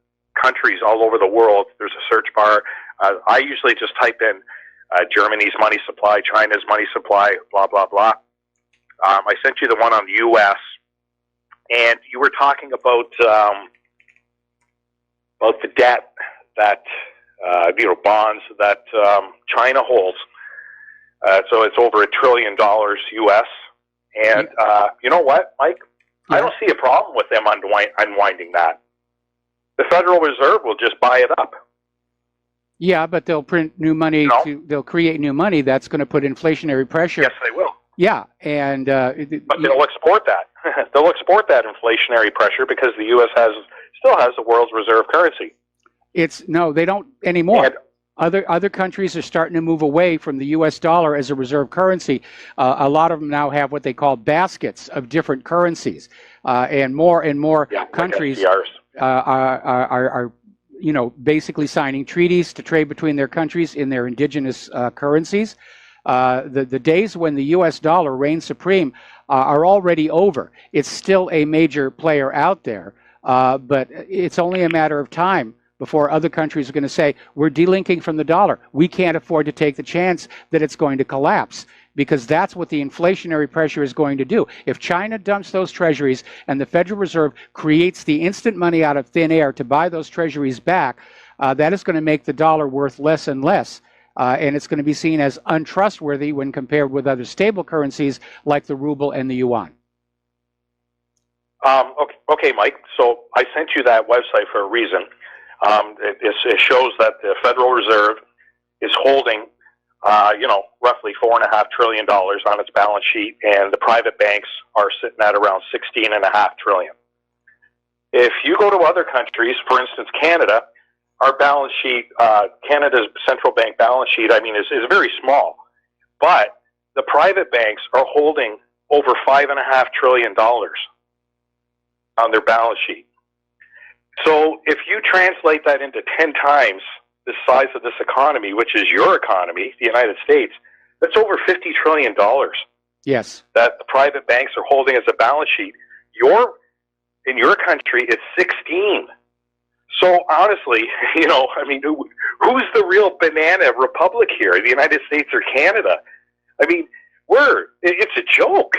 Speaker 14: countries all over the world. There's a search bar. I usually just type in Germany's money supply, China's money supply, blah, blah, blah. I sent you the one on the U.S., and you were talking about the debt that, bonds that China holds. So it's over $1 trillion U.S., And you know what, Mike? I don't see a problem with them unwinding that. The Federal Reserve will just buy it up.
Speaker 2: Yeah, but they'll print new money. They'll create new money that's going to put inflationary pressure.
Speaker 14: Yes, they will.
Speaker 2: Yeah, and
Speaker 14: but they'll export that. They'll export that inflationary pressure because the U.S. still has the world's reserve currency.
Speaker 2: No, they don't anymore. Other countries are starting to move away from the U.S. dollar as a reserve currency. A lot of them now have what they call baskets of different currencies, and more countries are basically signing treaties to trade between their countries in their indigenous currencies. The days when the U.S. dollar reigns supreme are already over. It's still a major player out there, but it's only a matter of time before other countries are going to say, we're delinking from the dollar. We can't afford to take the chance that it's going to collapse, because that's what the inflationary pressure is going to do. If China dumps those treasuries and the Federal Reserve creates the instant money out of thin air to buy those treasuries back, that is going to make the dollar worth less and less. And it's going to be seen as untrustworthy when compared with other stable currencies like the ruble and the yuan.
Speaker 14: Okay, Mike. So I sent you that website for a reason. It shows that the Federal Reserve is holding, roughly $4.5 trillion on its balance sheet, and the private banks are sitting at around $16.5 trillion. If you go to other countries, for instance, Canada, our balance sheet, Canada's central bank balance sheet, is very small, but the private banks are holding over $5.5 trillion on their balance sheet. So if you translate that into 10 times the size of this economy, which is your economy, the United States, that's over $50 trillion.
Speaker 2: Yes.
Speaker 14: That the private banks are holding as a balance sheet. In your country, it's 16. So honestly, who's the real banana republic here, the United States or Canada? It's a joke.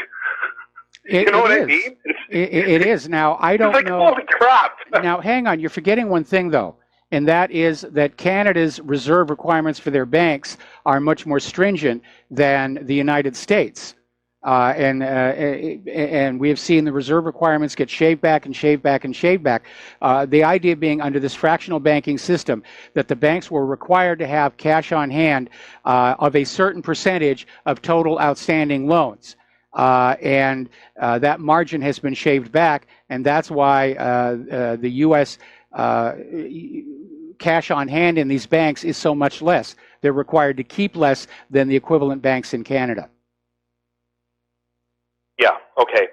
Speaker 14: What I mean?
Speaker 2: It is. Now, I don't know.
Speaker 14: Holy crap.
Speaker 2: Now, hang on. You're forgetting one thing, though, and that is that Canada's reserve requirements for their banks are much more stringent than the United States. And we have seen the reserve requirements get shaved back and shaved back and shaved back. The idea being, under this fractional banking system, that the banks were required to have cash on hand of a certain percentage of total outstanding loans. And that margin has been shaved back, and that's why the U.S. Cash on hand in these banks is so much less. They're required to keep less than the equivalent banks in Canada.
Speaker 14: Yeah, okay.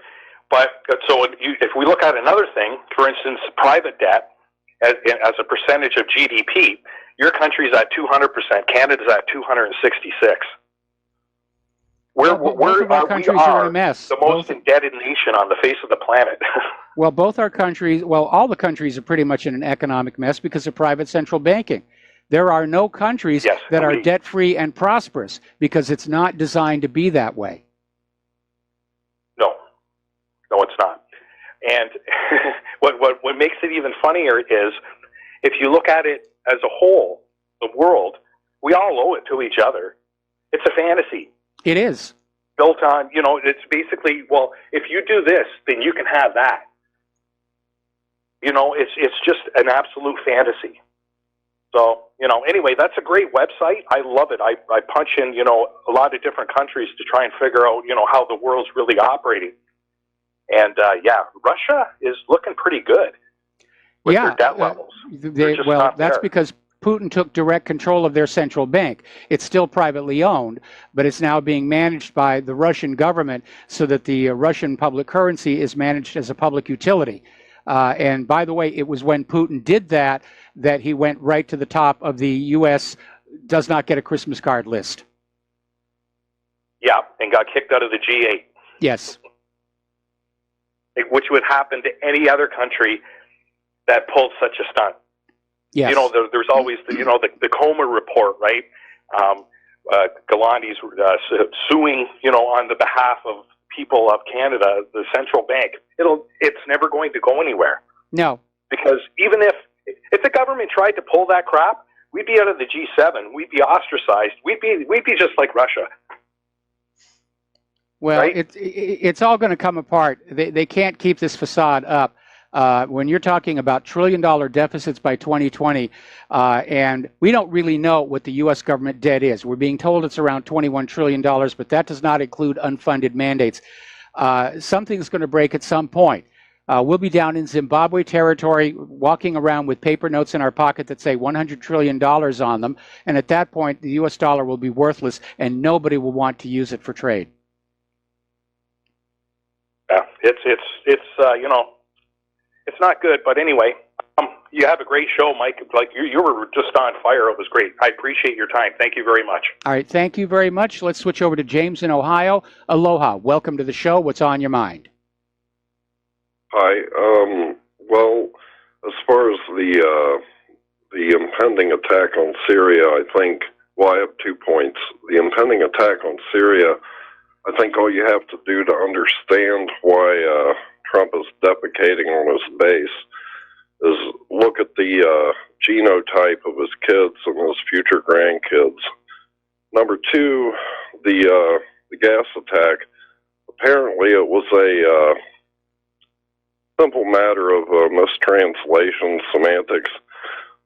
Speaker 14: But so if we look at another thing, for instance, private debt as a percentage of GDP, your country's at 200%, Canada's at 266.
Speaker 2: Both of our countries are in a mess.
Speaker 14: The most indebted nation on the face of the planet.
Speaker 2: Well, all the countries are pretty much in an economic mess because of private central banking. There are no countries that are debt-free and prosperous because it's not designed to be that way.
Speaker 14: No, it's not. And what makes it even funnier is if you look at it as a whole, the world, we all owe it to each other. It's a fantasy.
Speaker 2: It is.
Speaker 14: Built on, it's basically, well, if you do this, then you can have that. It's just an absolute fantasy. So, anyway, that's a great website. I love it. I punch in, a lot of different countries to try and figure out, how the world's really operating. And, Russia is looking pretty good with their debt levels.
Speaker 2: That's because Putin took direct control of their central bank. It's still privately owned, but it's now being managed by the Russian government so that the Russian public currency is managed as a public utility. And by the way, it was when Putin did that he went right to the top of the U.S. does not get a Christmas card list.
Speaker 14: Yeah, and got kicked out of the G8.
Speaker 2: Yes.
Speaker 14: Which would happen to any other country that pulled such a stunt.
Speaker 2: Yes.
Speaker 14: There's always the Comer report, right? Galandi's suing, on the behalf of people of Canada, the central bank. It's never going to go anywhere.
Speaker 2: No.
Speaker 14: Because even if the government tried to pull that crap, we'd be out of the G7. We'd be ostracized. We'd be just like Russia.
Speaker 2: Well,
Speaker 15: right?
Speaker 2: it's all going to come apart. They can't keep this facade up. When you're talking about trillion-dollar deficits by 2020, and we don't really know what the U.S. government debt is. We're being told it's around $21 trillion, but that does not include unfunded mandates. Something's going to break at some point. We'll be down in Zimbabwe territory, walking around with paper notes in our pocket that say $100 trillion on them, and at that point, the U.S. dollar will be worthless, and nobody will want to use it for trade.
Speaker 14: Yeah, it's not good. But anyway, you have a great show, Mike. Like you were just on fire. It was great. I appreciate your time. Thank you very much.
Speaker 2: All right, thank you very much. Let's switch over to James in Ohio. Aloha. Welcome to the show. What's on your mind?
Speaker 16: Hi. Well, as far as the impending attack on Syria, I think, well, I have 2 points. The impending attack on Syria, I think all you have to do to understand why Trump is defecating on his base is look at the genotype of his kids and his future grandkids. Number 2, the gas attack. Apparently, it was a simple matter of mistranslation, semantics,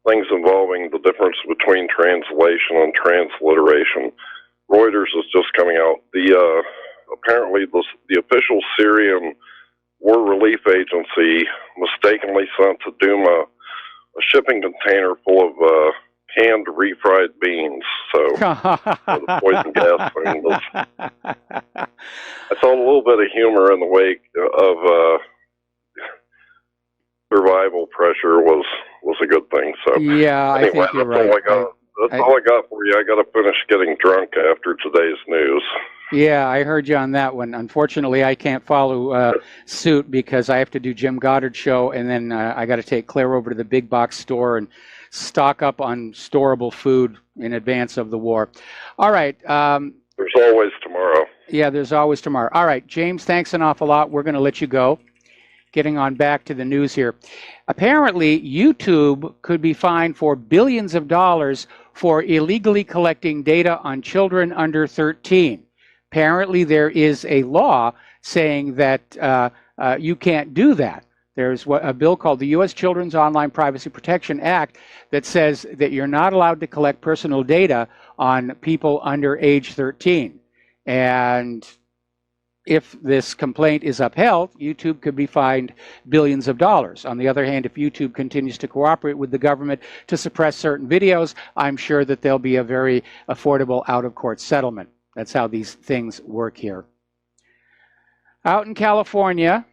Speaker 16: things involving the difference between translation and transliteration. Reuters is just coming out. Apparently the official Syrian War Relief Agency mistakenly sent to Duma a shipping container full of canned refried beans. So the poison gas thing was. I saw a little bit of humor in the wake of survival pressure was a good thing. So
Speaker 2: yeah,
Speaker 16: anyway,
Speaker 2: I think you're right.
Speaker 16: That's all I got for you. I got to finish getting drunk after today's news.
Speaker 2: Yeah, I heard you on that one. Unfortunately, I can't follow suit because I have to do Jim Goddard's show, and then I got to take Claire over to the big box store and stock up on storable food in advance of the war. All right.
Speaker 16: There's always tomorrow.
Speaker 2: Yeah, there's always tomorrow. All right, James, thanks an awful lot. We're going to let you go. Getting on back to the news here. Apparently, YouTube could be fined for billions of dollars for illegally collecting data on children under 13. Apparently, there is a law saying that you can't do that. There's a bill called the U.S. Children's Online Privacy Protection Act that says that you're not allowed to collect personal data on people under age 13. And if this complaint is upheld, YouTube could be fined billions of dollars. On the other hand, if YouTube continues to cooperate with the government to suppress certain videos, I'm sure that there'll be a very affordable out-of-court settlement. That's how these things work here. Out in California,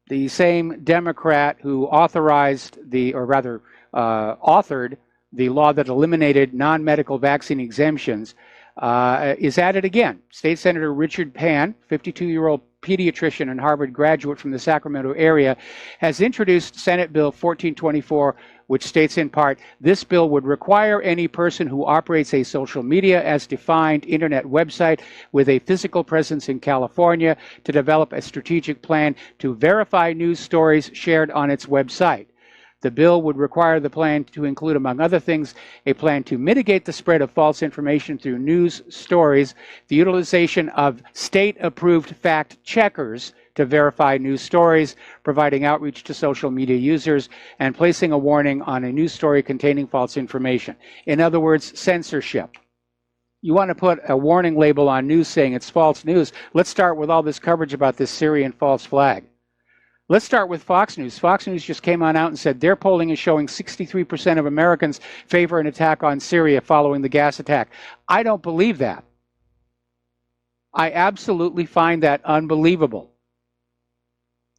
Speaker 2: the same Democrat who authored the law that eliminated non-medical vaccine exemptions is at it again. State Senator Richard Pan, 52-year-old pediatrician and Harvard graduate from the Sacramento area, has introduced Senate Bill 1424, which states in part, this bill would require any person who operates a social media as defined internet website with a physical presence in California to develop a strategic plan to verify news stories shared on its website. The bill would require the plan to include, among other things, a plan to mitigate the spread of false information through news stories, the utilization of state-approved fact checkers to verify news stories, providing outreach to social media users, and placing a warning on a news story containing false information. In other words, censorship. You want to put a warning label on news saying it's false news. Let's start with all this coverage about this Syrian false flag. Let's start with Fox News. Fox News just came on out and said their polling is showing 63% of Americans favor an attack on Syria following the gas attack. I don't believe that. I absolutely find that unbelievable.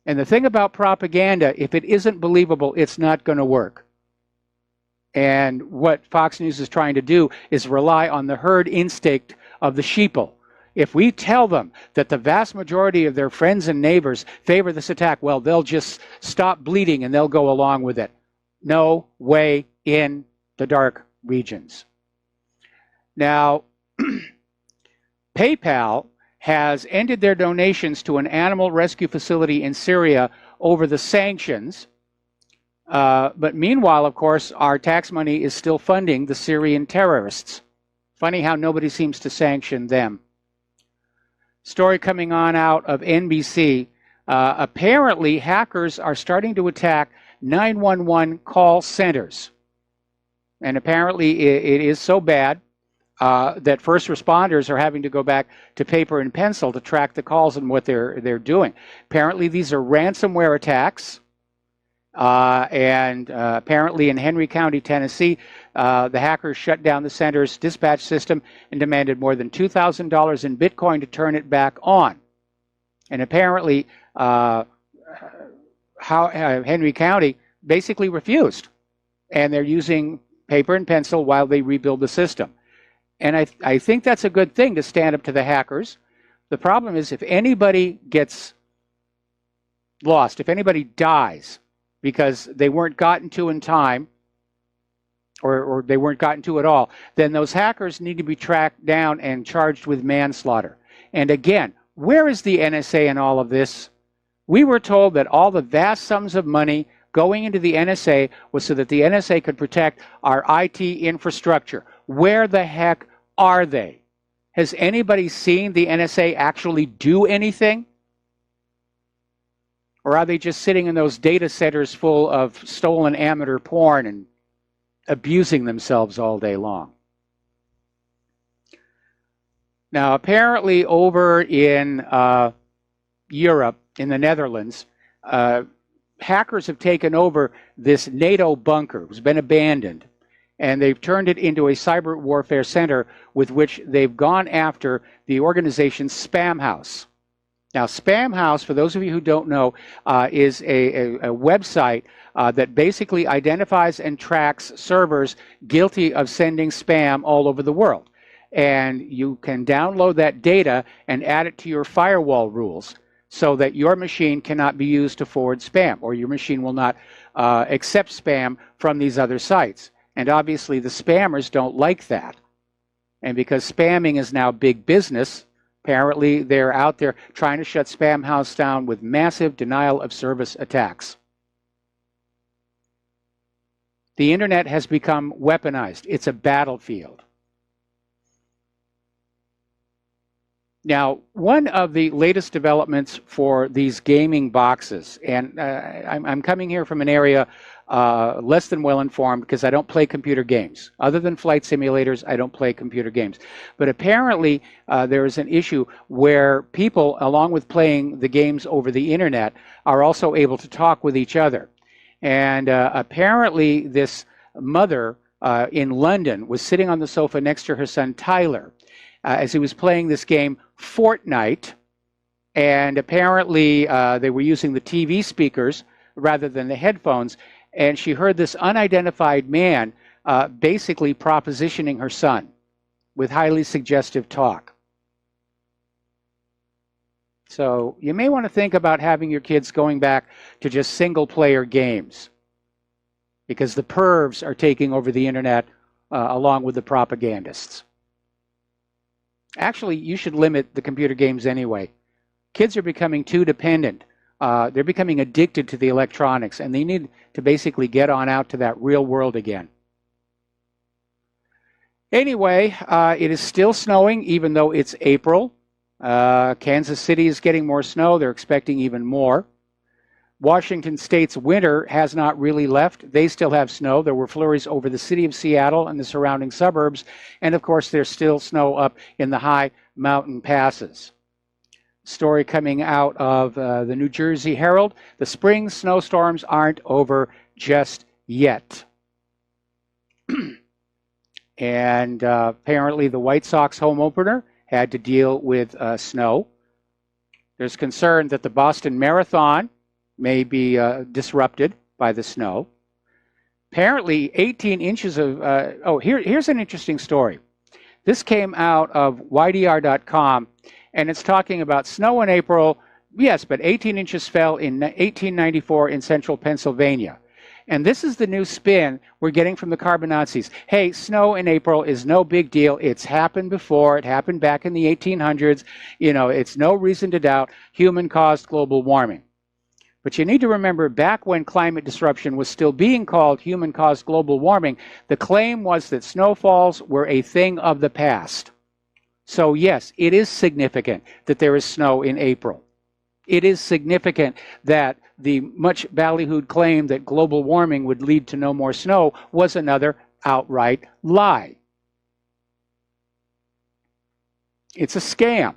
Speaker 2: And the thing about propaganda, if it isn't believable, it's not going to work. And what Fox News is trying to do is rely on the herd instinct of the sheeple. If we tell them that the vast majority of their friends and neighbors favor this attack, well, they'll just stop bleeding and they'll go along with it. No way in the dark regions. Now, PayPal has ended their donations to an animal rescue facility in Syria over the sanctions. But meanwhile, of course, our tax money is still funding the Syrian terrorists. Funny how nobody seems to sanction them. Story coming on out of NBC. Apparently, hackers are starting to attack 911 call centers. And apparently it is so bad that first responders are having to go back to paper and pencil to track the calls and what they're doing. Apparently these are ransomware attacks. And apparently in Henry County, Tennessee, the hackers shut down the center's dispatch system and demanded more than $2,000 in Bitcoin to turn it back on. And apparently Henry County basically refused. And they're using paper and pencil while they rebuild the system. And I think that's a good thing to stand up to the hackers. The problem is if anybody gets lost, if anybody dies because they weren't gotten to in time, or they weren't gotten to at all, then those hackers need to be tracked down and charged with manslaughter. And again, where is the NSA in all of this? We were told that all the vast sums of money going into the NSA was so that the NSA could protect our IT infrastructure. Where the heck are they? Has anybody seen the NSA actually do anything? Or are they just sitting in those data centers full of stolen amateur porn and abusing themselves all day long? Now, apparently over in Europe, in the Netherlands, hackers have taken over this NATO bunker. It's been abandoned. And they've turned it into a cyber warfare center with which they've gone after the organization's Spam House. Now, Spam House, for those of you who don't know, is a website that basically identifies and tracks servers guilty of sending spam all over the world. And you can download that data and add it to your firewall rules so that your machine cannot be used to forward spam, or your machine will not accept spam from these other sites. And obviously the spammers don't like that. And because spamming is now big business, apparently they're out there trying to shut Spam House down with massive denial of service attacks. The internet has become weaponized. It's a battlefield. Now, one of the latest developments for these gaming boxes, and I'm coming here from an area less than well informed because I don't play computer games. Other than flight simulators, I don't play computer games. But apparently there is an issue where people, along with playing the games over the internet, are also able to talk with each other. And apparently this mother in London was sitting on the sofa next to her son Tyler as he was playing this game Fortnite, and apparently they were using the TV speakers rather than the headphones, and she heard this unidentified man basically propositioning her son with highly suggestive talk. So you may want to think about having your kids going back to just single-player games, because the pervs are taking over the internet along with the propagandists. Actually, you should limit the computer games anyway. Kids are becoming too dependent. They're becoming addicted to the electronics, and they need to basically get on out to that real world again. Anyway, it is still snowing, even though it's April. Kansas City is getting more snow. They're expecting even more. Washington State's winter has not really left. They still have snow. There were flurries over the city of Seattle and the surrounding suburbs. And of course, there's still snow up in the high mountain passes. Story coming out of the New Jersey Herald. The spring snowstorms aren't over just yet. And apparently the White Sox home opener had to deal with snow. There's concern that the Boston Marathon may be disrupted by the snow. Apparently 18 inches of, here's an interesting story. This came out of YDR.com, and it's talking about snow in April. Yes, but 18 inches fell in 1894 in central Pennsylvania. And this is the new spin we're getting from the carbon Nazis. Hey, snow in April is no big deal. It's happened before. It happened back in the 1800s. You know, it's no reason to doubt human-caused global warming. But you need to remember, back when climate disruption was still being called human-caused global warming, the claim was that snowfalls were a thing of the past. So yes, it is significant that there is snow in April. It is significant that the much ballyhooed claim that global warming would lead to no more snow was another outright lie. It's a scam.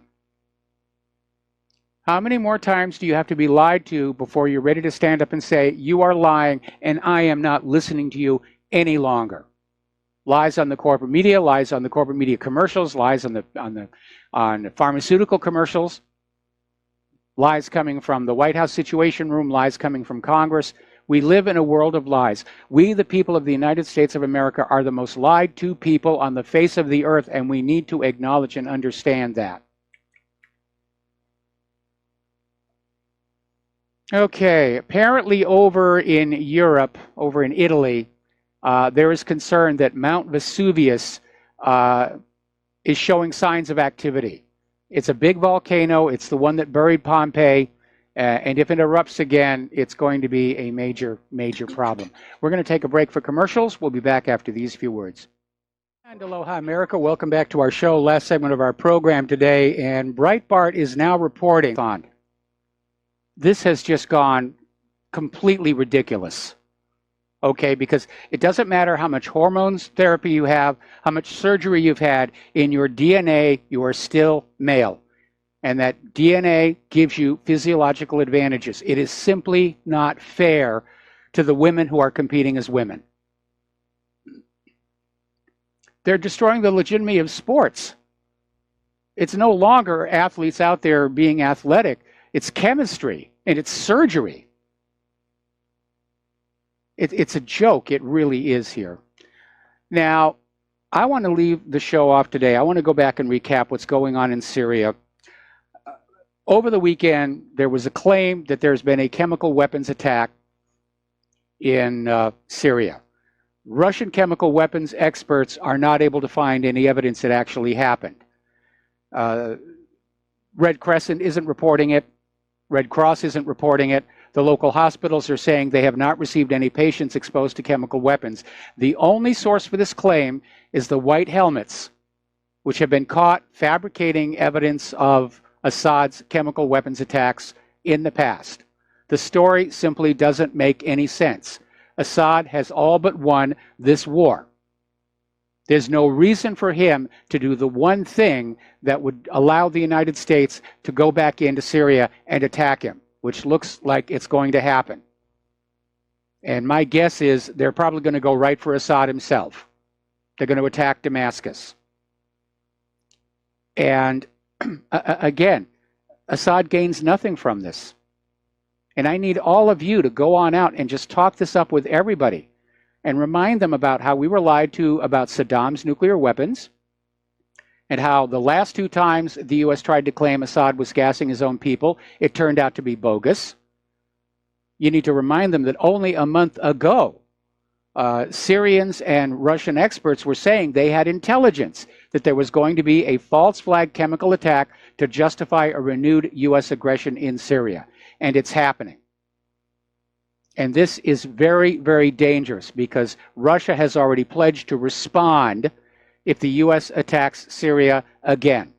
Speaker 2: How many more times do you have to be lied to before you're ready to stand up and say, you are lying and I am not listening to you any longer? Lies on the corporate media, lies on the corporate media commercials, lies on the pharmaceutical commercials, lies coming from the White House Situation Room, lies coming from Congress. We live in a world of lies. We, the people of the United States of America, are the most lied to people on the face of the earth, and we need to acknowledge and understand that. Okay, apparently over in Europe, over in Italy, there is concern that Mount Vesuvius is showing signs of activity. It's a big volcano. It's the one that buried Pompeii. And if it erupts again, it's going to be a major, major problem. We're going to take a break for commercials. We'll be back after these few words. And aloha, America. Welcome back to our show, last segment of our program today. And Breitbart is now reporting on this has just gone completely ridiculous. Okay, because it doesn't matter how much hormones therapy you have, how much surgery you've had, in your DNA, you are still male. And that DNA gives you physiological advantages. It is simply not fair to the women who are competing as women. They're destroying the legitimacy of sports. It's no longer athletes out there being athletic. It's chemistry and it's surgery. It's a joke. It really is here. Now, I want to leave the show off today. I want to go back and recap what's going on in Syria. Over the weekend, there was a claim that there's been a chemical weapons attack in Syria. Russian chemical weapons experts are not able to find any evidence it actually happened. Red Crescent isn't reporting it. Red Cross isn't reporting it. The local hospitals are saying they have not received any patients exposed to chemical weapons. The only source for this claim is the white helmets, which have been caught fabricating evidence of Assad's chemical weapons attacks in the past. The story simply doesn't make any sense. Assad has all but won this war. There's no reason for him to do the one thing that would allow the United States to go back into Syria and attack him, which looks like it's going to happen. And my guess is they're probably going to go right for Assad himself. They're going to attack Damascus. And again, Assad gains nothing from this. And I need all of you to go on out and just talk this up with everybody and remind them about how we were lied to about Saddam's nuclear weapons and how the last two times the U.S. tried to claim Assad was gassing his own people, it turned out to be bogus. You need to remind them that only a month ago, Syrians and Russian experts were saying they had intelligence that there was going to be a false flag chemical attack to justify a renewed U.S. aggression in Syria. And it's happening. And this is very, very dangerous because Russia has already pledged to respond if the U.S. attacks Syria again.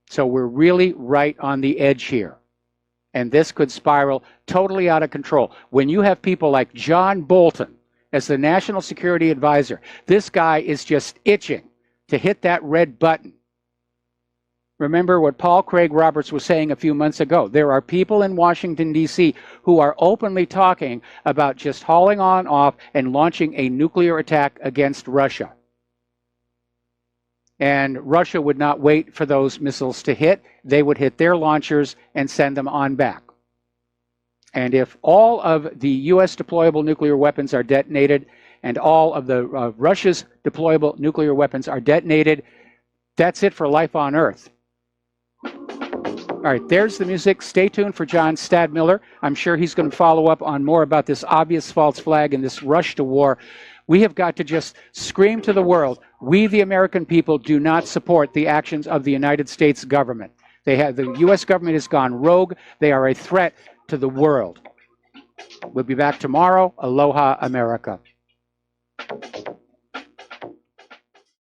Speaker 2: So we're really right on the edge here. And this could spiral totally out of control. When you have people like John Bolton as the National Security Advisor, this guy is just itching to hit that red button. Remember what Paul Craig Roberts was saying a few months ago. There are people in Washington, D.C. who are openly talking about just hauling on off and launching a nuclear attack against Russia. And Russia would not wait for those missiles to hit. They would hit their launchers and send them on back. And if all of the U.S. deployable nuclear weapons are detonated and all of the Russia's deployable nuclear weapons are detonated, that's it for life on Earth. All right, there's the music. Stay tuned for John Stadmiller. I'm sure he's going to follow up on more about this obvious false flag and this rush to war. We have got to just scream to the world, we the American people do not support the actions of the United States government. The U.S. government has gone rogue. They are a threat to the world. We'll be back tomorrow. Aloha, America.